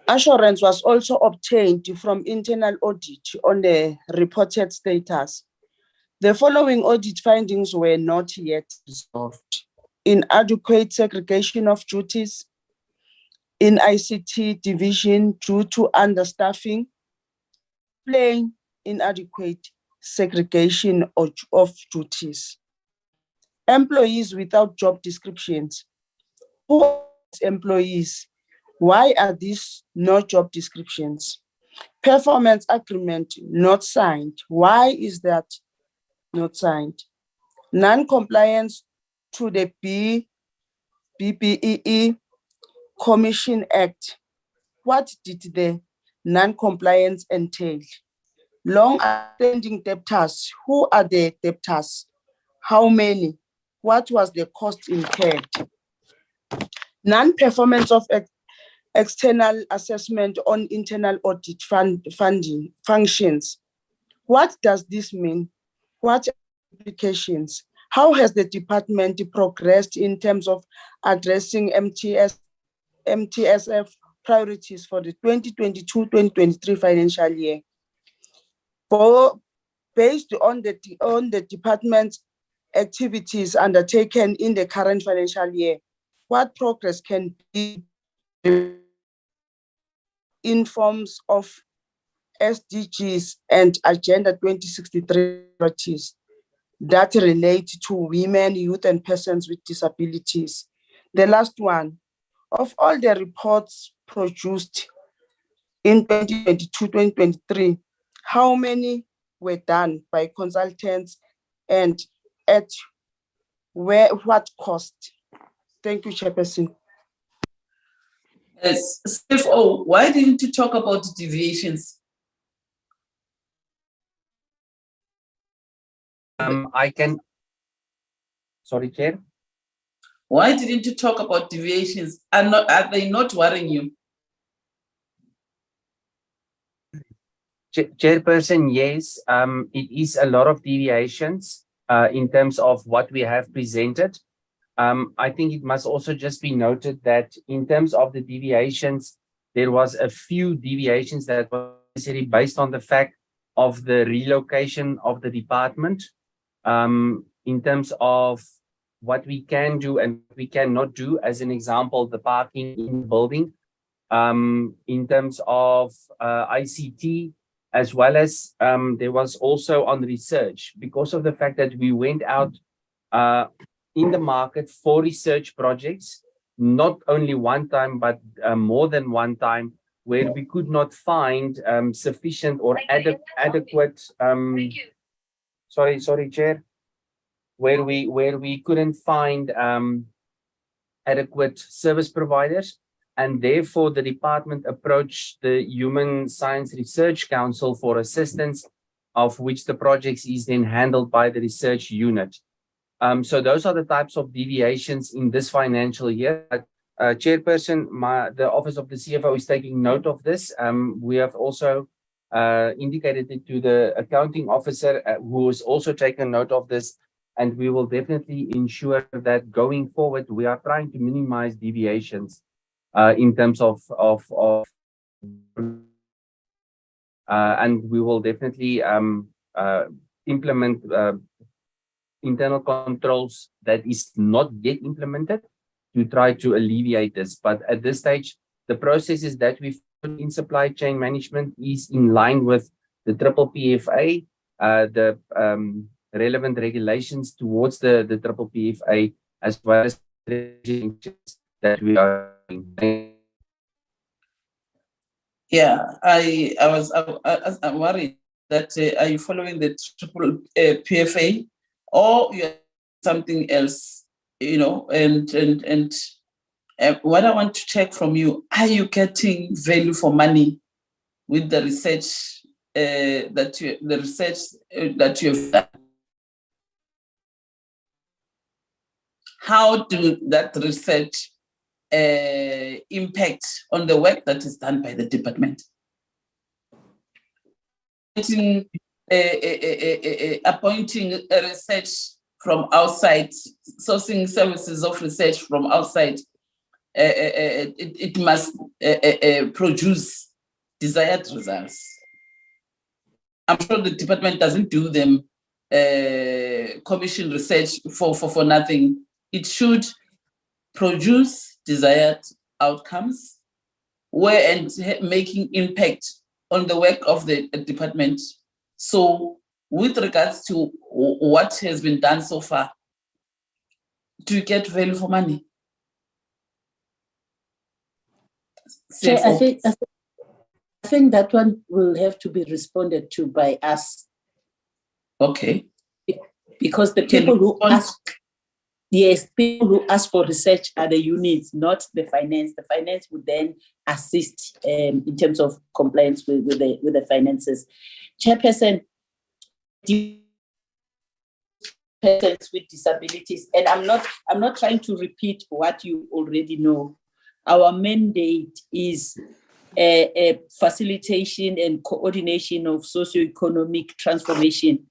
Assurance was also obtained from internal audit on the reported status. The following audit findings were not yet resolved: inadequate segregation of duties in ICT division due to understaffing, plain inadequate segregation of duties, employees without job descriptions. Who are these employees? Why are these no job descriptions? Performance agreement not signed. Why is that not signed? Non-compliance to the BBEE Commission Act. What did the non-compliance entail? Long-standing debtors. Who are the debtors? How many? What was the cost incurred? Non-performance of external assessment on internal audit funding functions. What does this mean? What implications? How has the department progressed in terms of addressing MTSF priorities for the 2022-2023 financial year? Based on the department's activities undertaken in the current financial year, what progress can be in forms of SDGs and Agenda 2063 priorities that relate to women, youth, and persons with disabilities? The last one, of all the reports produced in 2022-2023, how many were done by consultants and at what cost? Thank you, Chairperson. Yes, CFO, why didn't you talk about deviations? Sorry, Chair. Why didn't you talk about deviations? Are they not worrying you? Chairperson, yes, it is a lot of deviations in terms of what we have presented. I think it must also just be noted that in terms of the deviations, there was a few deviations that were necessary based on the fact of the relocation of the department, in terms of what we can do and we cannot do. As an example, the parking in the building, in terms of ICT, as well as there was also on research, because of the fact that we went out in the market for research projects, not only one time, but more than one time, where we could not find sufficient or adequate, sorry, Chair, where we couldn't find adequate service providers. And therefore, the department approached the Human Science Research Council for assistance, of which the projects is then handled by the research unit. So those are the types of deviations in this financial year. Chairperson, the Office of the CFO is taking note of this. We have also indicated it to the accounting officer, who has also taken note of this, and we will definitely ensure that going forward, we are trying to minimize deviations in terms of and we will definitely implement internal controls that is not yet implemented to try to alleviate this. But at this stage, the processes that we've put in supply chain management is in line with the PPPFA, the relevant regulations towards the PPPFA, as well as that we are doing. Yeah, I'm worried that are you following the PFA, or you're something else, and what I want to check from you, are you getting value for money with the research that you've done? How do that research impact on the work that is done by the department? Appointing a research from outside, sourcing services of research from outside, it must produce desired results. I'm sure the department doesn't do them commission research for nothing. It should produce desired outcomes and making impact on the work of the department. So with regards to what has been done so far, do you get value for money? Chair, I think that one will have to be responded to by us. Okay. Because the people who ask, people who ask for research are the units, not the finance. The finance would then assist in terms of compliance with the finances. Chairperson, persons with disabilities, and I'm not trying to repeat what you already know. Our mandate is a facilitation and coordination of socioeconomic transformation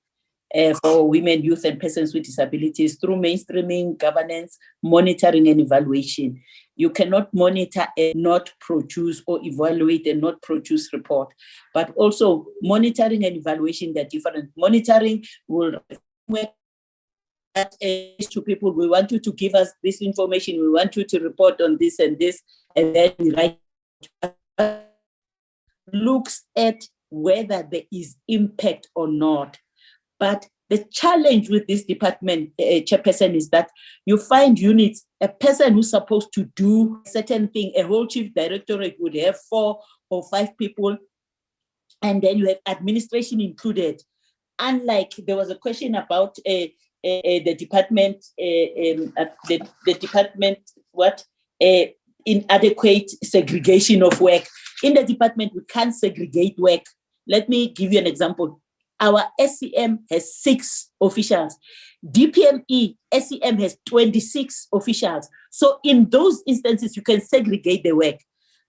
for women, youth, and persons with disabilities through mainstreaming, governance, monitoring, and evaluation. You cannot monitor and not produce, or evaluate and not produce report. But also monitoring and evaluation, they're different. Monitoring will work to people. We want you to give us this information. We want you to report on this and this, and then we write. Looks at whether there is impact or not. But the challenge with this department, Chairperson, is that you find units, a person who's supposed to do a certain thing, a whole chief directorate would have 4 or 5 people, and then you have administration included. Unlike, there was a question about the department, inadequate segregation of work. In the department, we can't segregate work. Let me give you an example. Our SCM has 6 officials. DPME, SCM has 26 officials. So in those instances, you can segregate the work.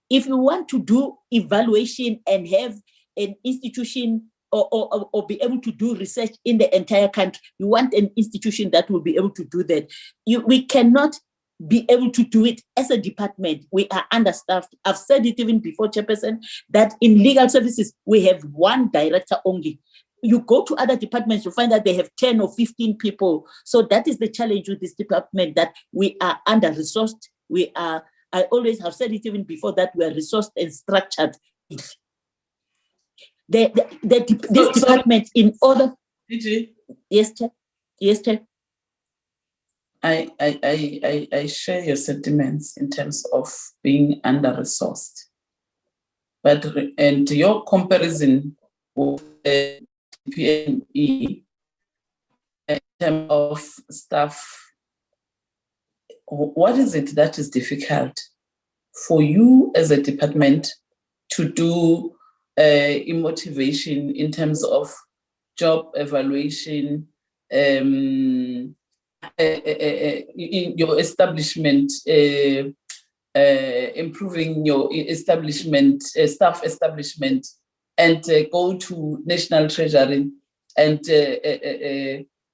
If you want to do evaluation and have an institution or be able to do research in the entire country. You want an institution that will be able to do that. We cannot be able to do it as a department. We are understaffed. I've said it even before, Chairperson, that in legal services, we have one director only. You go to other departments, you find that they have 10 or 15 people. So that is the challenge with this department, that we are under-resourced. I always have said it even before, that we are resourced and structured. This department, in order... DG? Yes, Chair. Yes, Chair. I share your sentiments in terms of being under-resourced. And your comparison with the PNE in terms of staff, what is it that is difficult for you as a department to do motivation in terms of job evaluation, in your establishment, improving your establishment, staff establishment, and go to National Treasury and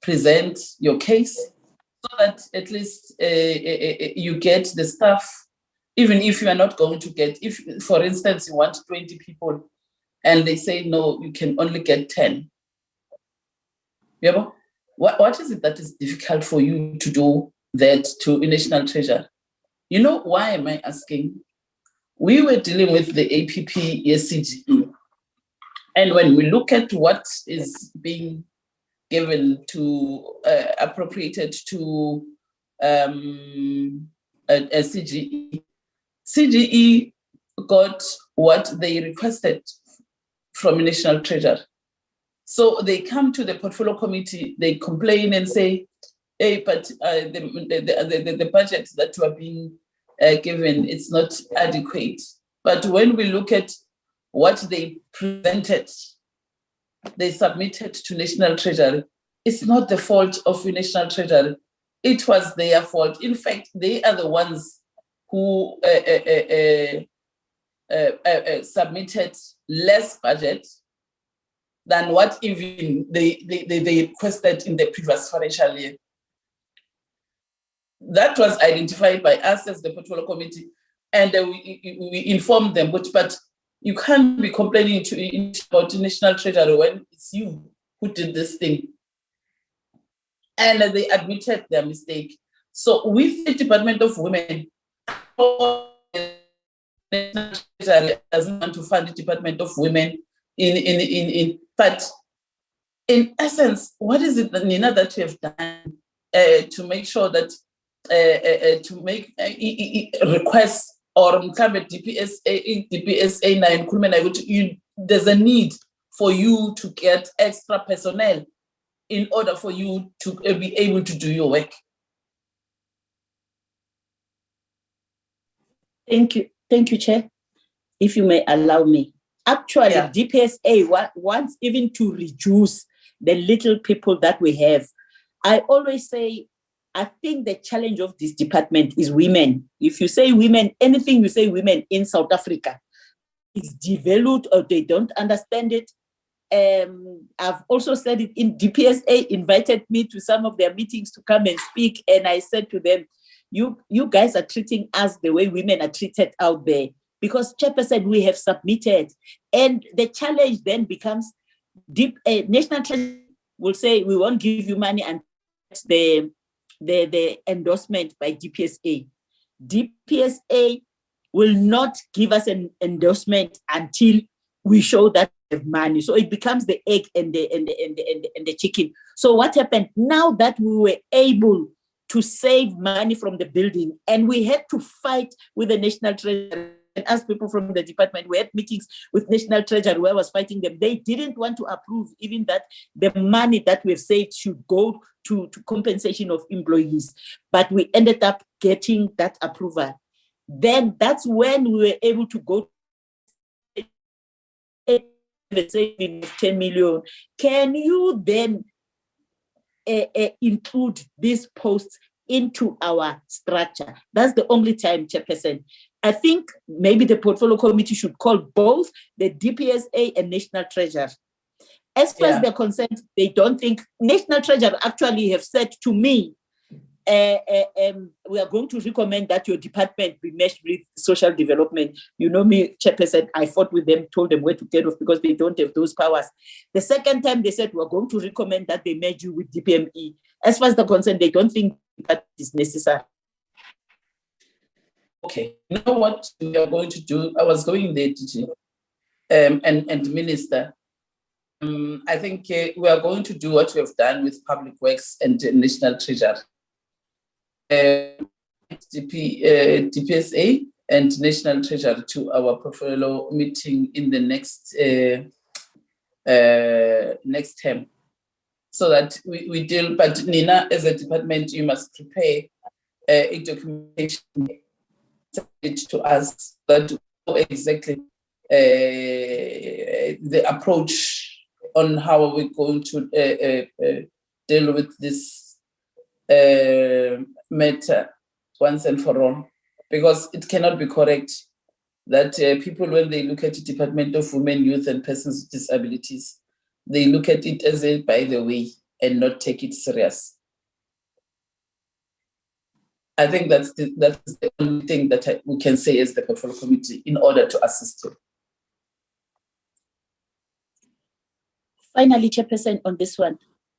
present your case, so that at least you get the staff, even if you are not going to get, if, for instance, you want 20 people and they say, no, you can only get 10. You know? What is it that is difficult for you to do that to National Treasury? You know, why am I asking? We were dealing with the APP CGE. And when we look at what is being given to, appropriated to a CGE, CGE got what they requested from National Treasury. So they come to the portfolio committee, they complain and say, hey, but the budget that you are being given, it's not adequate. But when we look at what they presented, they submitted to National Treasury, it's not the fault of the National Treasury. It was their fault. In fact, they are the ones who submitted less budget than what even they requested in the previous financial year. That was identified by us as the portfolio committee, and we informed them, but you can't be complaining about the National Treasury when it's you who did this thing. And they admitted their mistake. So with the Department of Women, the National Treasury doesn't want to fund the Department of Women but in essence, what is it, Nina, that you have done to make sure that to make requests or DPSA 9, there's a need for you to get extra personnel in order for you to be able to do your work? Thank you, Chair. If you may allow me. Actually, yeah. DPSA wants even to reduce the little people that we have. I always say, I think the challenge of this department is women. If you say women, anything you say women in South Africa is devalued or they don't understand it. I've also said it in DPSA, invited me to some of their meetings to come and speak. And I said to them, you guys are treating us the way women are treated out there. Because Chairperson, we have submitted, and the challenge then becomes National Treasury will say we won't give you money until the endorsement by DPSA. DPSA will not give us an endorsement until we show that we have money. So it becomes the egg and the chicken. So what happened now that we were able to save money from the building, and we had to fight with the National Treasury. And as people from the department, we had meetings with National Treasury where I was fighting them. They didn't want to approve even that the money that we've saved should go to compensation of employees. But we ended up getting that approval. Then that's when we were able to go to the saving of 10 million. Can you then include these posts into our structure? That's the only time, Chairperson. I think maybe the portfolio committee should call both the DPSA and National Treasury As far as they're concerned, they don't think, National Treasurer actually have said to me, we are going to recommend that your department be meshed with social development. You know me, Chairperson, I fought with them, told them where to get off because they don't have those powers. The second time they said, we're going to recommend that they merge you with DPME. As far as they're concerned, they don't think that is necessary. Okay, you know what we are going to do? I was going there, DG, and Minister. I think we are going to do what we have done with Public Works and National Treasury. DPSA and National Treasury to our portfolio meeting in the next term, so that we deal. But Nina, as a department, you must prepare a documentation to us that exactly the approach on how are we going to deal with this matter once and for all, because it cannot be correct that people, when they look at the Department of Women, Youth and Persons with Disabilities, they look at it as a by the way and not take it serious. I think that's the only thing that we can say as the portfolio committee in order to assist you. Finally, Chairperson, on this one,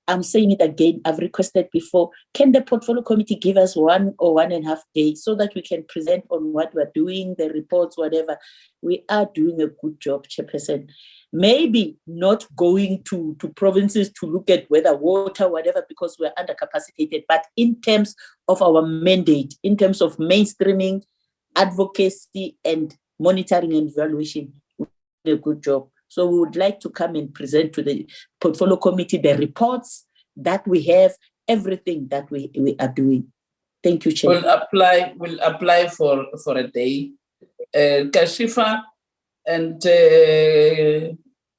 I'm saying it again, I've requested before, can the portfolio committee give us 1 or 1.5 days so that we can present on what we're doing, the reports, whatever. We are doing a good job, Chairperson. Maybe not going to provinces to look at whether water, whatever, because we're undercapacitated, but in terms of our mandate, in terms of mainstreaming, advocacy, and monitoring and evaluation, we're doing a good job. So we would like to come and present to the portfolio committee the reports that we have, everything that we are doing. Thank you, Chair. We'll apply for a day. Kashifa and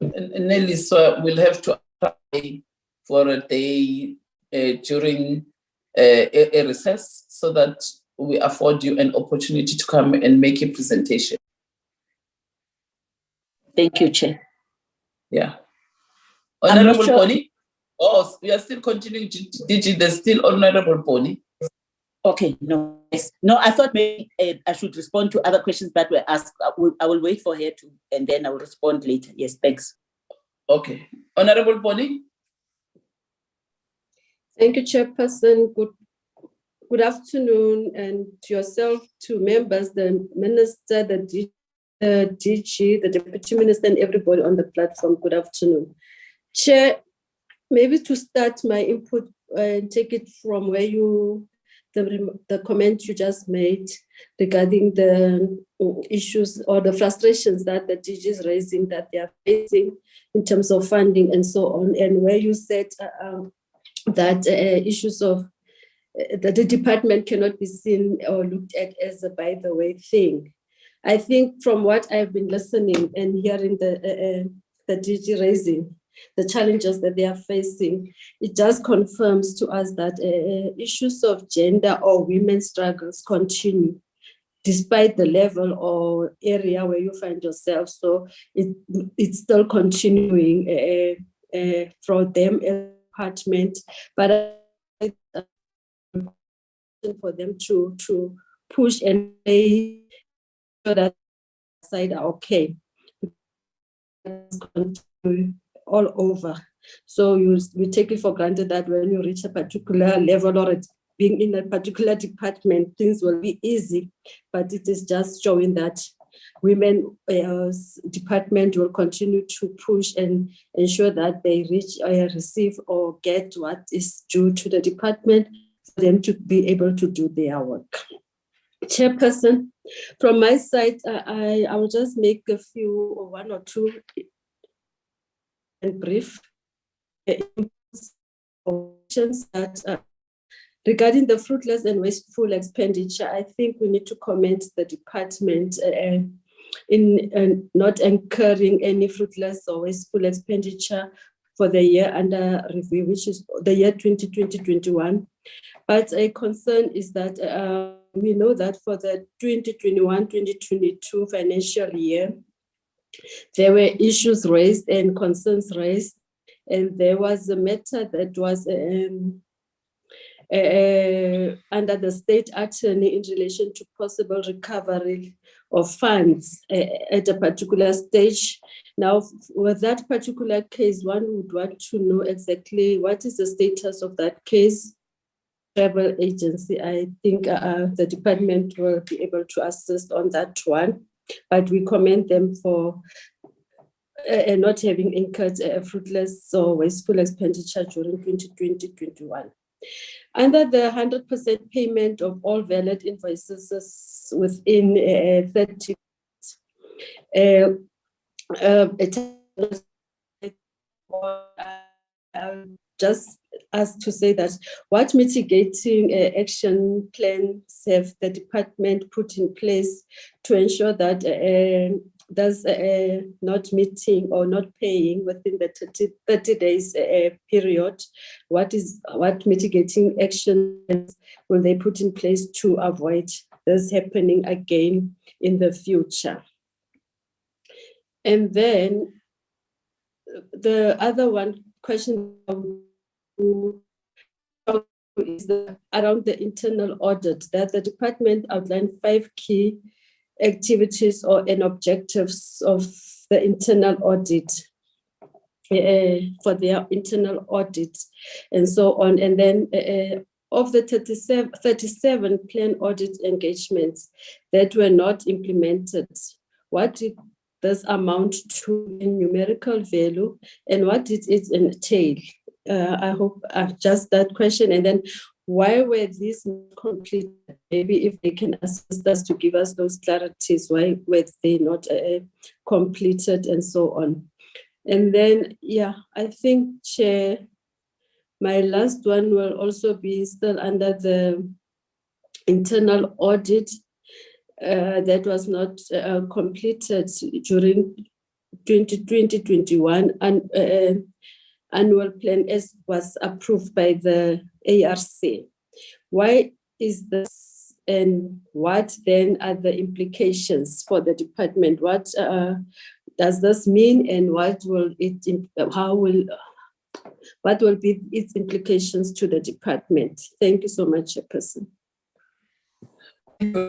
Nelisa will have to apply for a day during a recess so that we afford you an opportunity to come and make a presentation. Thank you, Chair. Yeah. Honorable Pony? Oh, we are still continuing. DG, there's still Honorable Pony. Okay, no. Yes. No, I thought maybe I should respond to other questions that were asked. I will wait for her to, and then I will respond later. Yes, thanks. Okay. Honorable Pony? Thank you, Chairperson. Good afternoon, and to yourself, to members, the Minister, the DG, the Deputy Minister, and everybody on the platform. Good afternoon. Chair, maybe to start my input and take it from where the comment you just made regarding the issues or the frustrations that the DG is raising, that they are facing in terms of funding and so on, and where you said that issues of that the department cannot be seen or looked at as a by the way thing. I think from what I've been listening and hearing the DG raising the challenges that they are facing, it just confirms to us that issues of gender or women's struggles continue despite the level or area where you find yourself. So it's still continuing for them as a department, but for them to push and say that side are okay all over. So we take it for granted that when you reach a particular level or it's being in a particular department, things will be easy, but it is just showing that women department will continue to push and ensure that they reach or receive or get what is due to the department for them to be able to do their work. Chairperson, from my side, I will just make a few or 1 or 2 and brief questions that regarding the fruitless and wasteful expenditure. I think we need to commend the department in not incurring any fruitless or wasteful expenditure for the year under review, which is the year 2020-21. But a concern is that we know that for the 2021-2022 financial year, there were issues raised and concerns raised And there was a matter that was under the state attorney in relation to possible recovery of funds at a particular stage. Now, with that particular case, one would want to know exactly what is the status of that case. Travel agency, I think the department will be able to assist on that one, but we commend them for not having incurred fruitless or wasteful expenditure during 2020-21. Under the 100% payment of all valid invoices within 30 just ask to say that what mitigating action plans have the department put in place to ensure that there's not meeting or not paying within the 30 days period? What mitigating actions will they put in place to avoid this happening again in the future? And then the other one question is around the internal audit, that the department outlined 5 key activities and objectives of the internal audit for their internal audit and so on. And then of the 37 plan audit engagements that were not implemented, what did this amount to in numerical value, and what did it entail? I hope just that question. And then why were these not completed? Maybe if they can assist us to give us those clarities, why were they not completed and so on? And then, yeah, I think, Chair, my last one will also be still under the internal audit that was not completed during 2020-21 and annual plan as was approved by the ARC. Why is this, and what then are the implications for the department? What does this mean, and what will be its implications to the department? Thank you so much, Chairperson. Thank you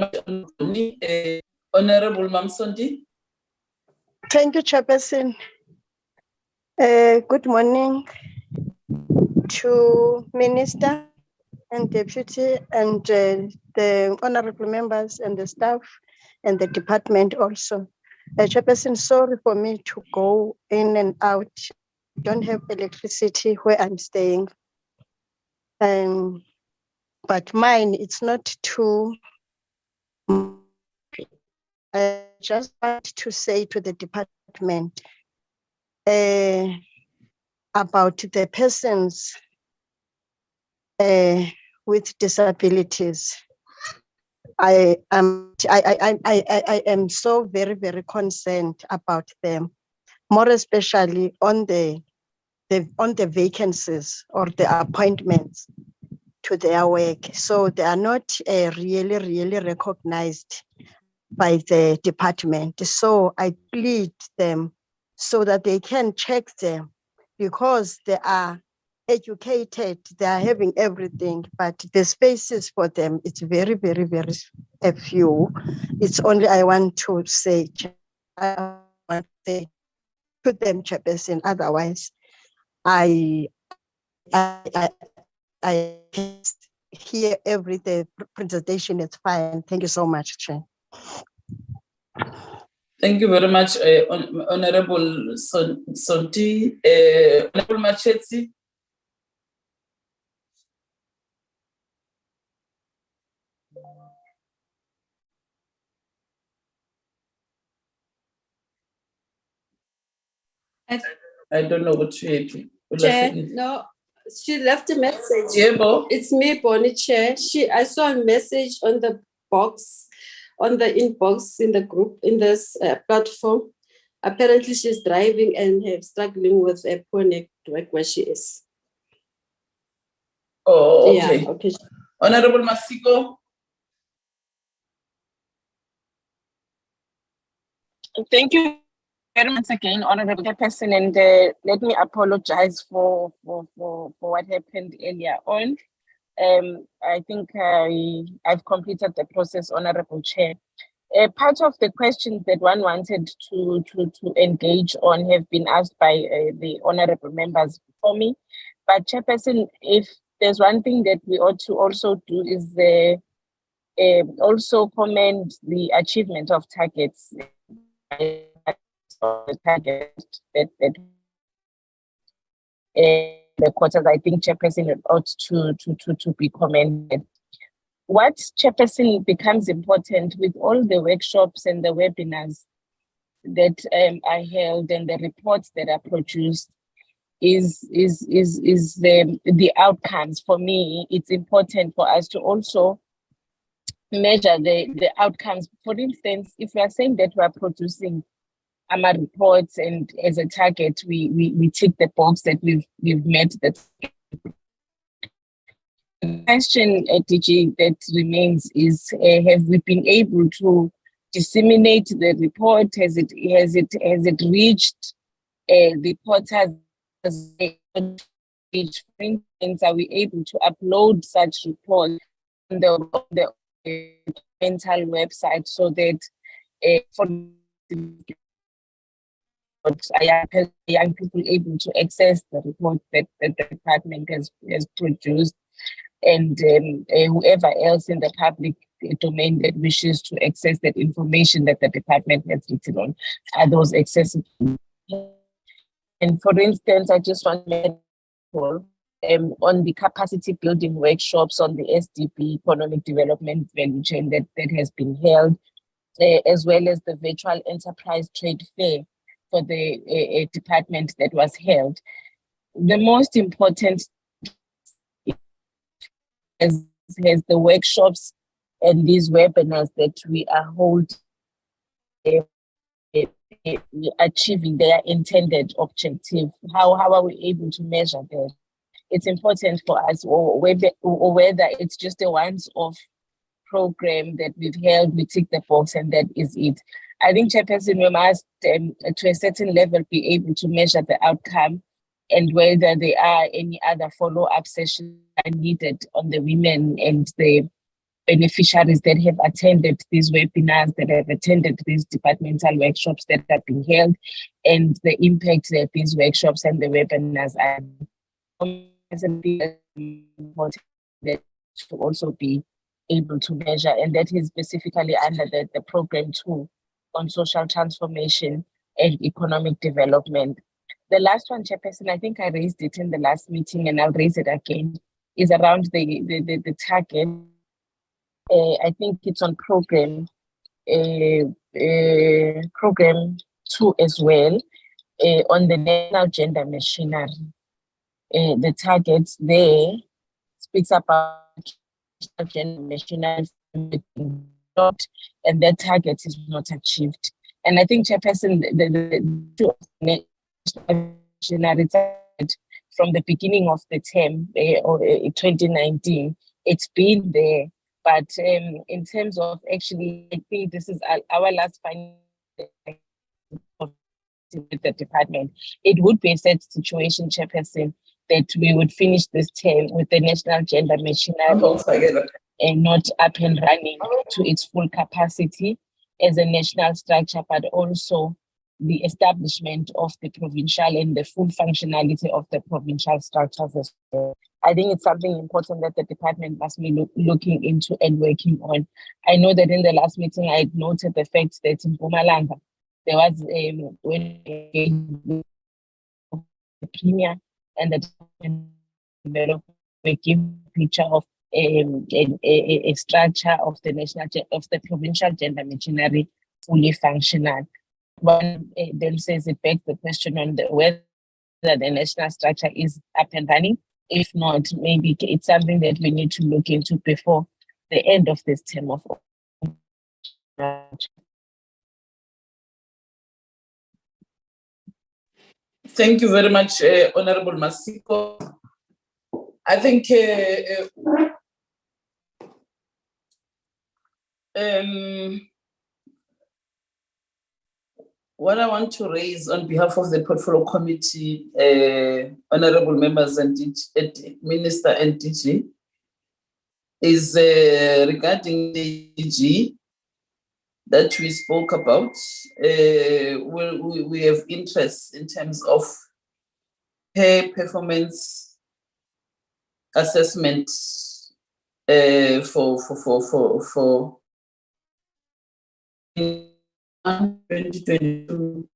very much, Honorable Mamsondi. Thank you, Chairperson. Good morning to Minister and Deputy and the honorable members and the staff and the department also. Chairperson, sorry for me to go in and out. I don't have electricity where I'm staying. But mine, it's not too. I just want to say to the department about the persons with disabilities. I am so very, very concerned about them, more especially on the vacancies or the appointments to their work. So they are not really recognized by the department. So I plead them so that they can check them, because they are educated, they are having everything, but the spaces for them, it's very a few. It's only I want to say to them, Chairperson, otherwise I hear the presentation is fine. Thank you so much, Chair. Thank you very much, Honorable Sonti. Honorable Machetsi. I don't know what she Chair, no, she left a message. Yeah, it's me, Bonnie, Chair. I saw a message on the box, on the inbox in the group, in this platform. Apparently she's driving and struggling with a poor network where she is. Oh, okay. Yeah, okay. Honorable Masiko. Thank you, very much again, Honorable Chairperson, and let me apologize for what happened earlier on. I think I've completed the process, Honorable Chair. Part of the questions that one wanted to engage on have been asked by the honorable members before me. But Chairperson, if there's one thing that we ought to also do is also commend the achievement of targets. The quarters, I think Chairperson ought to be commended. What, Chairperson, becomes important with all the workshops and the webinars that are held and the reports that are produced is the outcomes. For me, it's important for us to also measure the outcomes. For instance, if we are saying that we are producing our reports and as a target, we tick the box that we've met that. The question, DG, that remains is: have we been able to disseminate the report? Has it reached the portals? For instance, are we able to upload such reports on the mental website so that for young people able to access the report that the department has produced, and whoever else in the public domain that wishes to access that information that the department has written on, are those accessible? And for instance, I just want to mention on the capacity building workshops on the SDP economic development value chain that has been held, as well as the virtual enterprise trade fair for the department that was held. The most important has the workshops and these webinars that we are holding achieving their intended objective. How are we able to measure that? It's important for us, or whether it's just a once-off program that we've held, we tick the box and that is it. I think, Chairperson, we must, to a certain level, be able to measure the outcome and whether there are any other follow-up sessions needed on the women and the beneficiaries that have attended these webinars, that have attended these departmental workshops that have been held, and the impact that these workshops and the webinars are important to also be able to measure, and that is specifically under the program 2 on social transformation and economic development. The last one, Chairperson, I think I raised it in the last meeting and I'll raise it again, is around the target. I think it's on program 2 as well, on the national gender machinery. The targets there speaks about gender machinery, and that target is not achieved. And I think, Chairperson, the national target from the beginning of the term, or 2019, it's been there. But in terms of actually, I think this is our last finding with the department. It would be a sad situation, Chairperson, that we would finish this term with the national gender machinery and not up and running to its full capacity as a national structure, but also the establishment of the provincial and the full functionality of the provincial structures as well. I think it's something important that the department must be looking into and working on. I know that in the last meeting, I noted the fact that in Mpumalanga, there was when the premier and the development give a picture of a structure of the the provincial gender machinery fully functional. One then says it begs the question on whether the national structure is up and running. If not, maybe it's something that we need to look into before the end of this term of. Thank you very much, Honorable Masiko. I think what I want to raise on behalf of the Portfolio Committee, honorable members and Minister and DG, is regarding the DG that we spoke about. We have interest in terms of her performance assessment for 2022.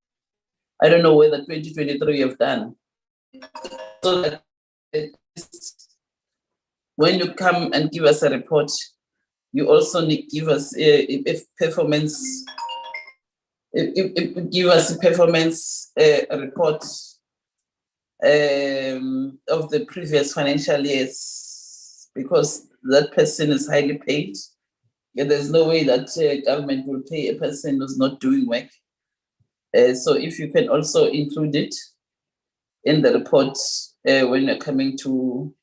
I don't know whether 2023 you have done. So that when you come and give us a report, you also need give us a performance. Give us a performance report of the previous financial years, because that person is highly paid. And there's no way that government will pay a person who's not doing work. So if you can also include it in the report when you're coming to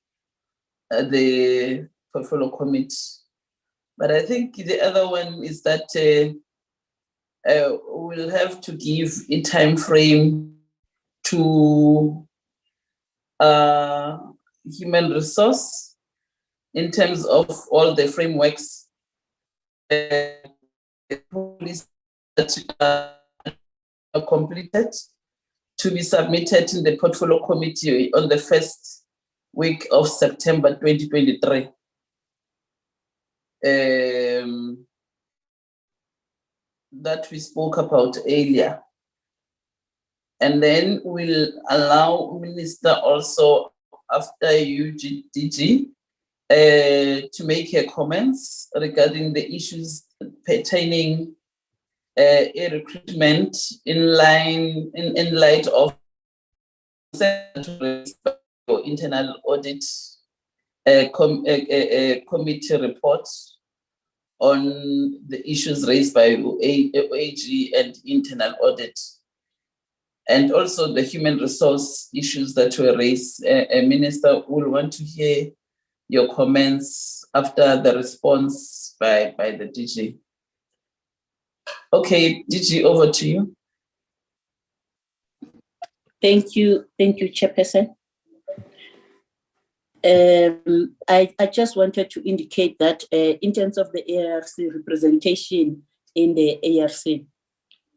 the Portfolio Committee. But I think the other one is that we'll have to give a time frame to human resource in terms of all the frameworks that are completed to be submitted in the Portfolio Committee on the first week of September 2023. That we spoke about earlier. And then we'll allow Minister also after you, DG, to make her comments regarding the issues pertaining a recruitment in light of internal audit committee report on the issues raised by OAG and internal audit, and also the human resource issues that were raised. Minister will want to hear your comments after the response by the DG. Okay, DG, over to you. Thank you, Chairperson. I just wanted to indicate that in terms of the ARC representation in the ARC,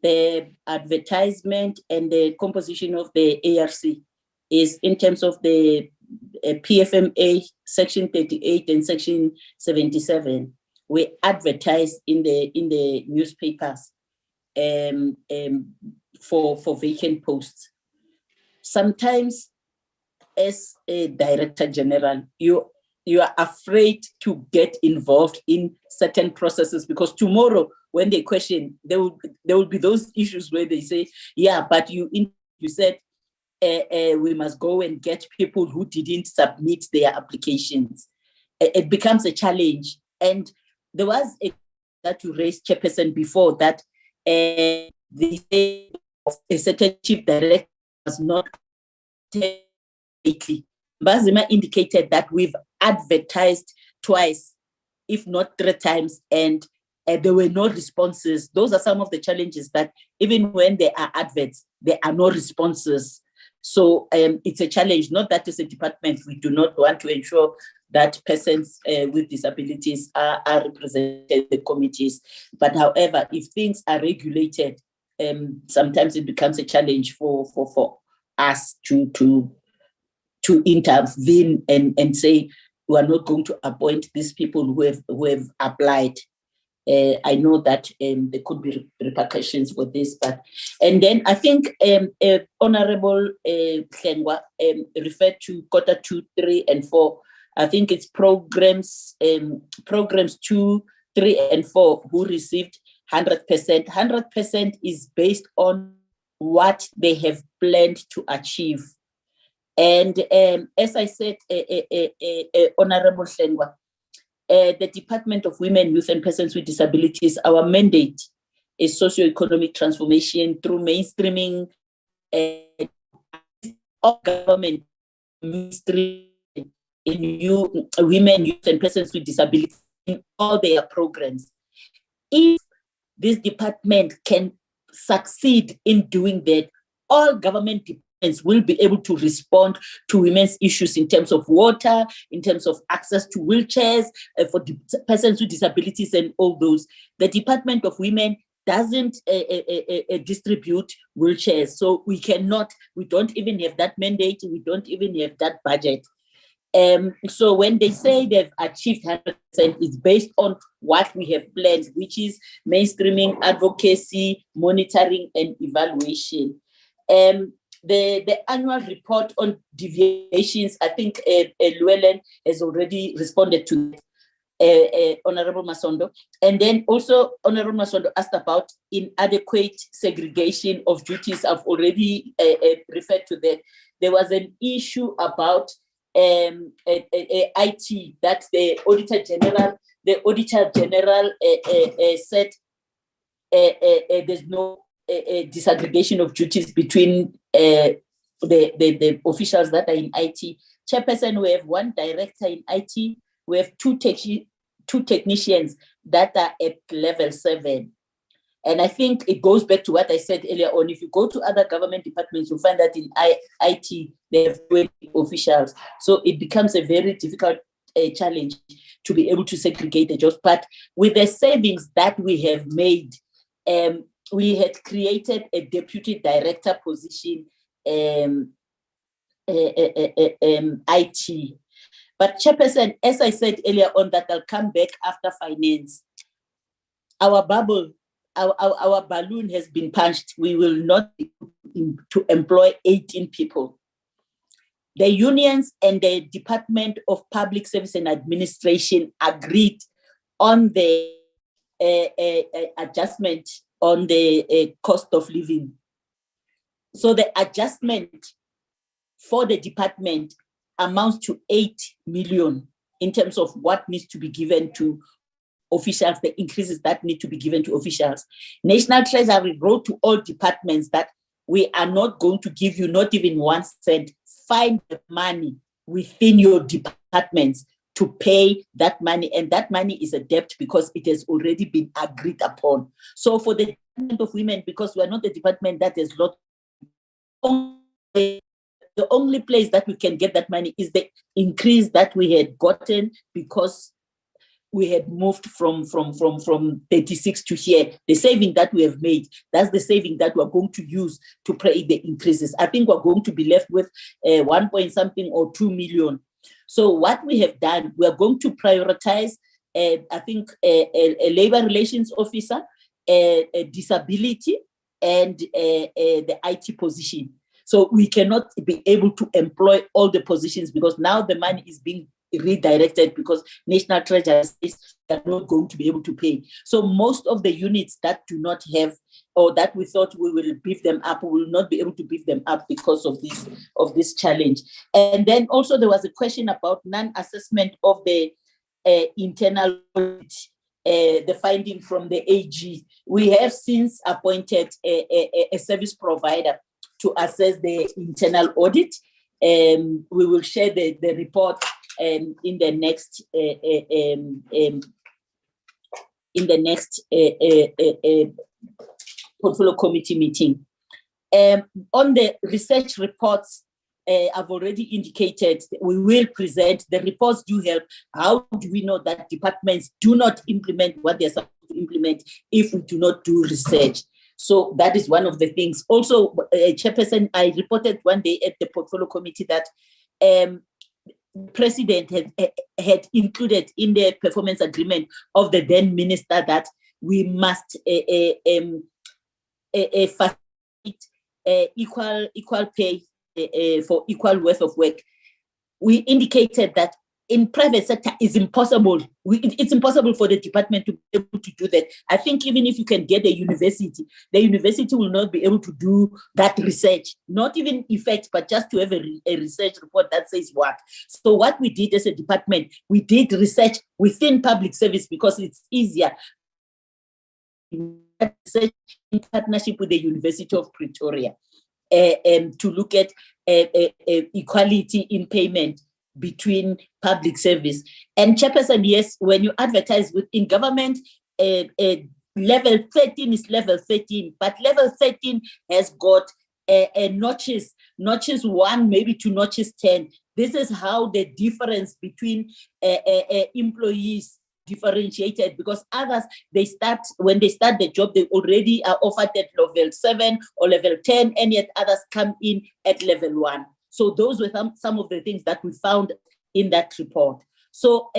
the advertisement and the composition of the ARC is in terms of the PFMA Section 38 and Section 77. We advertise in the newspapers for vacant posts. Sometimes, as a Director General, you are afraid to get involved in certain processes, because tomorrow when they question, there will be those issues where they say, yeah, but you said we must go and get people who didn't submit their applications. It becomes a challenge. And there was that you raised, Chairperson, before that the a certain chief director was not lately. Bazima indicated that we've advertised twice, if not 3 times, and there were no responses. Those are some of the challenges, that even when there are adverts, there are no responses. So it's a challenge. Not that as a department we do not want to ensure that persons with disabilities are represented in the committees. But however, if things are regulated, sometimes it becomes a challenge for us to intervene and say, we are not going to appoint these people who have applied. I know that there could be repercussions for this, and then I think Honorable Klengwa referred to quarter 2, 3, and 4. I think it's programs 2, 3, and 4 who received 100%. 100% is based on what they have planned to achieve. And as I said, Honorable Klengwa, the Department of Women, Youth and Persons with Disabilities, our mandate is socio-economic transformation through mainstreaming of government mainstream in women, youth and persons with disabilities in all their programs. If this department can succeed in doing that, all government departments will be able to respond to women's issues in terms of water, in terms of access to wheelchairs for persons with disabilities and all those. The Department of Women doesn't distribute wheelchairs. So we don't even have that mandate, we don't even have that budget. So when they say they've achieved 100%, it's based on what we have planned, which is mainstreaming, advocacy, monitoring, and evaluation. The annual report on deviations, I think Llewellyn has already responded to Honorable Masondo. And then also Honorable Masondo asked about inadequate segregation of duties. I've already referred to that. There was an issue about IT that the Auditor General said there's no disaggregation of duties between the officials that are in IT. Chairperson, we have one director in IT. We have two technicians that are at level 7. And I think it goes back to what I said earlier on. If you go to other government departments, you'll find that in IT, they have 20 officials. So it becomes a very difficult challenge to be able to segregate the jobs. But with the savings that we have made, we had created a deputy director position, IT. But Chairperson, as I said earlier on, that I'll come back after finance. Our balloon has been punched. We will not be able to employ 18 people. The unions and the Department of Public Service and Administration agreed on the adjustment on the cost of living. So the adjustment for the department amounts to 8 million in terms of what needs to be given to officials, the increases that need to be given to officials. National Treasury wrote to all departments that we are not going to give you not even 1 cent. Find the money within your departments to pay that money. And that money is a debt because it has already been agreed upon. So for the Department of Women, because we are not the department that has lot, the only place that we can get that money is the increase that we had gotten because we had moved from 36 to here. The saving that we have made, that's the saving that we're going to use to pay the increases. I think we're going to be left with 1 point something or 2 million. So what we have done, we're going to prioritize, I think, a labor relations officer, a disability, and the IT position. So we cannot be able to employ all the positions because now the money is being redirected because National Treasury says they're not going to be able to pay. So most of the units that do not have, or that we thought we will beef them up, we will not be able to beef them up because of this challenge. And then also there was a question about non-assessment of the internal audit, the finding from the AG. We have since appointed a service provider to assess the internal audit. We will share the report in the next portfolio committee meeting. On the research reports, I've already indicated we will present. The reports do help. How do we know that departments do not implement what they're supposed to implement if we do not do research? So that is one of the things. Also, Chairperson, I reported one day at the portfolio committee that President had included in the performance agreement of the then minister that we must facilitate equal pay for equal worth of work. We indicated that in private sector is impossible. It's impossible for the department to be able to do that. I think even if you can get the university will not be able to do that research, not even effect, but just to have a research report that says what. So what we did as a department, we did research within public service because it's easier. Research in partnership with the University of Pretoria to look at equality in payment between public service. And Chairperson, yes, when you advertise within government, level 13 is level 13, but level 13 has got notches 1 maybe to notches 10. This is how the difference between employees differentiated, because others, when they start the job, they already are offered at level 7 or level 10, and yet others come in at level 1. So those were some of the things that we found in that report. So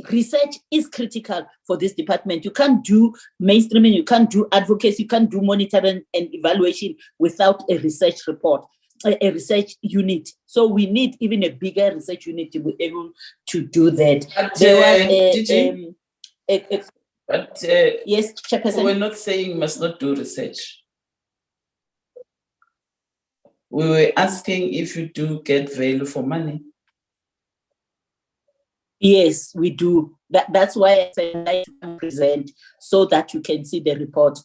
research is critical for this department. You can't do mainstreaming, you can't do advocacy, you can't do monitoring and evaluation without a research report, a research unit. So we need even a bigger research unit to be able to do that. But yes, Chairperson. we're not saying must not do research. We were asking if you do get value for money. Yes, we do. That's why I said I can present, so that you can see the report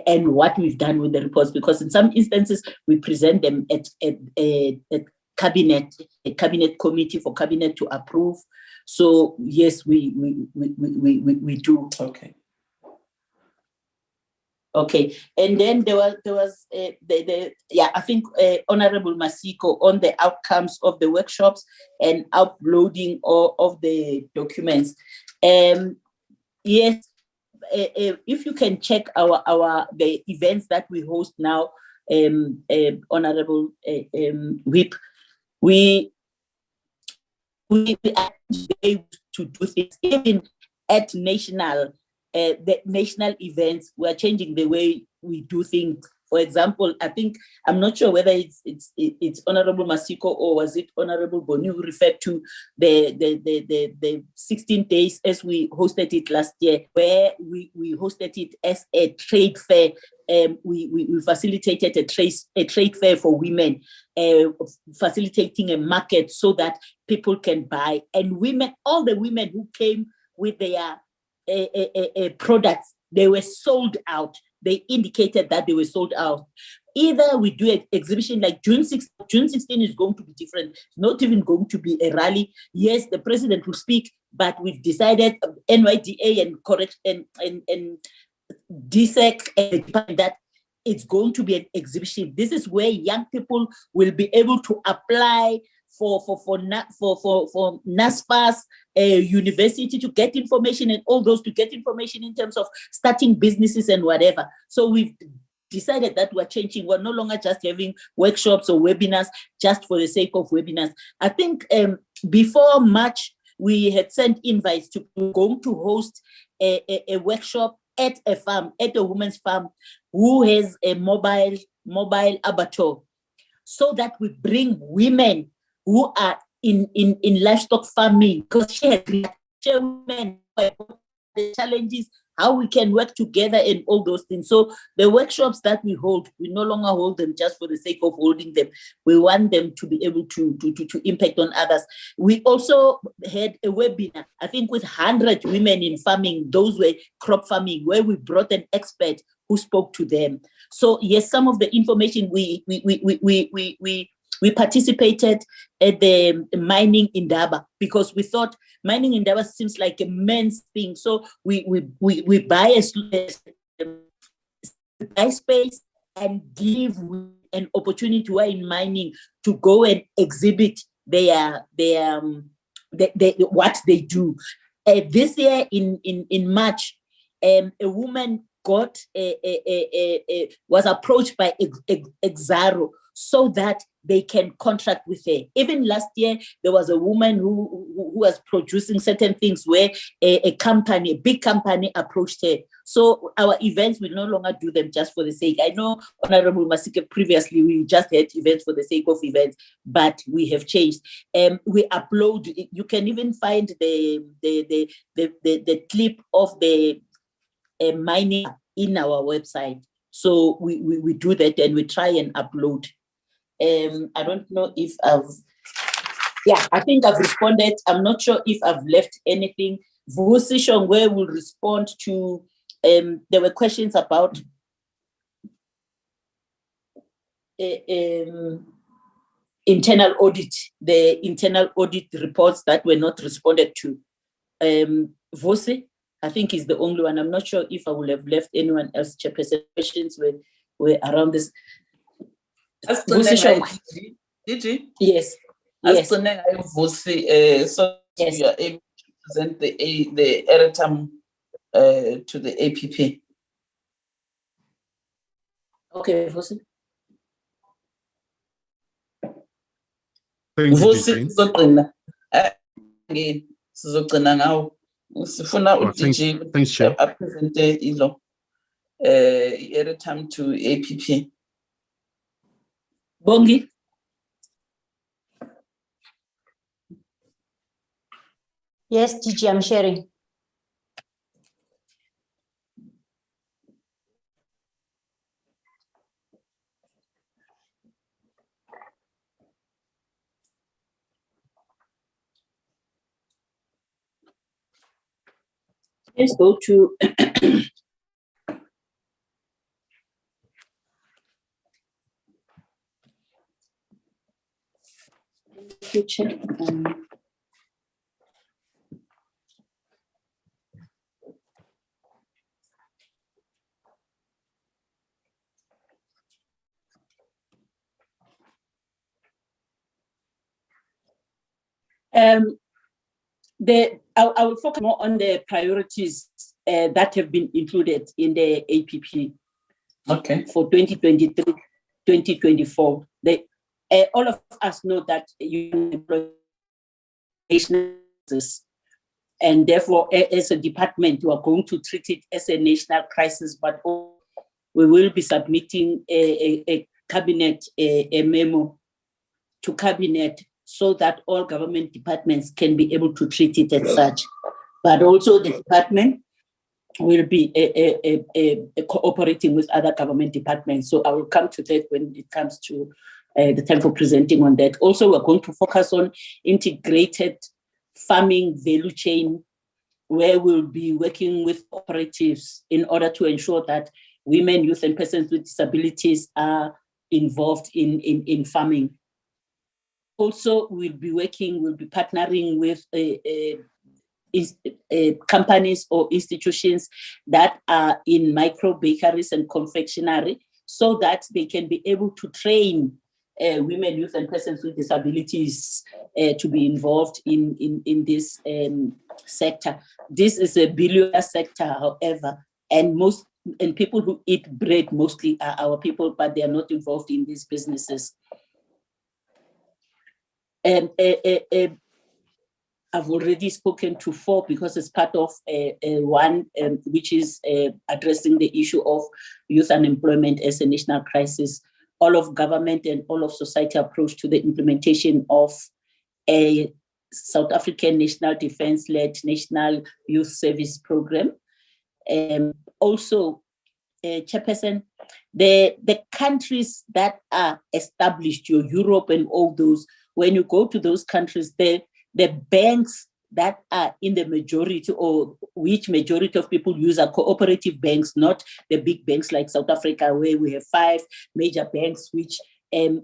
and what we've done with the reports, because in some instances we present them at a cabinet committee for cabinet to approve. So yes, we do. Okay, and then there was I think Honorable Masiko on the outcomes of the workshops and uploading of the documents. Yes, if you can check the events that we host now, Honorable Whip, we are able to do things even at the national events. We are changing the way we do things. For example, I'm not sure whether it's Honorable Masiko or was it Honorable Boni who referred to the 16 days as we hosted it last year, where we hosted it as a trade fair. We facilitated a trade fair for women, facilitating a market so that people can buy. And women, all the women who came with their products, they were sold out. They indicated that they were sold out. Either we do an exhibition like June 16 is going to be different. It's not even going to be a rally. Yes, the president will speak, but we've decided NYDA and DSEC that it's going to be an exhibition. This is where young people will be able to apply for NASFAS, university, to get information, and all those to get information in terms of starting businesses and whatever. So we've decided that we're changing. We're no longer just having workshops or webinars just for the sake of webinars. I think before March, we had sent invites to going to host a workshop at a farm, at a woman's farm, who has a mobile abattoir, so that we bring women who are in livestock farming, because she had women the challenges, how we can work together and all those things. So the workshops that we hold, we no longer hold them just for the sake of holding them. We want them to be able to impact on others. We also had a webinar, I think with 100 women in farming. Those were crop farming, where we brought an expert who spoke to them. So yes, some of the information we participated at the mining in Daba, because we thought mining in Daba seems like a men's thing. So we buy a space and give an opportunity to her in mining to go and exhibit their what they do. This year in March, a woman was approached by Exaro so that they can contract with her. Even last year, there was a woman who was producing certain things where a big company approached her. So our events, we no longer do them just for the sake. I know, Honorable Masika, previously we just had events for the sake of events, but we have changed. We upload, you can even find the clip of the mining in our website. So we do that, and we try and upload. I don't know if I think I've responded. I'm not sure if I've left anything. Vusi Shongwe will respond to, there were questions about internal audit, the internal audit reports that were not responded to. Vusi, I think he's the only one. I'm not sure if I would have left anyone else. Chairperson, questions were around this. Did you? Yes. Yes. So yes. you are able to present the erratum to the APP. Okay, Vusi. Thank you, Vusi DG. sizogcina. Sizogcina ngawo. Sifuna uDG Thanks, Chair. apresente ilo erratum to APP. Bongi. Yes, DG, I'm sharing. Let's go to future. I will focus more on the priorities that have been included in the APP. Okay. For 2023-2024. All of us know that and therefore, as a department, we are going to treat it as a national crisis, but we will be submitting a cabinet a memo to cabinet so that all government departments can be able to treat it as such. But also the department will be cooperating with other government departments. So I will come to that when it comes to the time for presenting on that. Also, we're going to focus on integrated farming value chain, where we'll be working with cooperatives in order to ensure that women, youth, and persons with disabilities are involved in farming. Also, we'll be partnering with companies or institutions that are in micro bakeries and confectionery, so that they can be able to train women, youth, and persons with disabilities to be involved in this sector. This is a billion sector, however, and people who eat bread mostly are our people, but they are not involved in these businesses. And I've already spoken to 4 because it's part of one, which is addressing the issue of youth unemployment as a national crisis. All of government and all of society approach to the implementation of a South African National Defence-led National Youth Service Program. Also, Chairperson, the countries that are established, your Europe and all those, when you go to those countries, the banks that are in the majority, or which majority of people use, are cooperative banks, not the big banks like South Africa, where we have 5 major banks, which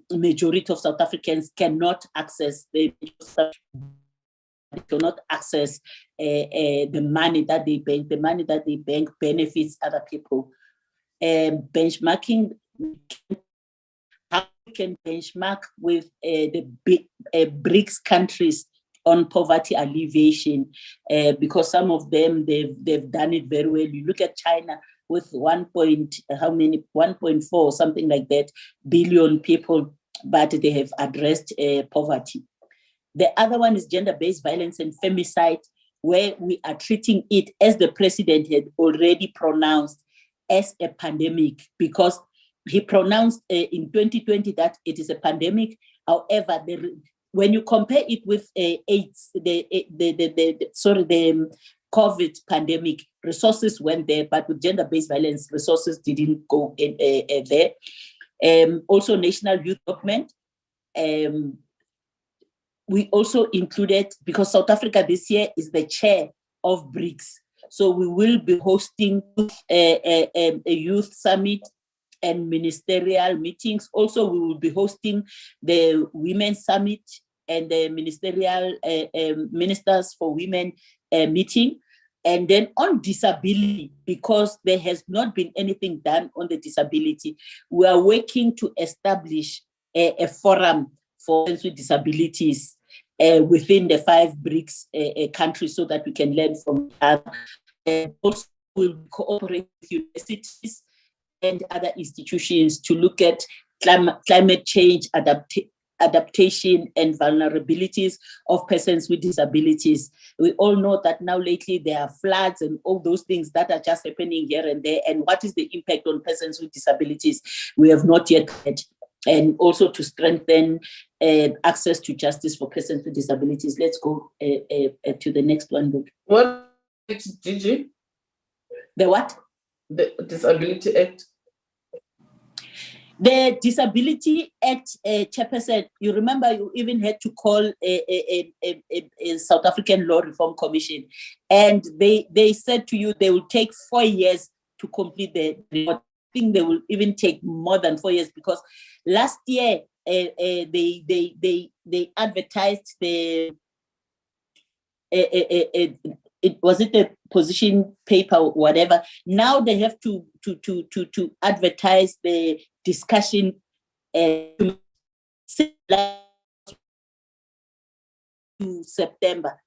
majority of South Africans cannot access. They cannot access the money that they bank. The money that they bank benefits other people. Benchmarking, how we can benchmark with the big BRICS countries on poverty alleviation, because some of them, they've done it very well. You look at China with 1.4, something like that, billion people, but they have addressed poverty. The other one is gender-based violence and femicide, where we are treating it, as the president had already pronounced, as a pandemic, because he pronounced in 2020 that it is a pandemic. However, when you compare it with AIDS, the COVID pandemic, resources went there, but with gender-based violence, resources didn't go in there. Also, national youth development. We also included, because South Africa this year is the chair of BRICS, so we will be hosting a youth summit and ministerial meetings. Also, we will be hosting the Women's Summit and the ministerial ministers for women meeting. And then on disability, because there has not been anything done on the disability, we are working to establish a forum for persons with disabilities within the 5 BRICS countries so that we can learn from each other. Also, we'll cooperate with universities and other institutions to look at climate change adaptation and vulnerabilities of persons with disabilities. We all know that now lately there are floods and all those things that are just happening here and there. And what is the impact on persons with disabilities? We have not yet had. And also to strengthen access to justice for persons with disabilities. Let's go to the next one. What did you? The what? The Disability Act. The Disability Act, Chairperson, you remember you even had to call a South African Law Reform Commission, and they said to you they will take 4 years to complete the report. I think they will even take more than 4 years, because last year they advertised the it was it the position paper or whatever. Now they have to advertise the discussion to September.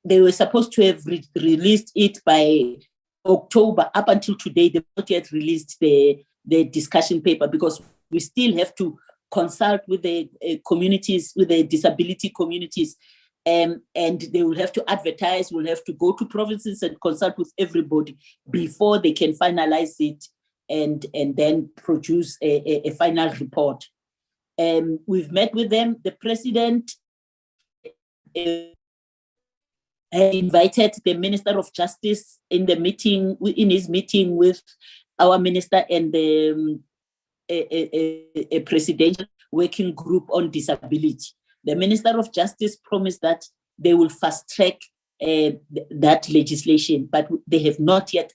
They were supposed to have released it by October. Up until today, they've not yet released the discussion paper, because we still have to consult with the communities, with the disability communities. And they will have to advertise, will have to go to provinces and consult with everybody before they can finalize it and then produce a final report. We've met with them. The president had invited the Minister of Justice in his meeting with our minister and the a presidential working group on disability. The Minister of Justice promised that they will fast track that legislation, but they have not yet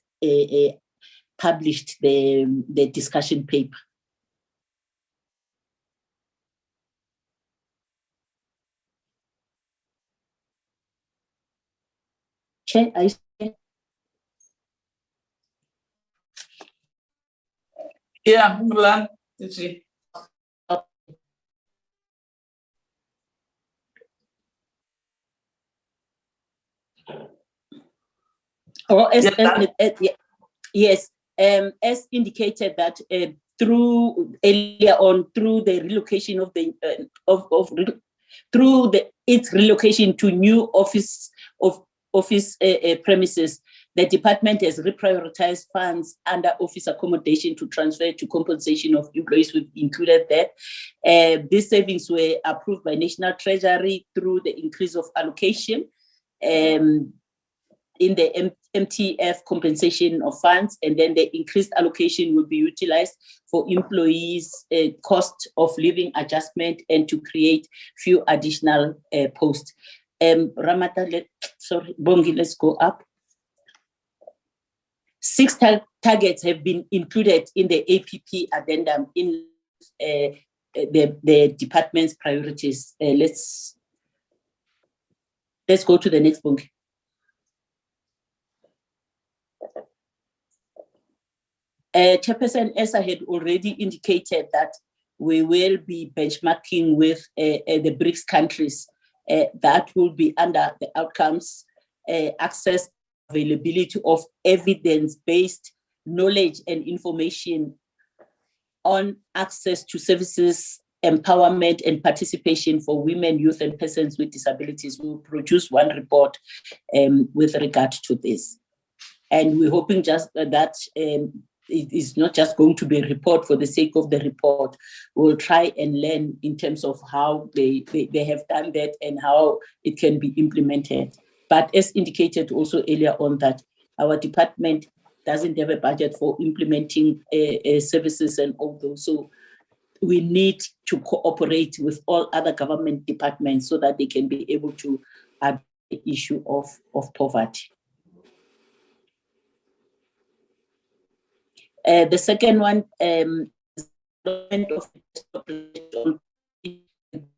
published the discussion paper. Chair, I say. Yeah, Milan, did you? Or yes, as indicated that through the relocation of the its relocation to new office premises, the department has reprioritized funds under office accommodation to transfer to compensation of employees. We've included that. These savings were approved by National Treasury through the increase of allocation in the MTF compensation of funds, and then the increased allocation will be utilized for employees' cost of living adjustment and to create few additional posts. Ramata, Bongi, let's go up. 6 targets have been included in the APP addendum in the department's priorities. Let's go to the next Bongi. Chairperson, as I had already indicated, that we will be benchmarking with the BRICS countries. That will be under the outcomes, access, availability of evidence-based knowledge and information on access to services, empowerment and participation for women, youth and persons with disabilities. We will produce one report with regard to this. And we're hoping just that it is not just going to be a report for the sake of the report. We'll try and learn in terms of how they have done that and how it can be implemented. But as indicated also earlier on, that our department doesn't have a budget for implementing services and all those. So we need to cooperate with all other government departments so that they can be able to address the issue of poverty. The second one, of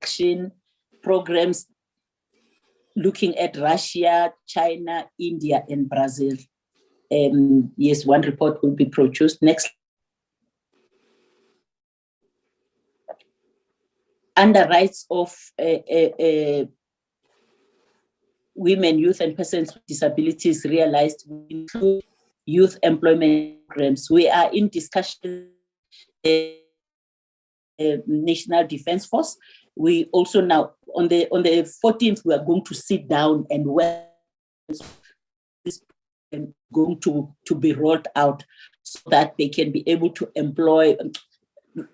action programs looking at Russia, China, India, and Brazil. Yes, one report will be produced. Next. Under rights of women, youth, and persons with disabilities realized we include youth employment programs. We are in discussion National Defense Force. We also now, on the 14th, we are going to sit down and work this going to be rolled out so that they can be able to employ,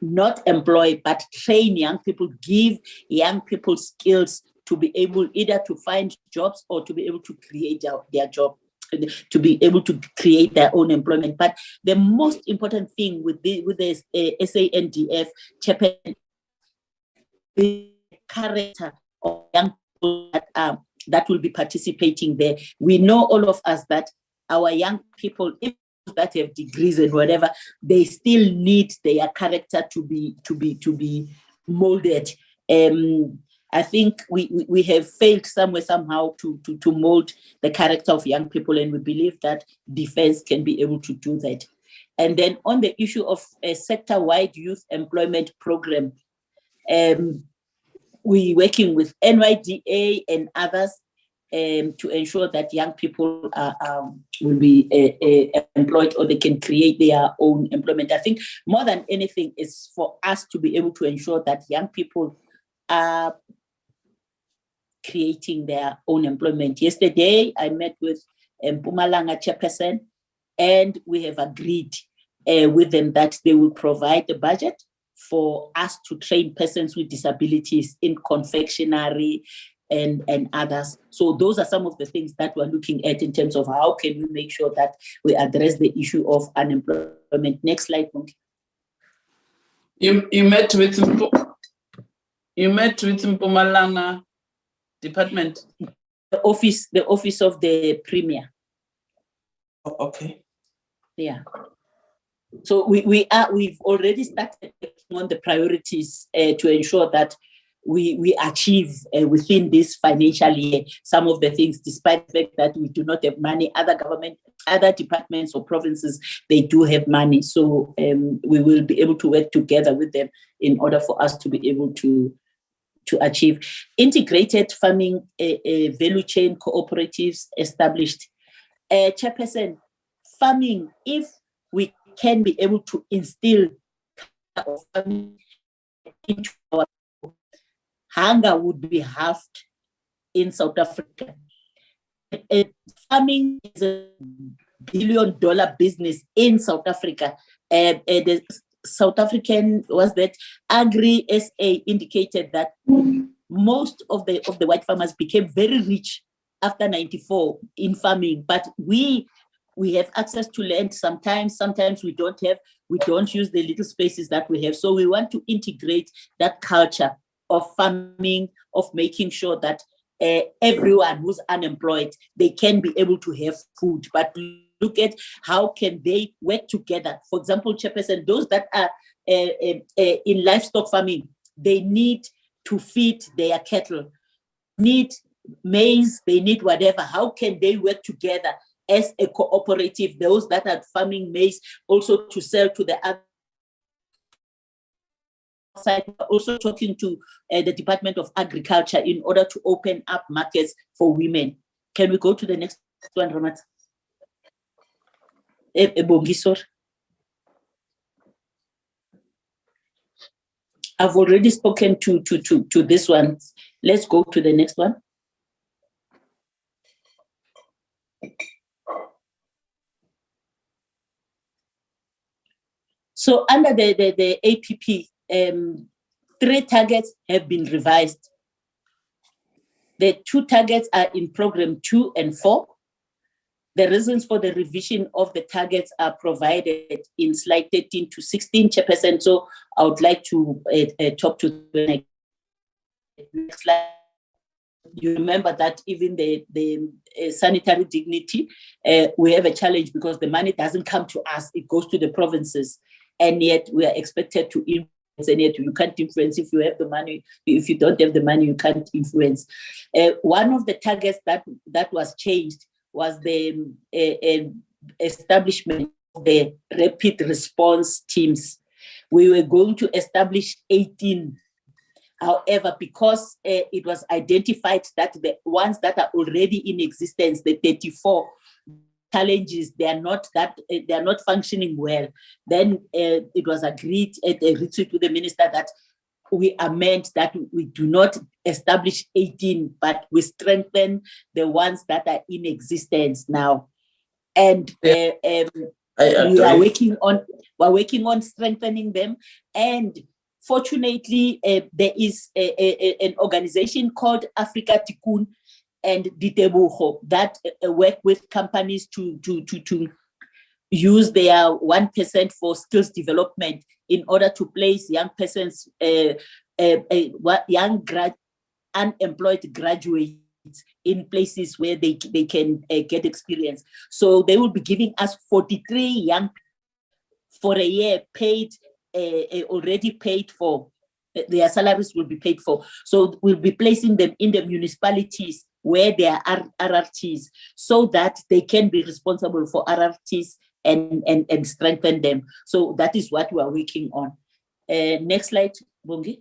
not employ, but train young people, give young people skills to be able either to find jobs or to be able to create their job, to be able to create their own employment. But the most important thing with this SANDF, the character of young people that will be participating there. We know, all of us, that our young people, if that have degrees and whatever, they still need their character to be molded. I think we have failed somehow to mold the character of young people, and we believe that defense can be able to do that. And then on the issue of a sector-wide youth employment program, we're working with NYDA and others to ensure that young people will be employed, or they can create their own employment. I think more than anything is for us to be able to ensure that young people are creating their own employment. Yesterday, I met with Mpumalanga chairperson, and we have agreed with them that they will provide the budget for us to train persons with disabilities in confectionery and others. So those are some of the things that we're looking at in terms of how can we make sure that we address the issue of unemployment. Next slide, Monkey. You met with Mpumalanga department? The office of the Premier. Oh, okay. Yeah. So we've already started working on the priorities to ensure that we achieve within this financial year some of the things, despite the fact that we do not have money. Other departments or provinces, they do have money. So we will be able to work together with them in order for us to be able to achieve integrated farming value chain cooperatives established. Chairperson, farming, if we can be able to instill farming into our hunger, would be halved in South Africa. Farming is a $1 billion business in South Africa. The South African Agri SA indicated that most of the white farmers became very rich after 94 in farming, but we have access to land. Sometimes we don't have. We don't use the little spaces that we have. So we want to integrate that culture of farming, of making sure that everyone who's unemployed, they can be able to have food. But look at how can they work together. For example, Chairperson, those that are in livestock farming, they need to feed their cattle, need maize, they need whatever. How can they work together as a cooperative? Those that are farming maize also to sell to the other side, also talking to the Department of Agriculture in order to open up markets for women. Can we go to the next one, Ramat? I've already spoken to this one. Let's go to the next one. So under the APP, 3 targets have been revised. The 2 targets are in program 2 and 4. The reasons for the revision of the targets are provided in slide 13 to 16, Chairperson. So I would like to talk to the next slide. You remember that even the sanitary dignity, we have a challenge because the money doesn't come to us, it goes to the provinces. And yet we are expected to and yet you can't influence. If you have the money, if you don't have the money, you can't influence. One of the targets that was changed was the establishment of the rapid response teams. We were going to establish 18. However, because it was identified that the ones that are already in existence, the 34 challenges, they are not functioning well. Then it was agreed at a retreat with the minister that we amend that we do not establish 18, but we strengthen the ones that are in existence now. And we're working on strengthening them. And fortunately, there is an organization called Africa Tikkun and Ditebogo that work with companies to use their 1% for skills development in order to place young persons, unemployed graduates in places where they can get experience. So they will be giving us 43 young for a year, paid, already paid for. Their salaries will be paid for. So we'll be placing them in the municipalities where there are RRTs, so that they can be responsible for RRTs and strengthen them. So that is what we are working on. Next slide, Bongi.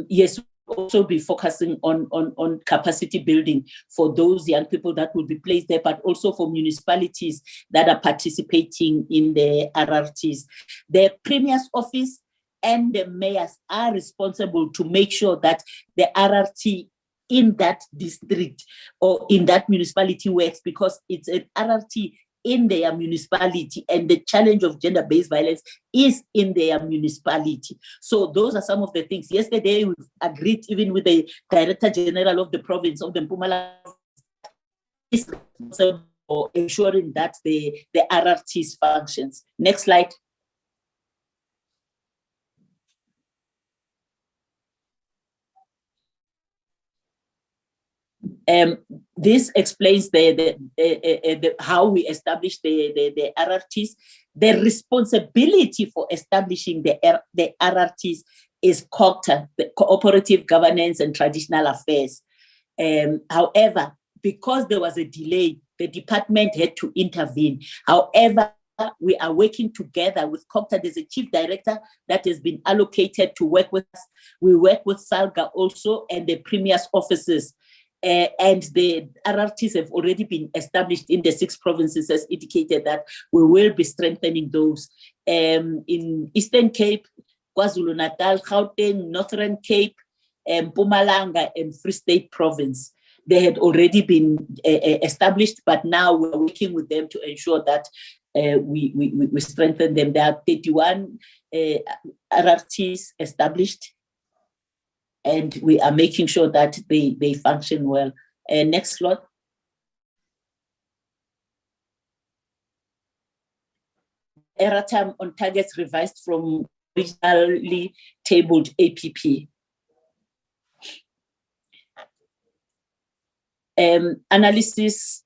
Yes, also be focusing on capacity building for those young people that will be placed there, but also for municipalities that are participating in the RRTs. The Premier's office and the mayors are responsible to make sure that the RRT in that district or in that municipality works, because it's an RRT in their municipality, and the challenge of gender-based violence is in their municipality. So those are some of the things. Yesterday, we agreed even with the Director General of the province of the Mpumalanga is responsible for ensuring that the RRTs functions. Next slide. This explains how we established the RRTs. The responsibility for establishing the RRTs is COGTA, the Cooperative Governance and Traditional Affairs. However, because there was a delay, the department had to intervene. However, we are working together with COGTA. There's a chief director that has been allocated to work with us. We work with SALGA also and the Premier's offices. And the RRTs have already been established in the 6 provinces, as indicated, that we will be strengthening those. In Eastern Cape, KwaZulu-Natal, Gauteng, Northern Cape, Mpumalanga, and Free State Province. They had already been established, but now we're working with them to ensure that we strengthen them. There are 31 RRTs established, and we are making sure that they function well. Next slide. Error time on targets revised from originally tabled APP. Analysis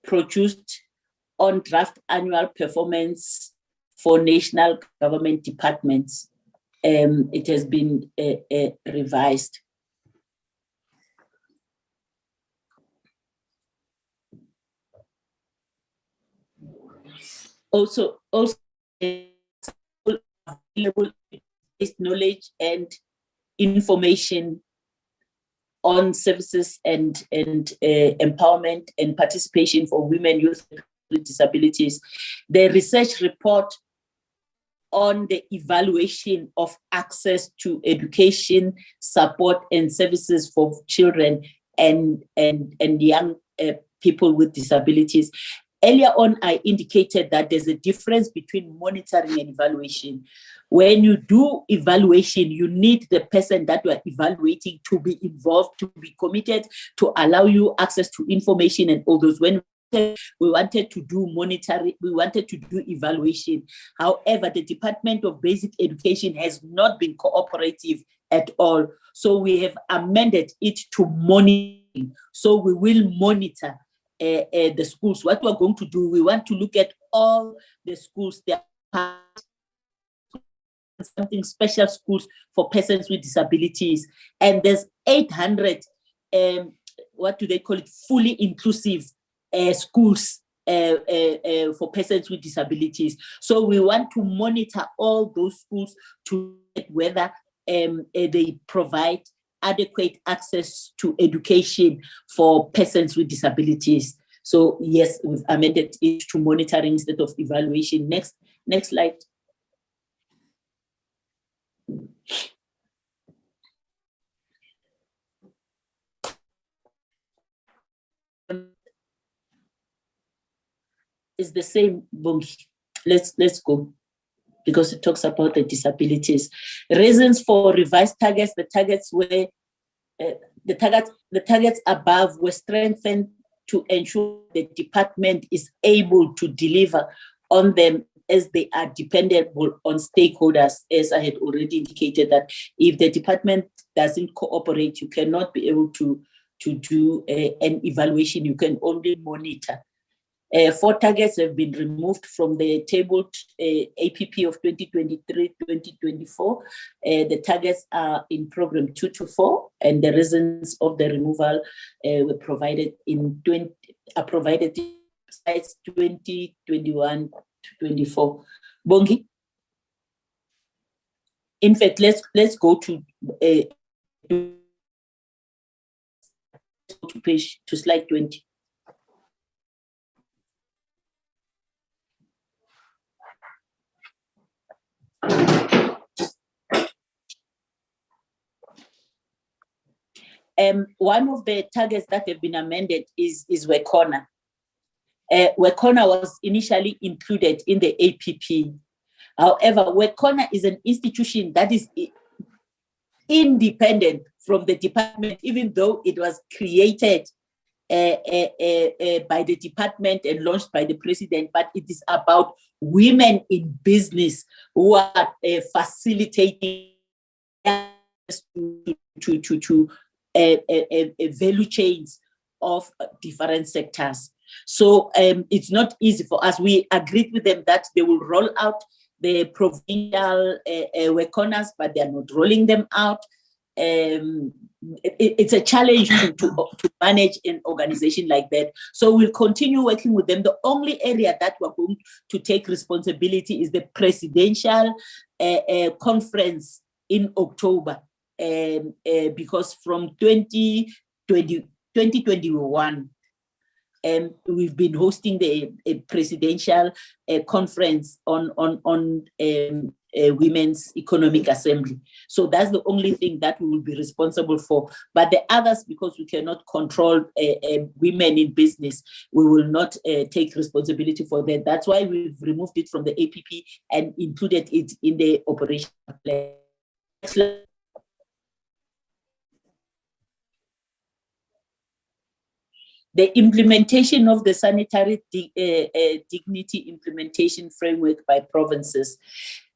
produced on draft annual performance for national government departments. It has been revised. Also available knowledge and information on services and empowerment and participation for women, youth with disabilities. The research report on the evaluation of access to education, support, and services for children and young people with disabilities. Earlier on, I indicated that there's a difference between monitoring and evaluation. When you do evaluation, you need the person that you are evaluating to be involved, to be committed, to allow you access to information and all those. When we wanted to do monitoring, we wanted to do evaluation. However, the Department of Basic Education has not been cooperative at all. So we have amended it to monitoring. So we will monitor the schools. What we're going to do, we want to look at all the schools. There are something special schools for persons with disabilities, and there's 800 what do they call it, fully inclusive schools for persons with disabilities. So we want to monitor all those schools to whether they provide adequate access to education for persons with disabilities. So yes, we've amended it to monitoring instead of evaluation. Next slide. Is the same, Bongi. Let's go, because it talks about the disabilities. Reasons for revised targets. The targets were the targets above were strengthened to ensure the department is able to deliver on them, as they are dependable on stakeholders. As I had already indicated, that if the department doesn't cooperate, you cannot be able to do an evaluation. You can only monitor. 4 targets have been removed from the tabled APP of 2023-2024. The targets are in program 2 to 4, and the reasons of the removal were provided in sites 2021 to 24. Bongi. In fact, let's go to slide 20. One of the targets that have been amended is Wekona. Wekona was initially included in the APP. However, Wekona is an institution that is independent from the department, even though it was created by the department and launched by the president, but it is about women in business who are facilitating to value chains of different sectors. So it's not easy for us. We agreed with them that they will roll out the provincial Wekonas, but they are not rolling them out. It's a challenge to manage an organization like that. So we'll continue working with them. The only area that we're going to take responsibility is the presidential conference in October, because from 2021, we've been hosting the presidential conference on Women's Economic Assembly. So that's the only thing that we will be responsible for. But the others, because we cannot control women in business, we will not take responsibility for that. That's why we've removed it from the APP and included it in the operational plan. The implementation of the sanitary dignity implementation framework by provinces.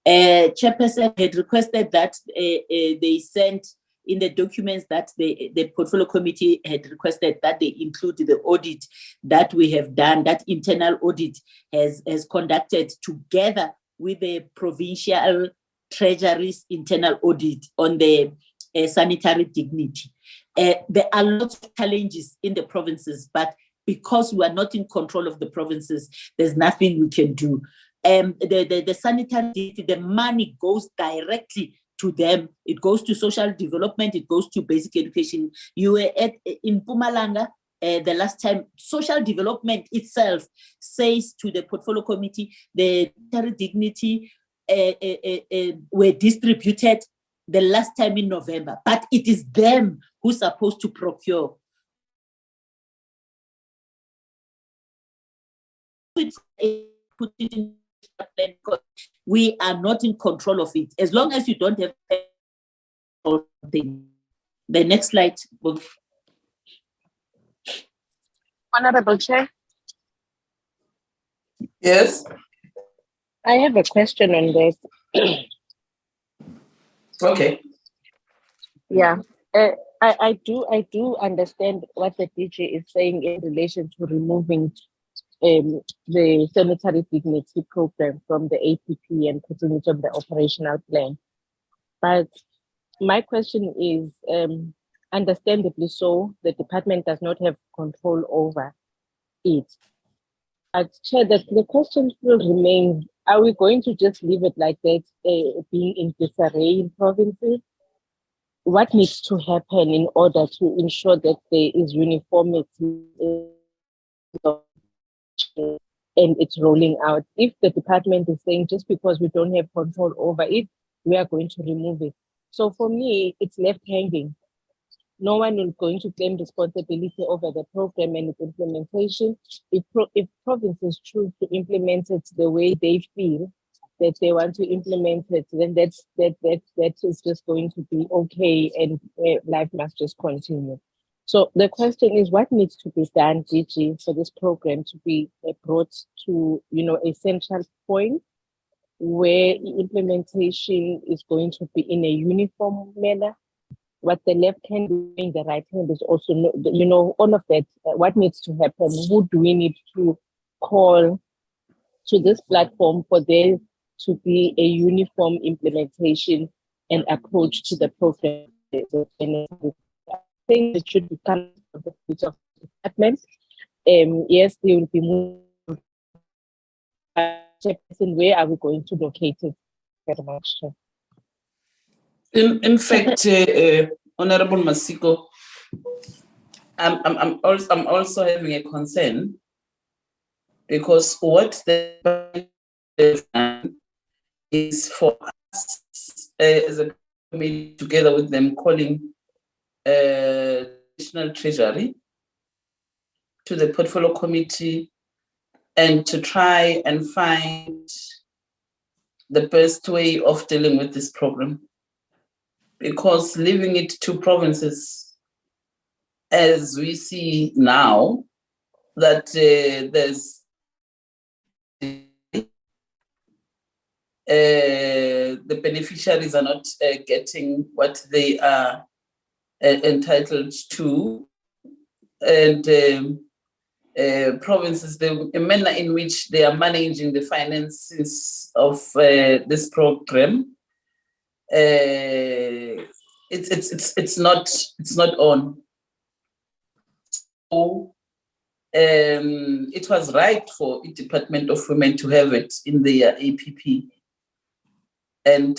Chairperson had requested that they sent in the documents that the portfolio committee had requested that they include the audit that we have done, that internal audit has conducted together with the provincial treasury's internal audit on the sanitary dignity. There are lots of challenges in the provinces, but because we are not in control of the provinces, there's nothing we can do. The sanitary, the money goes directly to them. It goes to social development. It goes to basic education. You were in Mpumalanga the last time. Social development itself says to the portfolio committee, the sanitary dignity were distributed the last time in November, but it is them who's supposed to procure. Put it in, we are not in control of it. As long as you don't have thing. The next slide. Honorable Chair. Yes. I have a question on this. Okay. Yeah. I do understand what the DG is saying in relation to removing the sanitary dignity program from the APP and putting it on the operational plan. But my question is, understandably so, the department does not have control over it. I'd share that the question still remains, are we going to just leave it like that, being in disarray in provinces? What needs to happen in order to ensure that there is uniformity and it's rolling out? If the department is saying just because we don't have control over it, we are going to remove it. So for me, it's left hanging. No one is going to claim responsibility over the program and its implementation. If provinces choose to implement it the way they feel that they want to implement it, then that is just going to be okay, and life must just continue. So the question is, what needs to be done, DG, for this program to be brought to a central point where implementation is going to be in a uniform manner? What the left hand is doing, the right hand is also, all of that. What needs to happen? Who do we need to call to this platform for there to be a uniform implementation and approach to the program? I think it should become the future of the department. Yes, they will be moved. Where are we going to locate it? Very much. In fact, Honorable Masiko, I'm also having a concern, because what the is for us as a committee, together with them, calling National Treasury to the Portfolio Committee and to try and find the best way of dealing with this program. Because leaving it to provinces, as we see now, that there's the beneficiaries are not getting what they are entitled to, and provinces, the manner in which they are managing the finances of this program, it's not on. So it was right for the Department of Women to have it in their APP, and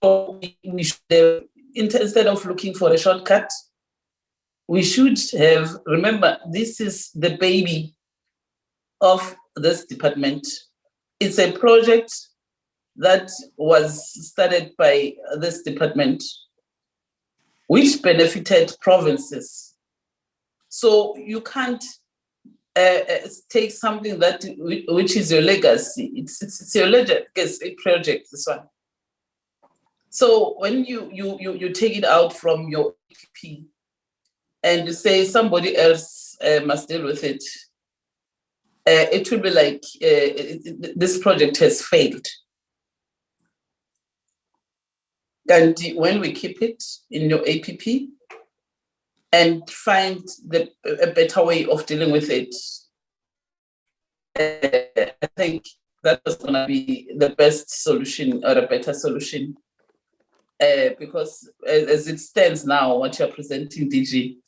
we should have, instead of looking for a shortcut, we should have, remember, this is the baby of this department. It's a project that was started by this department, which benefited provinces. So you can't take something that which is your legacy. It's your legacy project, this one. So when you take it out from your APP and you say somebody else must deal with it, it will be like this project has failed. And when we keep it in your APP and find a better way of dealing with it, I think that was going to be the best solution, or a better solution. Because as it stands now, what you're presenting, DG,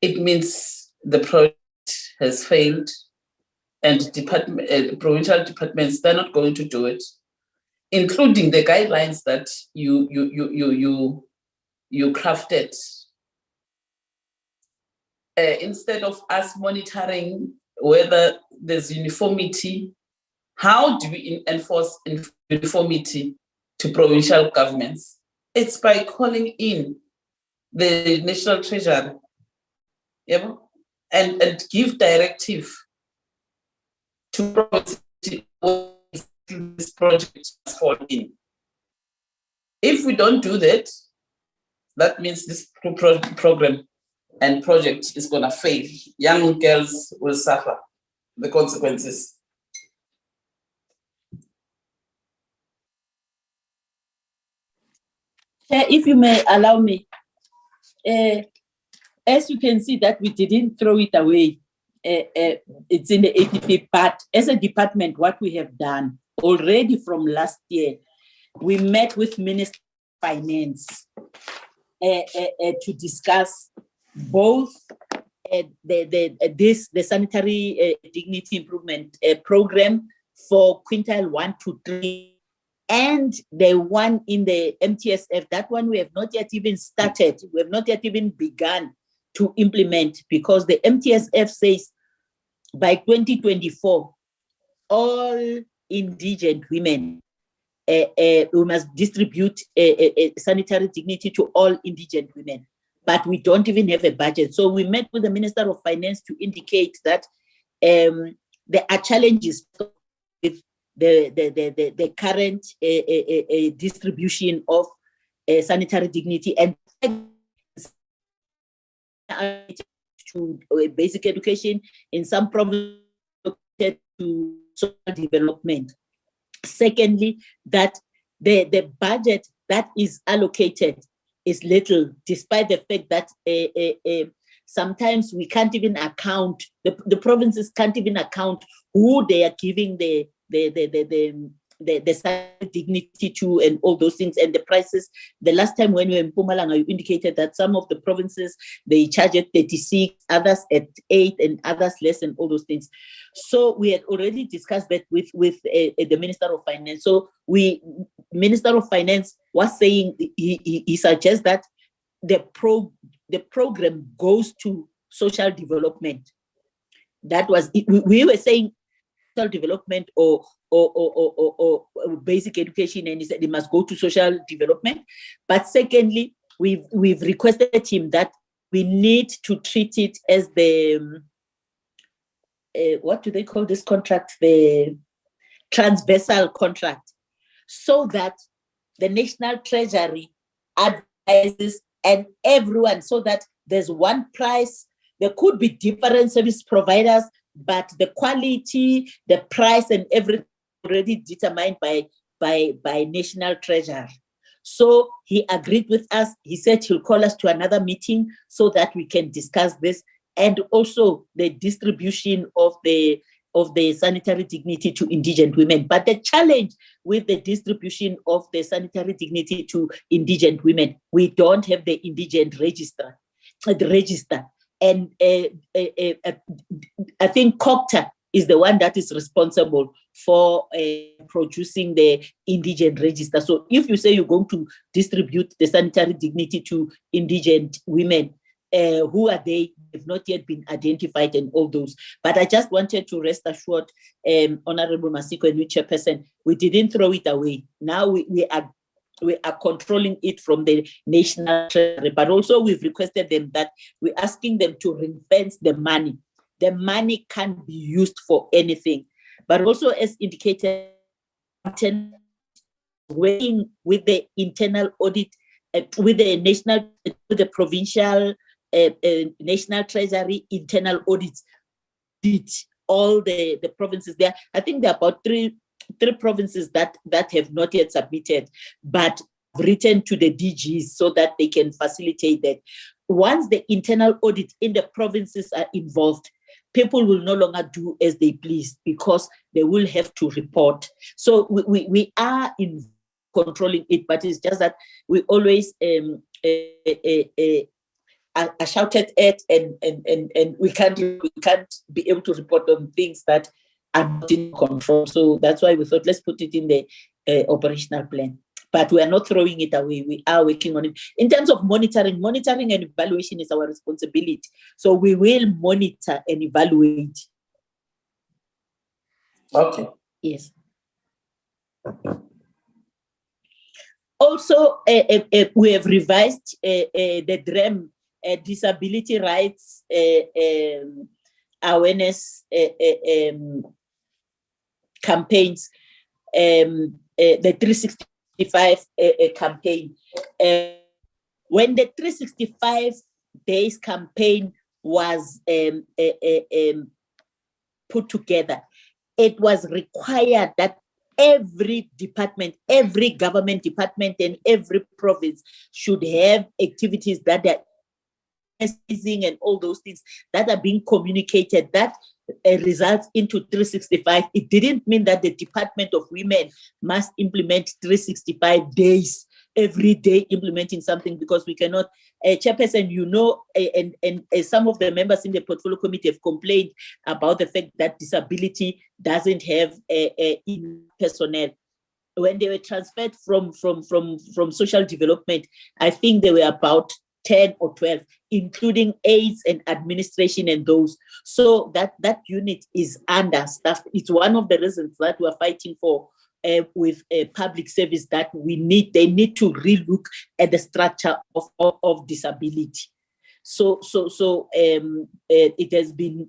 it means the project has failed, and provincial departments, they're not going to do it, including the guidelines that you crafted. Instead of us monitoring whether there's uniformity, how do we enforce uniformity to provincial governments? It's by calling in the National Treasury, and give directive to provinces this project must fall in. If we don't do that, that means this program and project is going to fail. Young girls will suffer the consequences. If you may allow me, as you can see that we didn't throw it away, it's in the APP, but as a department, what we have done already from last year, we met with Minister of Finance to discuss both the sanitary dignity improvement program for quintile 1 to 3 and the one in the MTSF. That one we have not yet even started. We have not yet even begun to implement, because the MTSF says by 2024, all indigent women, we must distribute sanitary dignity to all indigent women. But we don't even have a budget. So we met with the Minister of Finance to indicate that there are challenges with the current distribution of sanitary dignity and to basic education, in some provinces to social development. Secondly, that the budget that is allocated is little, despite the fact that sometimes we can't even account, the provinces can't even account who they are giving the dignity to and all those things, and the prices. The last time when we were in Mpumalanga, you indicated that some of the provinces, they charge at 36, others at 8, and others less, and all those things. So we had already discussed that with the Minister of Finance. So Minister of Finance was saying, he suggests that the program goes to social development. That was, we were saying social development or basic education, and he said it must go to social development. But secondly, we've requested him that we need to treat it as the what do they call this contract? The transversal contract, so that the National Treasury advises and everyone, so that there's one price. There could be different service providers, but the quality, the price, and everything already determined by National Treasury. So he agreed with us. He said he'll call us to another meeting so that we can discuss this, and also the distribution of the sanitary dignity to indigent women. But the challenge with the distribution of the sanitary dignity to indigent women, we don't have the indigent register. And I think COCTA is the one that is responsible for producing the indigent register. So if you say you're going to distribute the sanitary dignity to indigent women, who are they? They've not yet been identified, and all those. But I just wanted to rest assured, Honorable Masiko and you, Chairperson, we didn't throw it away. Now we are controlling it from the National Treasury, but also we've requested them that we're asking them to ring-fence the money. The money can't be used for anything. But also, as indicated, working with the internal audit, with the provincial, National Treasury internal audits, did all the provinces there. I think there are about three provinces that have not yet submitted, but written to the DGs so that they can facilitate that. Once the internal audit in the provinces are involved, people will no longer do as they please, because they will have to report. So we are in controlling it, but it's just that we always are shouted at, and we can't be able to report on things that are not in control. So that's why we thought, let's put it in the operational plan. But we are not throwing it away. We are working on it. In terms of monitoring and evaluation is our responsibility. So we will monitor and evaluate. Okay. Yes. Also, we have revised the DREM, disability rights awareness campaigns, the 365 campaign. When the 365 days campaign was put together, it was required that every department, every government department and every province should have activities that are and all those things that are being communicated that results into 365. It didn't mean that the Department of Women must implement 365 days, every day implementing something, because we cannot. Chairperson, you know, and some of the members in the portfolio committee have complained about the fact that disability doesn't have personnel. When they were transferred from social development, I think they were about 10 or 12, including aides and administration and those. So that unit is understaffed. It's one of the reasons that we're fighting for with public service, that they need to relook at the structure of disability. So it has been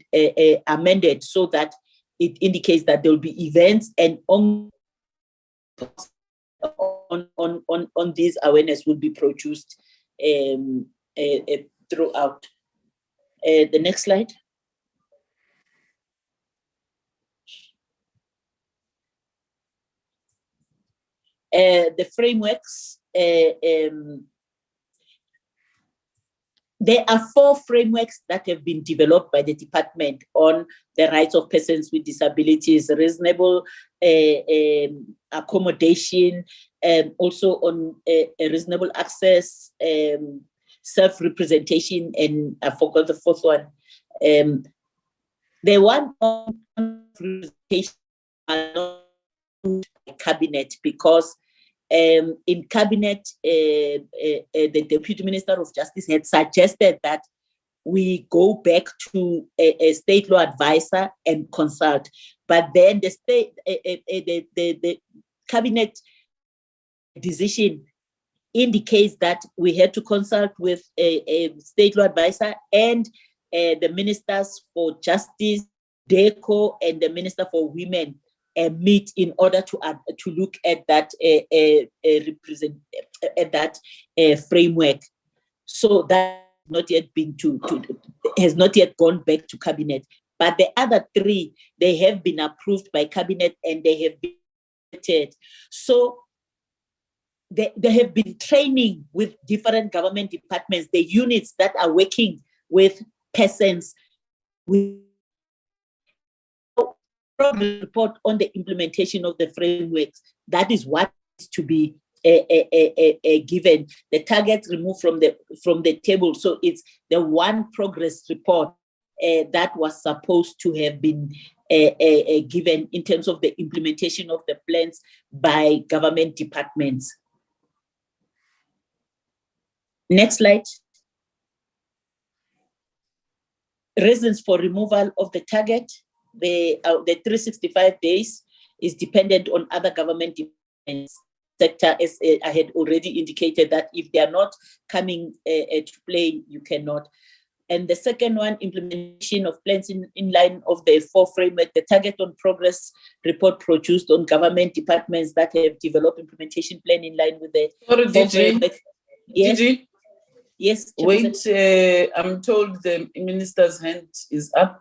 amended so that it indicates that there will be events and on this awareness will be produced throughout. The next slide. The frameworks. There are 4 frameworks that have been developed by the department on the rights of persons with disabilities, reasonable accommodation, and also on reasonable access, self-representation, and I forgot the 4th one. The one on representation are not cabinet, because in cabinet, the Deputy Minister of Justice had suggested that we go back to a state law advisor and consult. But then the cabinet decision indicates that we had to consult with a state law advisor and the ministers for justice, DECO, and the Minister for Women meet in order to look at that framework. So that has not yet gone back to cabinet. But the other 3, they have been approved by cabinet and they have been implemented. So they have been training with different government departments, the units that are working with persons with report on the implementation of the frameworks. That is what is to be given. The targets removed from the table. So it's the one progress report that was supposed to have been given in terms of the implementation of the plans by government departments. Next slide. Reasons for removal of the target. The 365 days is dependent on other government departments. Sector, as I had already indicated, that if they are not coming to play, you cannot. And the second one, implementation of plans in line of the 4 framework, the target on progress report produced on government departments that have developed implementation plan in line with the 4 framework. Yes. DG? Yes. Wait, I'm told the minister's hand is up.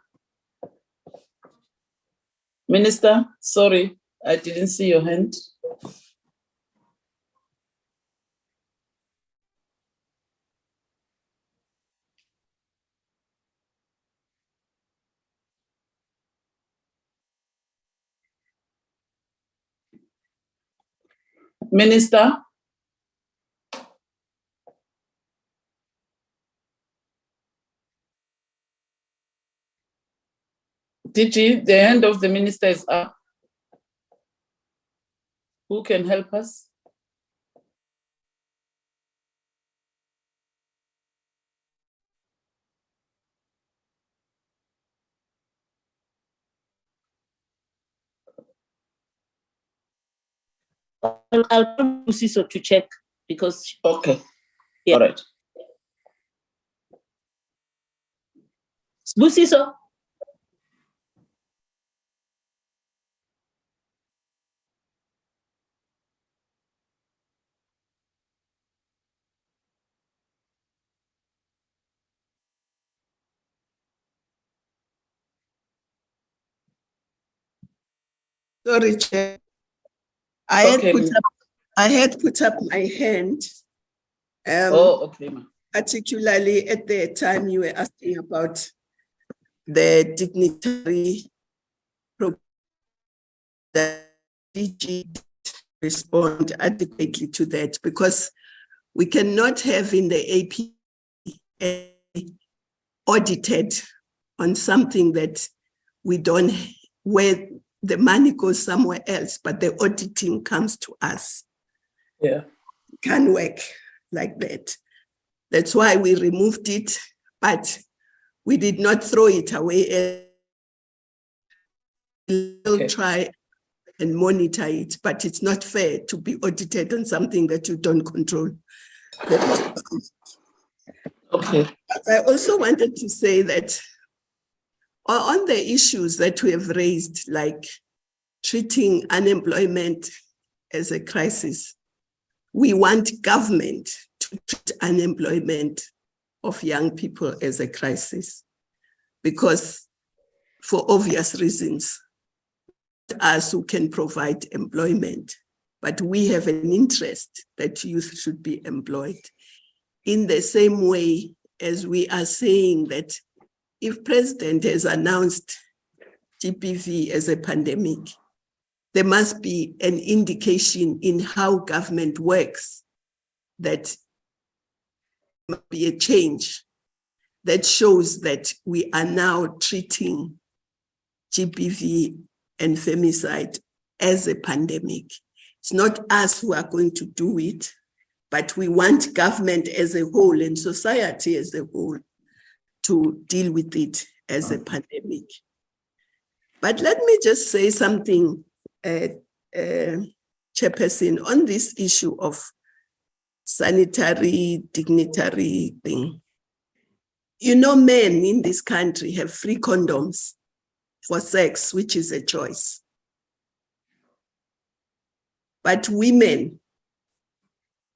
Minister, sorry, I didn't see your hand. Minister? DG, the hand of the minister is up. Who can help us? I'll tell Busiso to check because. Okay. Yeah. All right. Busiso. Sorry, Chair. I had put up my hand. Okay, ma. Particularly at the time you were asking about the dignitary the DG respond adequately to that, because we cannot have in the AP audited on something that we don't, where the money goes somewhere else, but the auditing comes to us. Yeah. Can't work like that. That's why we removed it, but we did not throw it away. We'll try and monitor it, but it's not fair to be audited on something that you don't control. Okay. I also wanted to say that on the issues that we have raised, like treating unemployment as a crisis, we want government to treat unemployment of young people as a crisis, because for obvious reasons, us who can provide employment, but we have an interest that youth should be employed. In the same way as we are saying that if President has announced GBV as a pandemic, there must be an indication in how government works that there must be a change that shows that we are now treating GBV and femicide as a pandemic. It's not us who are going to do it, but we want government as a whole and society as a whole to deal with it as a pandemic. But let me just say something, Chairperson, on this issue of sanitary, dignitary thing. You know, men in this country have free condoms for sex, which is a choice. But women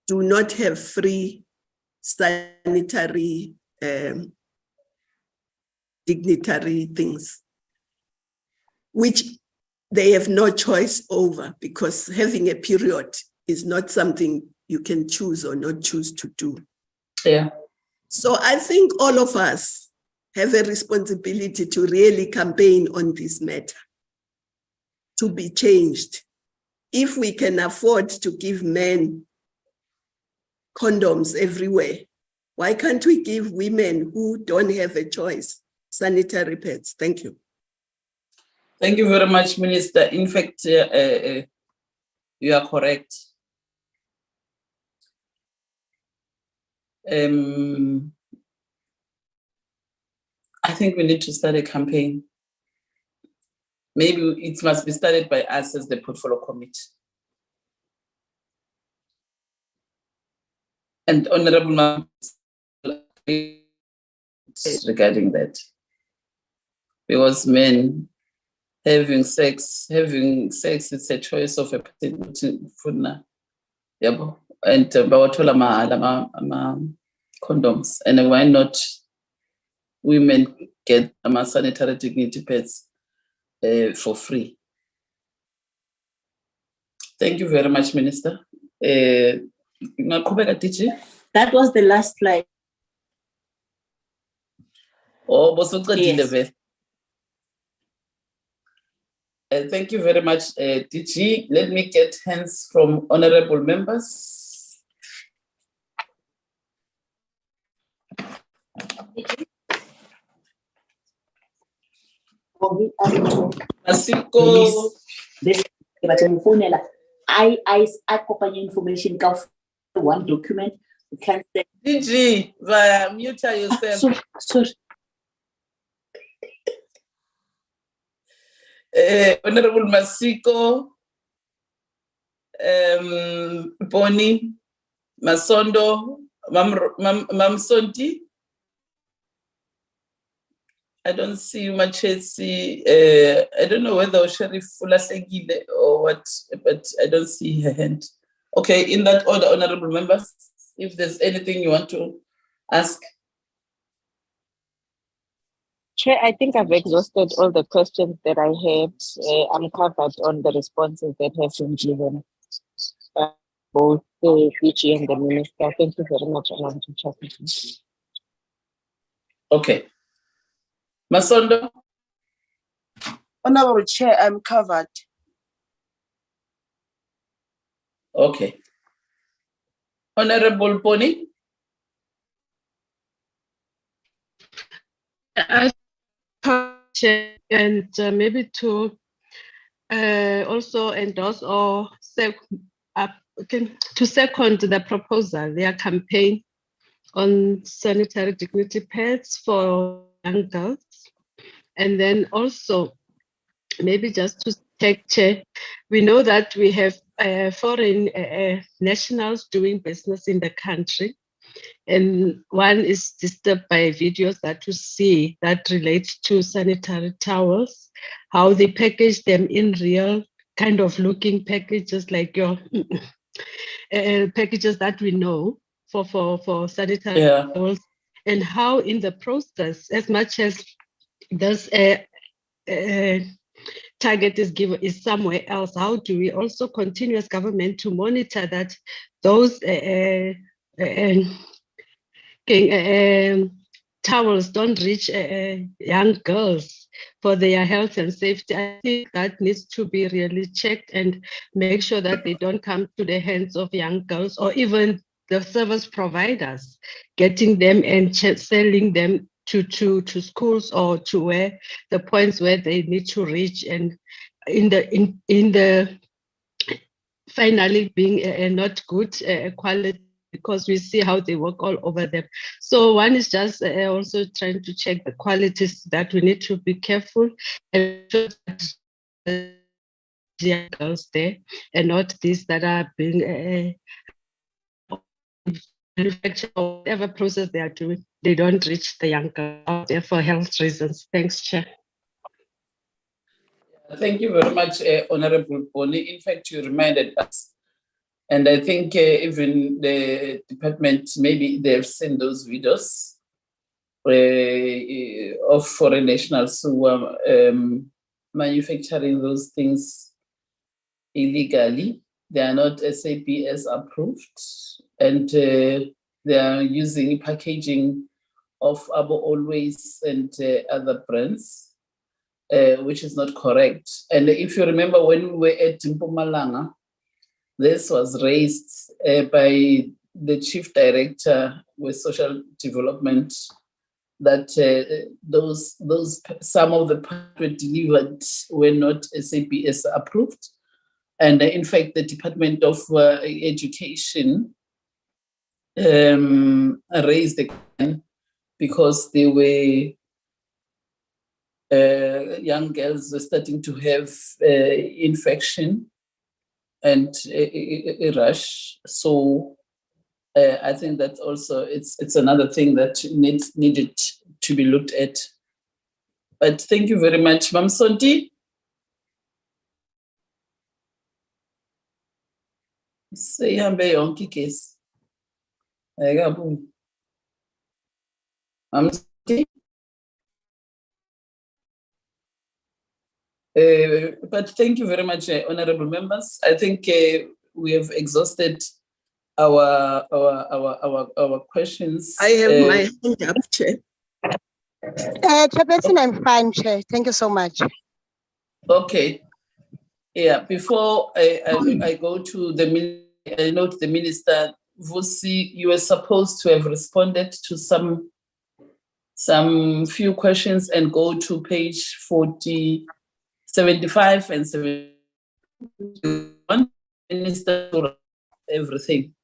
do not have free sanitary, dignitary things, which they have no choice over, because having a period is not something you can choose or not choose to do. Yeah. So I think all of us have a responsibility to really campaign on this matter, to be changed. If we can afford to give men condoms everywhere, why can't we give women who don't have a choice sanitary pads? Thank you. Thank you very much, Minister. In fact, you are correct. I think we need to start a campaign. Maybe it must be started by us as the portfolio committee. And Honorable members regarding that. Because men having sex, it's a choice of a person. And condoms. And why not women get sanitary dignity pads for free? Thank you very much, Minister. That was the last slide. Oh, yes. Thank you very much, DG. Let me get hands from honorable members. Masiko. I kopanya information one document. You can say DG, mute yourself. Sorry. Honorable Masiko, Boni, Masondo, Mam Sonti. I don't see Machesi. I don't know whether Sheriff Fulasegile or what, but I don't see her hand. Okay, in that order, honorable members, if there's anything you want to ask. Chair, I think I've exhausted all the questions that I had. I'm covered on the responses that have been given. by both the DG and the Minister. Thank you very much, Honorable Chairperson. Okay. Masondo? Honorable Chair, I'm covered. Okay. Honorable Pony? And maybe to also endorse or to second the proposal, their campaign on sanitary dignity pads for young girls. And then also, maybe just to take Chair, we know that we have foreign nationals doing business in the country. And one is disturbed by videos that you see that relate to sanitary towels, how they package them in real kind of looking packages like your packages that we know for sanitary towels, and how in the process, as much as this target is somewhere else, how do we also continue as government to monitor that those towels don't reach young girls for their health and safety? I think that needs to be really checked and make sure that they don't come to the hands of young girls or even the service providers, getting them and selling them to schools or to where the points where they need to reach, and in the finally being not good quality, because we see how they work all over them. So one is just also trying to check the qualities that we need to be careful and sure that the girls there and not these that are being manufactured or whatever process they are doing, they don't reach the young girls out there for health reasons. Thanks, Chair. Thank you very much, Honorable Pony. In fact, you reminded us. And I think even the department, maybe they've seen those videos of foreign nationals who are manufacturing those things illegally. They are not SAPS approved, and they are using packaging of Abo Always and other brands, which is not correct. And if you remember when we were at Mpumalanga, this was raised by the Chief Director with Social Development, that some of the parts were delivered were not SAPS approved. And in fact, the Department of Education raised again because they were young girls were starting to have infection and a rash. So I think that also it's another thing that needed to be looked at. But thank you very much, Mam Sonti. Seyihambe yonke igesi. Ayikabuyi. Mam Sonti. But thank you very much, honorable members. I think we have exhausted our questions. I have my hand up, Chair. Chairperson, I'm fine, Chair. Thank you so much. Okay. Yeah, before I go to the minister, I note the minister, Vusi, you were supposed to have responded to some few questions and go to page 75 and 71. Minister, everything.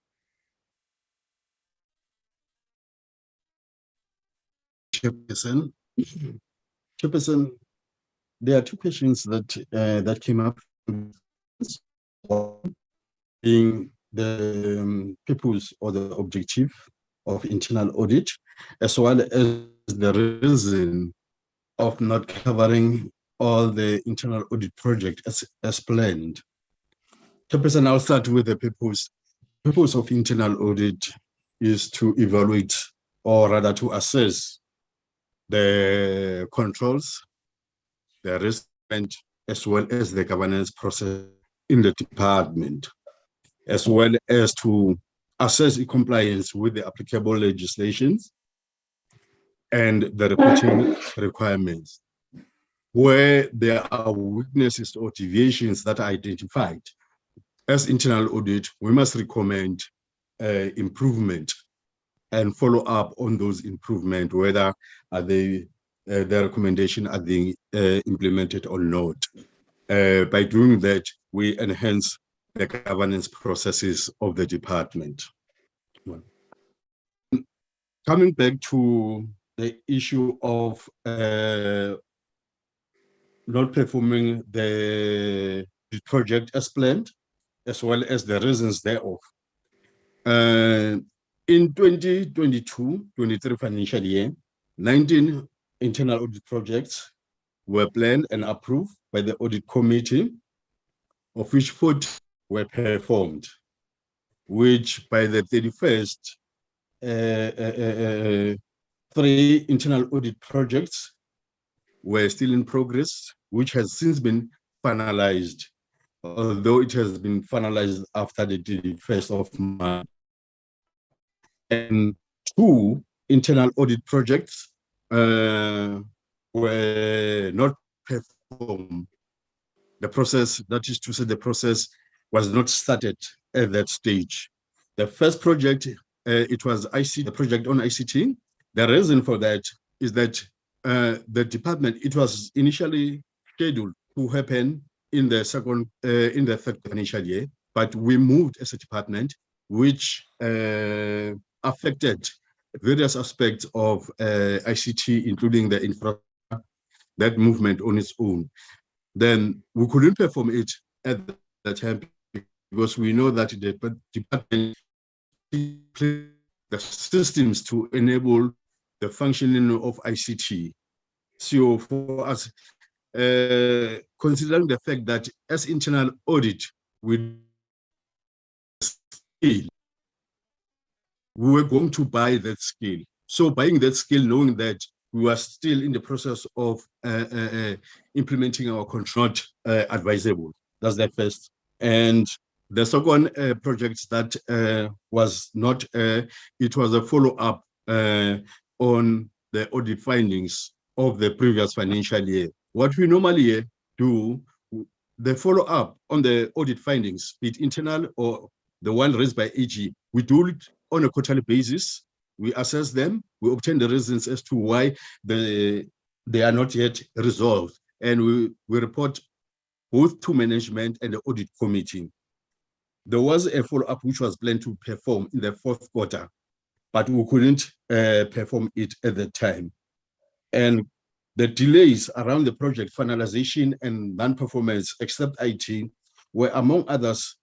Chairperson, there are two questions that came up. One being the purpose or the objective of internal audit, as well as the reason of not covering all the internal audit project as planned. Chairperson, I'll start with the purpose. Purpose of internal audit is to evaluate, or rather to assess, the controls, the risk, as well as the governance process in the department. as well as to assess the compliance with the applicable legislations and the reporting requirements. Where there are weaknesses or deviations that are identified, as internal audit, we must recommend improvement and follow up on those improvements, whether are they the recommendation are being implemented or not. By doing that, we enhance the governance processes of the department. Coming back to the issue of not performing the project as planned, as well as the reasons thereof. In 2022-23 financial year, 19 internal audit projects were planned and approved by the audit committee, of which 40 were performed, which by the 31st, 3 internal audit projects were still in progress, which has since been finalized, although it has been finalized after the 1st of March. And 2 internal audit projects were not performed. The process, that is to say, the process was not started at that stage. The first project, it was ICT, the project on ICT. The reason for that is that the department, it was initially scheduled to happen in the third financial year, but we moved as a department, which affected various aspects of ICT, including the infrastructure, that movement on its own. Then we couldn't perform it at that time because we know that the department the systems to enable the functioning of ICT. So for us, considering the fact that as internal audit, we were going to buy that skill. So buying that skill, knowing that we were still in the process of implementing our control, not advisable. That's the first. And the second project that was not, it was a follow-up on the audit findings of the previous financial year. What we normally do, the follow-up on the audit findings, be it internal or the one raised by AG, we do it on a quarterly basis. We assess them, we obtain the reasons as to why they are not yet resolved, and we report both to management and the audit committee. There was a follow-up which was planned to perform in the 4th quarter, but we couldn't perform it at the time. And the delays around the project finalization and non-performance, except IT, were among others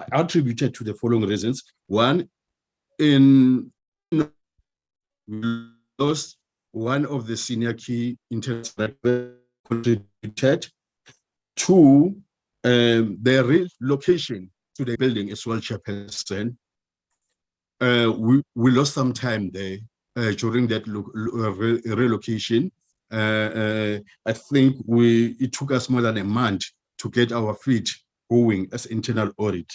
attributed to the following reasons. One, we lost one of the senior key interns that contributed. 2, the relocation to the building as well, Chairperson. We lost some time there during that relocation. I think it took us more than a month to get our feet going as internal audit.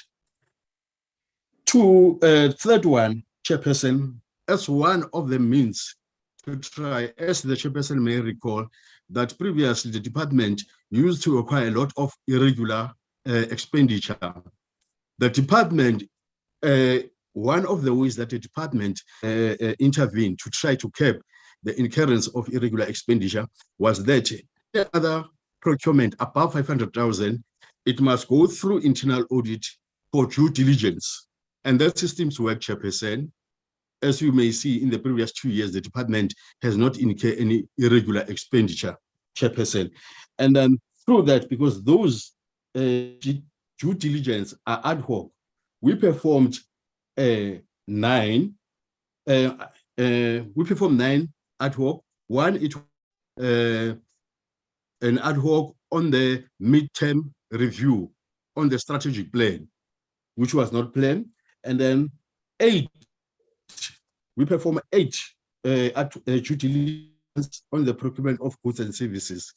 2, third one, Chairperson, as one of the means to try, as the Chairperson may recall, that previously the department used to acquire a lot of irregular expenditure. The department, one of the ways that the department intervened to try to curb the incurrence of irregular expenditure was that the other procurement above 500,000, it must go through internal audit for due diligence. And that system's work, Chairperson. As you may see, in the previous 2 years, the department has not incurred any irregular expenditure, Chairperson. And then through that, because those due diligence are ad hoc, we performed 9 ad hoc. One, it an ad hoc on the midterm review on the strategic plan, which was not planned. And then 8, we perform 8 due diligence on the procurement of goods and services.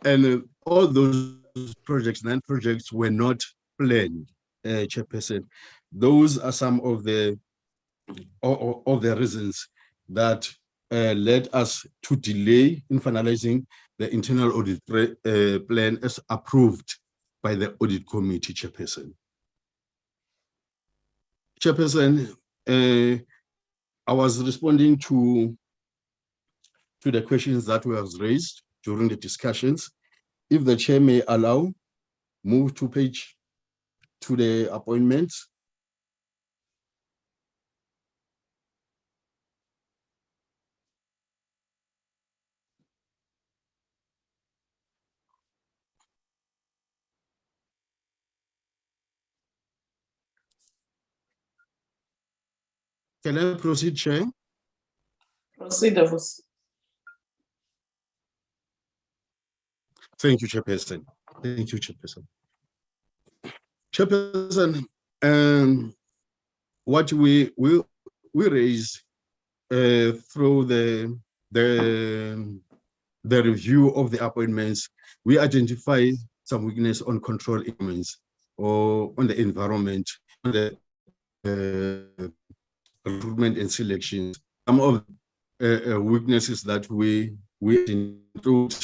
And all those projects, 9 projects, were not planned, Chairperson. Those are some of the reasons that led us to delay in finalizing the internal audit plan as approved by the audit committee, Chairperson. Chairperson, I was responding to the questions that were raised during the discussions. If the chair may allow, move to the appointments. Can I proceed, Chair? Proceed, Thank you, Chairperson. Thank you, Chairperson. Chairperson, what we raised through the review of the appointments, we identify some weakness on control elements or on the environment, on the recruitment and selection. Some of weaknesses that we include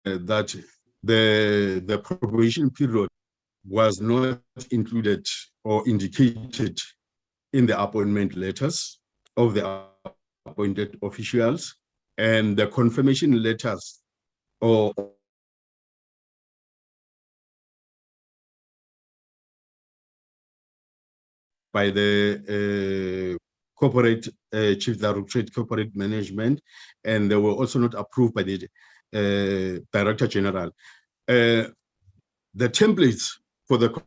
that the probation period was not included or indicated in the appointment letters of the appointed officials, and the confirmation letters or by the corporate chief directorate corporate management, and they were also not approved by the director general. The templates for the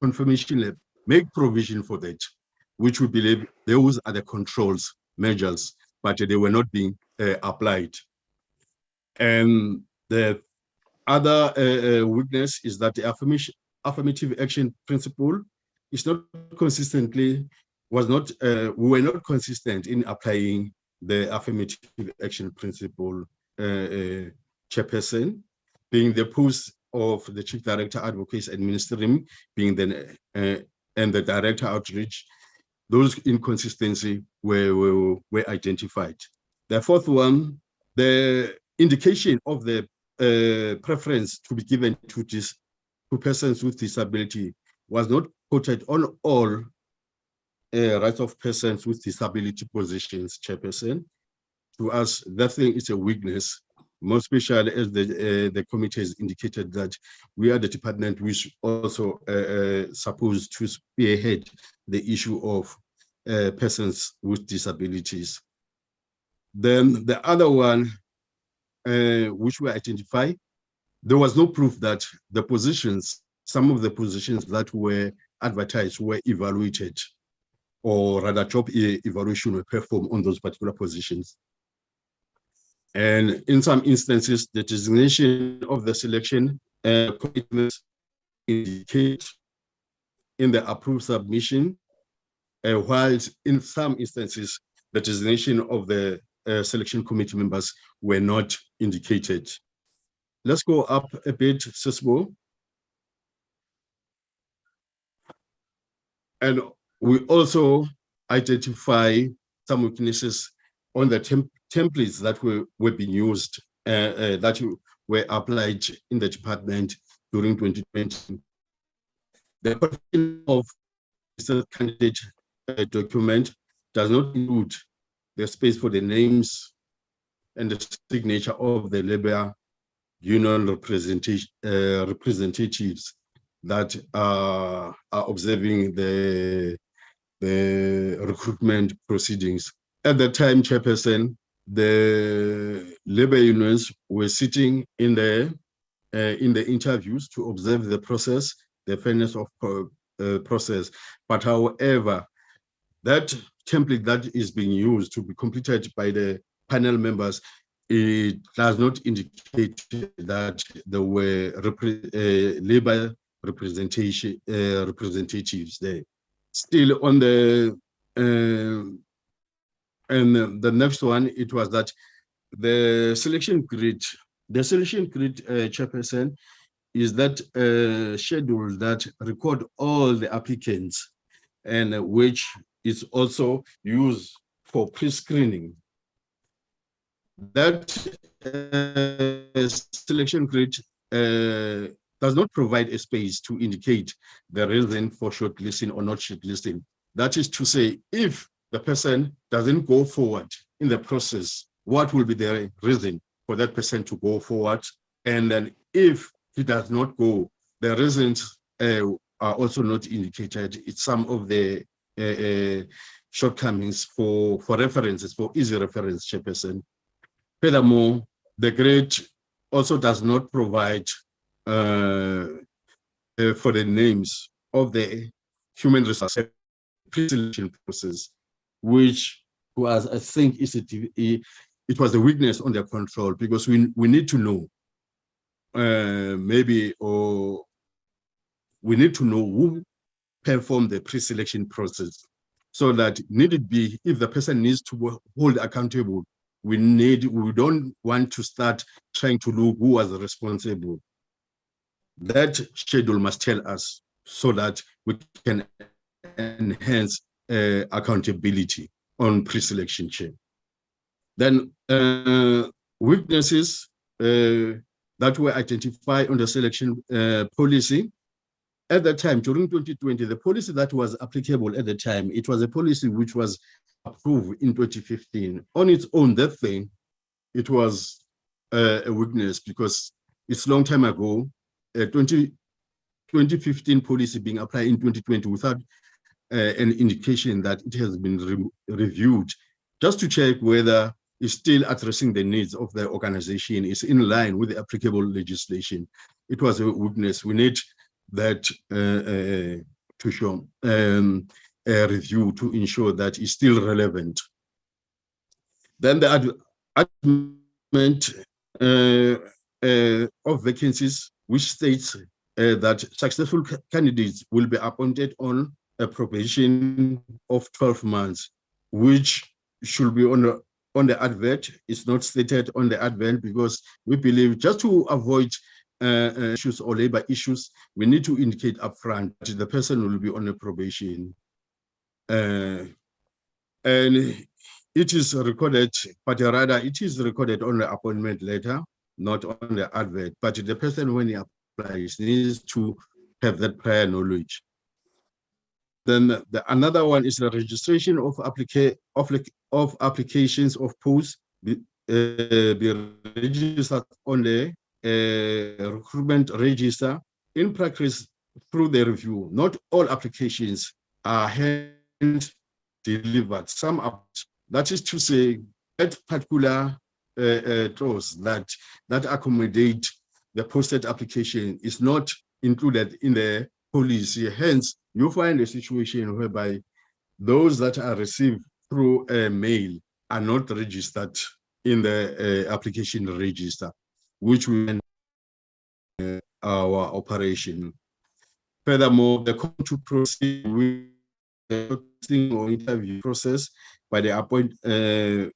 confirmation lab make provision for that, which we believe those are the controls measures, but they were not being applied. And the other weakness is that the affirmative action principle is not consistently, we were not consistent in applying the affirmative action principle, Chairperson, being the post of the Chief Director Advocacy and Ministerium, being then and the Director Outreach. Those inconsistencies were identified. The fourth one, the indication of the preference to be given to persons with disability was not quoted on all rights of persons with disability positions, Chairperson. To us, that thing is a weakness, more especially as the committee has indicated that we are the department which also supposed to spearhead the issue of persons with disabilities. Then the other one, which we identify, there was no proof that the positions, some of the positions that were advertised were evaluated, or rather job evaluation were performed on those particular positions. And in some instances, the designation of the selection commitments indicate in the approved submission, whilst in some instances, the designation of the selection committee members were not indicated. Let's go up a bit, Sisbo. And we also identify some weaknesses on the templates that were being used, that were applied in the department during 2020. The question of the candidate document does not include the space for the names and the signature of the labor union representatives that are observing the recruitment proceedings. At the time, Chairperson, the labor unions were sitting in the interviews to observe the process, the fairness of process. But however, that template that is being used to be completed by the panel members, it does not indicate that there were labor representatives there. Still on the and the next one, it was that the selection grid, chairperson, is that schedule that record all the applicants and which is also used for pre-screening. That selection grid does not provide a space to indicate the reason for shortlisting or not shortlisting. That is to say, if the person doesn't go forward in the process, what will be the reason for that person to go forward? And then if he does not go, the reasons are also not indicated. It's some of the shortcomings for references, for easy reference, chairperson. Furthermore, the grid also does not provide for the names of the human resource pre-selection process, which was, I think, it was a weakness on their control, because we need to know we need to know who performed the pre-selection process, so that need it be, if the person needs to hold accountable, we don't want to start trying to look who was responsible. That schedule must tell us, so that we can enhance accountability on pre-selection chain. Then weaknesses that were identified on the selection policy. At that time, during 2020, the policy that was applicable at the time, it was a policy which was approved in 2015. On its own, that thing, it was a weakness, because it's a long time ago, 2015 policy being applied in 2020 without an indication that it has been reviewed, just to check whether it's still addressing the needs of the organization, is in line with the applicable legislation. It was a weakness. We need that to show a review to ensure that it's still relevant. Then the adjustment of vacancies, which states that successful candidates will be appointed on a probation of 12 months, which should be on the advert. It's not stated on the advert, because we believe, just to avoid issues or labor issues, we need to indicate upfront that the person will be on a probation. And it is recorded, but rather it is recorded on the appointment letter, not on the advert. But the person, when he applies, needs to have that prior knowledge. Then another one is the registration of applications of posts be registered on the recruitment register. In practice, through the review, not all applications are hand delivered. Some are, that is to say, that particular clause that accommodate the posted application is not included in the policy. Hence, you find a situation whereby those that are received through a mail are not registered in the application register, which will end our operation. Furthermore, the call to proceed with the or interview process by the appointed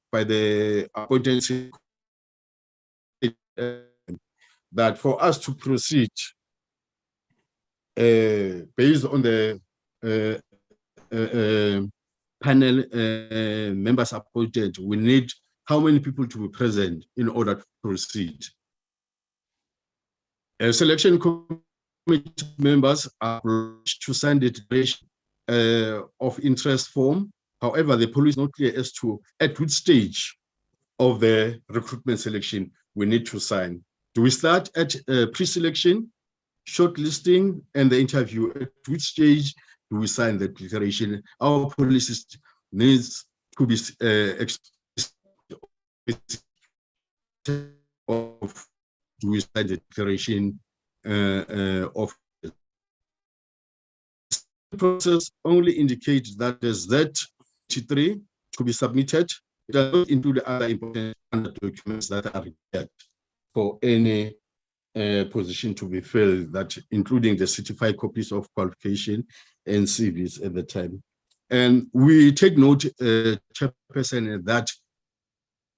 that for us to proceed based on the panel members appointed, we need how many people to be present in order to proceed. Selection committee members are to sign the declaration of interest form. However, the policy is not clear as to at which stage of the recruitment selection we need to sign. Do we start at pre-selection, shortlisting, and the interview? At which stage do we sign the declaration? Our policy needs to be of do we sign the declaration of the process only indicates that there's that 3 to be submitted. It does not include the other important documents that are required for any position to be filled, that including the certified copies of qualification and CVs at the time. And we take note, Chairperson, that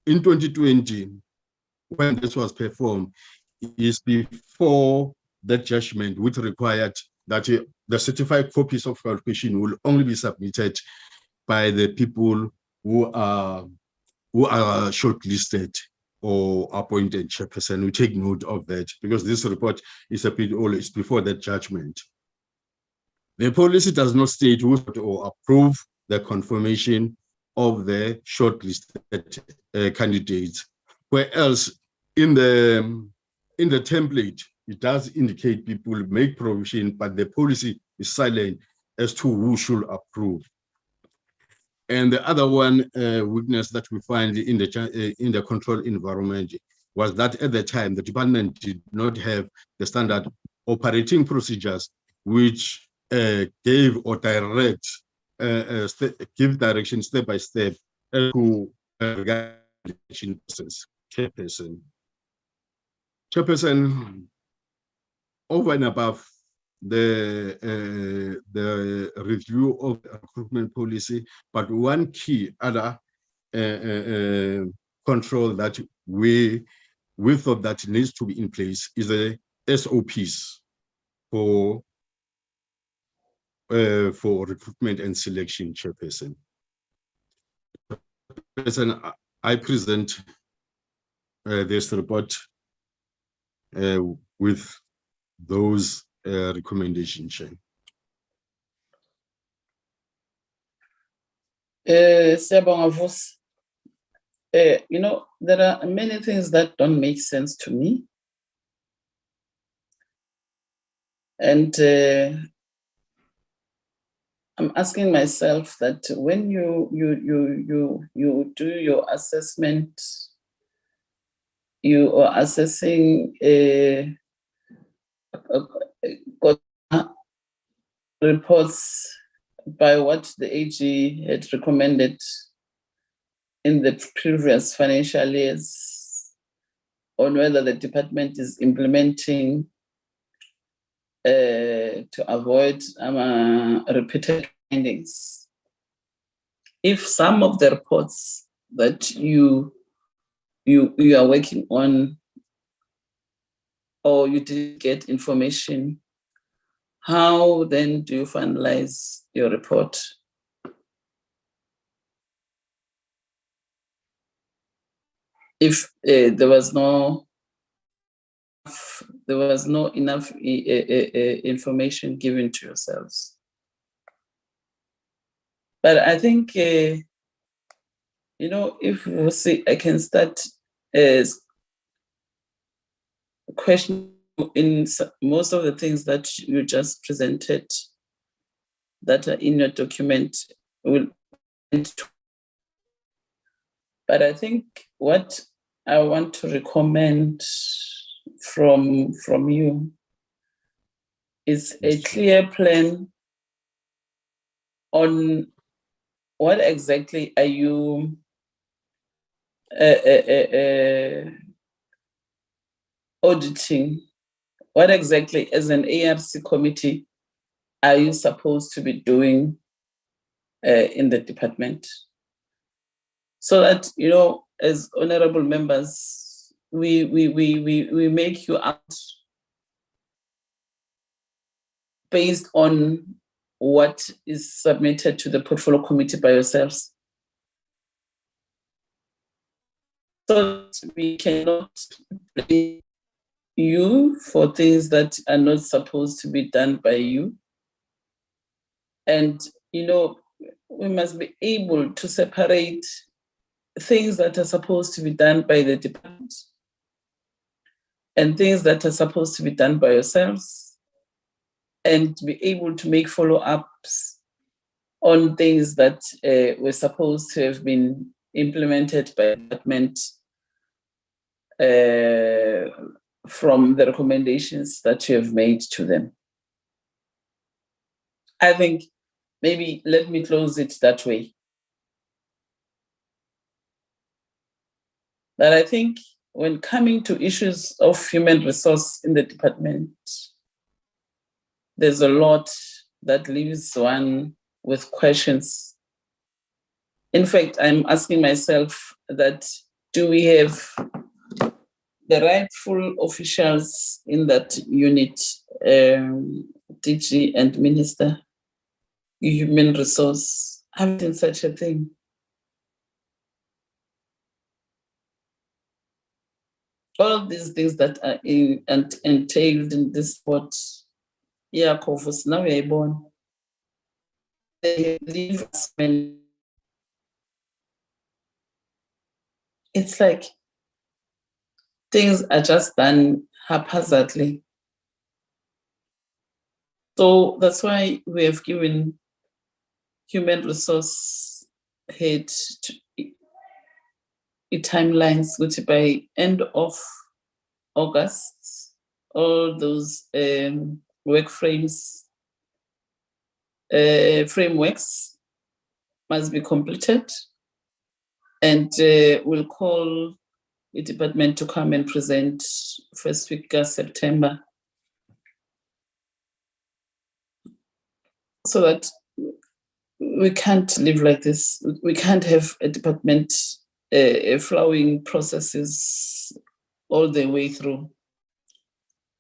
in 2020, when this was performed, is before that judgment, which required that the certified copies of qualification will only be submitted by the people who are shortlisted or appointed chairperson. We take note of that because this report is a bit old, it's before that judgment. The policy does not state who or approve the confirmation of the shortlisted candidates, whereas in the template, it does indicate people make provision, but the policy is silent as to who should approve. And the other one weakness that we find in the control environment was that at the time, the department did not have the standard operating procedures, which gave or direct, give direction step by step to regarding process. Chairperson, over and above the review of the recruitment policy, but one key other control that we thought that needs to be in place is the SOPs for recruitment and selection, Chairperson. I present this report with those recommendations. Siyabonga Vusi. You know, there are many things that don't make sense to me. And I'm asking myself that when you do your assessment, you are assessing reports by what the AG had recommended in the previous financial years on whether the department is implementing to avoid repeated findings. If some of the reports that you are working on or you didn't get information, how then do you finalize your report? If there was no enough information given to yourselves. But I think, you know, if we'll see, I can start questioning in most of the things that you just presented that are in your document. But I think what I want to recommend from you is a clear plan on what exactly are you auditing. What exactly, as an ARC committee, are you supposed to be doing in the department? So that, you know, as honorable members, we make you out based on what is submitted to the portfolio committee by yourselves. So we cannot blame you for things that are not supposed to be done by you. And, you know, we must be able to separate things that are supposed to be done by the department and things that are supposed to be done by yourselves, and be able to make follow-ups on things that were supposed to have been implemented by the department from the recommendations that you have made to them. I think maybe let me close it that way. That I think when coming to issues of human resource in the department, there's a lot that leaves one with questions. In fact, I'm asking myself that do we have the rightful officials in that unit, DG and Minister, Human Resource, having such a thing? All these things that are entailed in this what Yaakov was now born. They leave us when it's like things are just done haphazardly. So that's why we have given human resource head timelines, which by end of August, all those work frameworks must be completed, and we'll call the department to come and present first week of September, so that we can't live like this. We can't have a department flowing processes all the way through.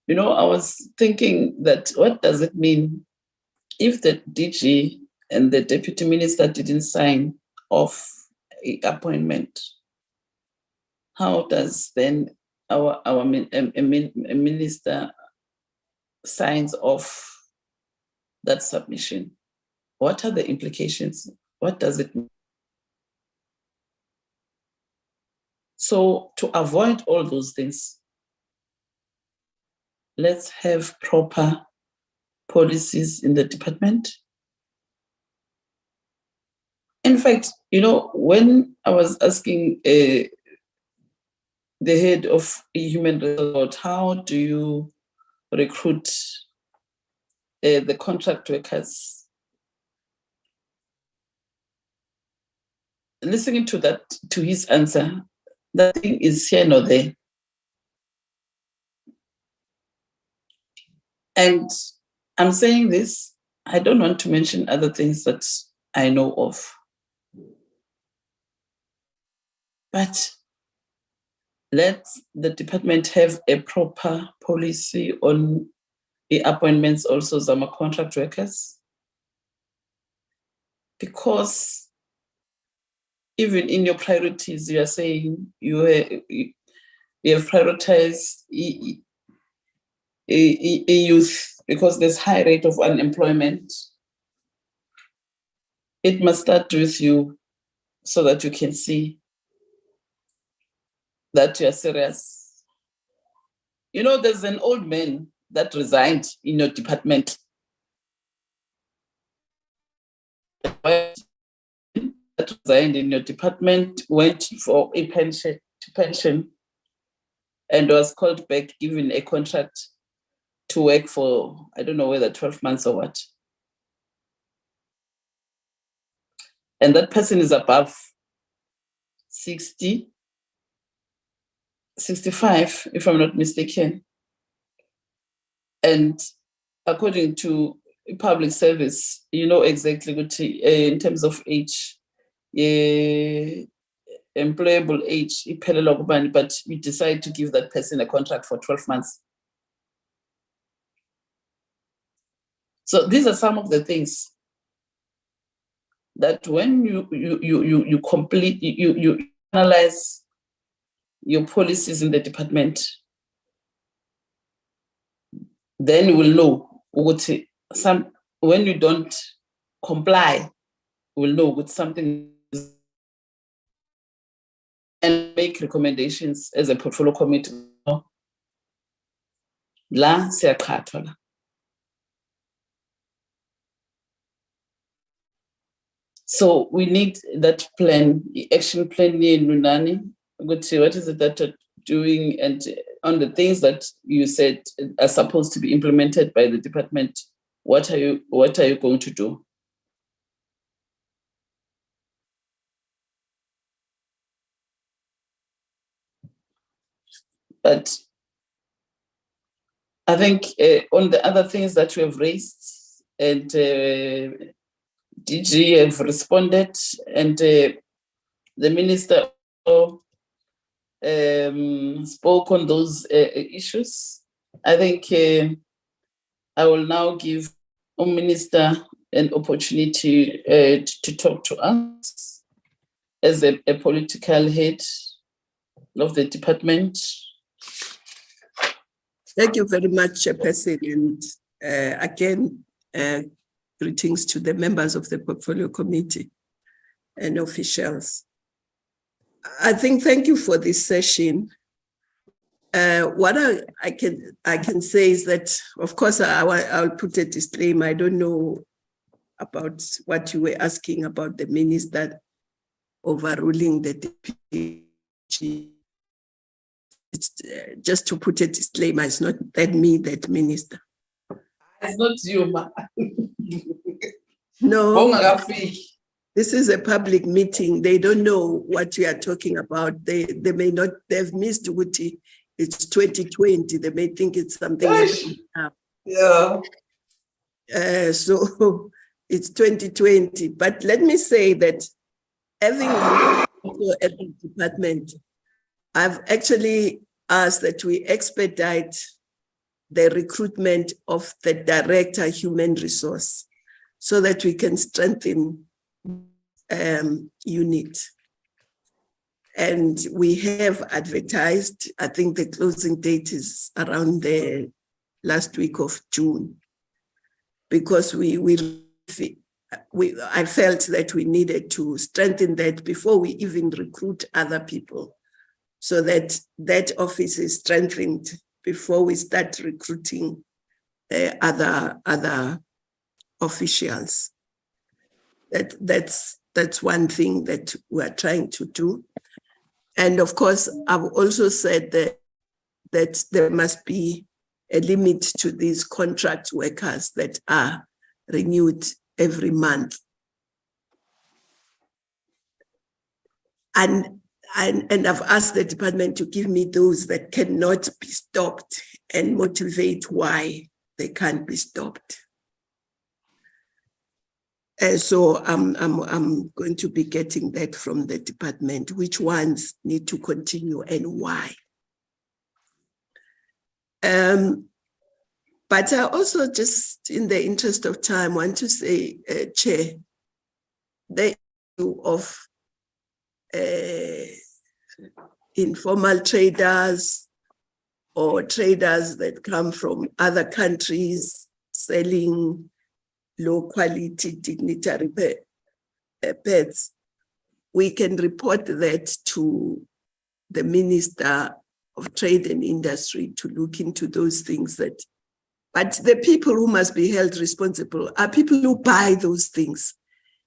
You know, I was thinking that what does it mean if the DG and the deputy minister didn't sign off an appointment? How does then our minister signs off that submission? What are the implications? What does it mean? So to avoid all those things, let's have proper policies in the department. In fact, you know, when I was asking the head of human resources, how do you recruit the contract workers? Listening to that, to his answer, that thing is here nor there. And I'm saying this, I don't want to mention other things that I know of. But let the department have a proper policy on the appointments also of our contract workers. Because even in your priorities, you are saying you have prioritized youth because there's high rate of unemployment. It must start with you so that you can see that you are serious. You know, there's an old man that resigned in your department. That resigned in your department, went for a pension, and was called back, given a contract to work for, I don't know whether 12 months or what. And that person is above 60, 65, if I'm not mistaken. And according to public service, you know exactly what in terms of age, employable age, but we decide to give that person a contract for 12 months. So these are some of the things that when you analyze your policies in the department, then you will know what when you don't comply, you will know what something is, and make recommendations as a portfolio committee. La siyaqhathwa. So we need that plan, the action plan in Lunani. What is it that you're doing, and on the things that you said are supposed to be implemented by the department, what are you going to do? But I think on the other things that you have raised, and DG have responded, and the minister spoke on those issues. I think I will now give the Minister an opportunity to talk to us as a political head of the department. Thank you very much, Chairperson. And again, greetings to the members of the Portfolio Committee and officials. I think thank you for this session. What I can say is that, of course, I'll put a disclaimer. I don't know about what you were asking about the minister overruling the DPG. It's just to put a disclaimer. It's not that me, that minister. It's not you, ma. No. This is a public meeting. They don't know what we are talking about. They may not, they've missed Uti. It's 2020. They may think it's something else. Yeah. So it's 2020. But let me say that having also at the department, I've actually asked that we expedite the recruitment of the director human resource so that we can strengthen unit. And we have advertised, I think the closing date is around the last week of June, because I felt that we needed to strengthen that before we even recruit other people, so that that office is strengthened before we start recruiting other officials. That's one thing that we're trying to do. And of course, I've also said that there must be a limit to these contract workers that are renewed every month. And I've asked the department to give me those that cannot be stopped and motivate why they can't be stopped. So I'm going to be getting that from the department, which ones need to continue and why. But I also, just in the interest of time, want to say, Chair, the issue of informal traders or traders that come from other countries selling low quality dignitary pets, we can report that to the Minister of Trade and Industry to look into those things. But the people who must be held responsible are people who buy those things,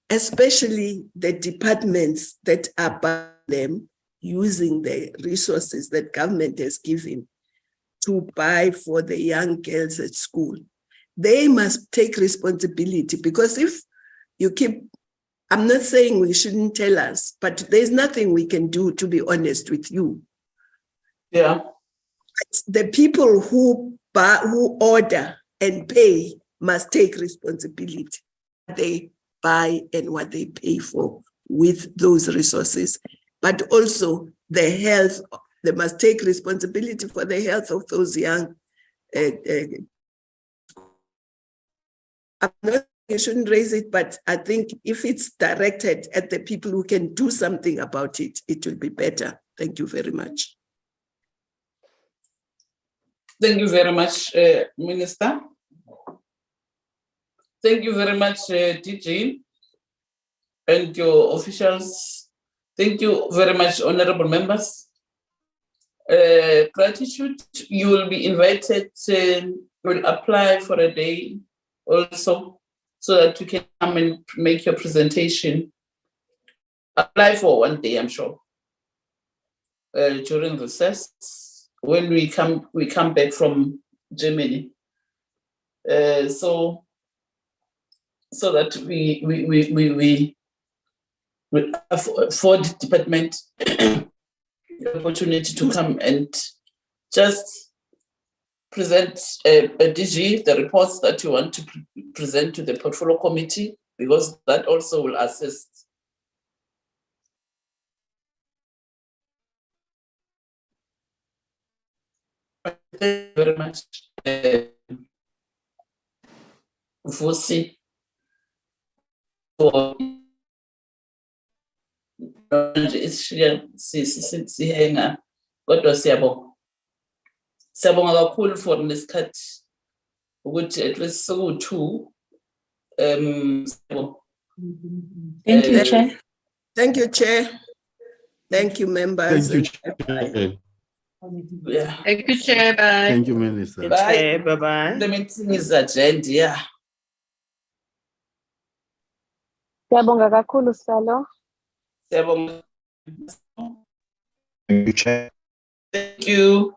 especially the departments that are buying them using the resources that government has given to buy for the young girls at school. They must take responsibility, because if you keep, I'm not saying we shouldn't tell us, but there's nothing we can do, to be honest with you. Yeah. But the people who order and pay must take responsibility. They buy and what they pay for with those resources, but also the health. They must take responsibility for the health of those young. I'm not saying you shouldn't raise it, but I think if it's directed at the people who can do something about it, it will be better. Thank you very much. Thank you very much, Minister. Thank you very much, DG, and your officials. Thank you very much, honorable members. Gratitude, you will be invited, will apply for a day also, so that you can come and make your presentation. Apply for one day, I'm sure, during recess, when we come back from Germany. So that we afford the department the opportunity to come and just present a DG, the reports that you want to present to the portfolio committee, because that also will assist Thank you very much. Vusi for sihenga kodwa siyabonga kakhulu for nesikhathi ukuthi at least soku-2 Thank you, Chair. Thank you, Chair. Thank you, members. Thank you, Chair. Yeah. Thank you, Chair. Bye. Thank you, Minister. Bye. Bye-bye. The meeting is adjourned, yeah. Siyabonga kakhulu Salo. Siyabonga. Thank you, Chair. Thank you.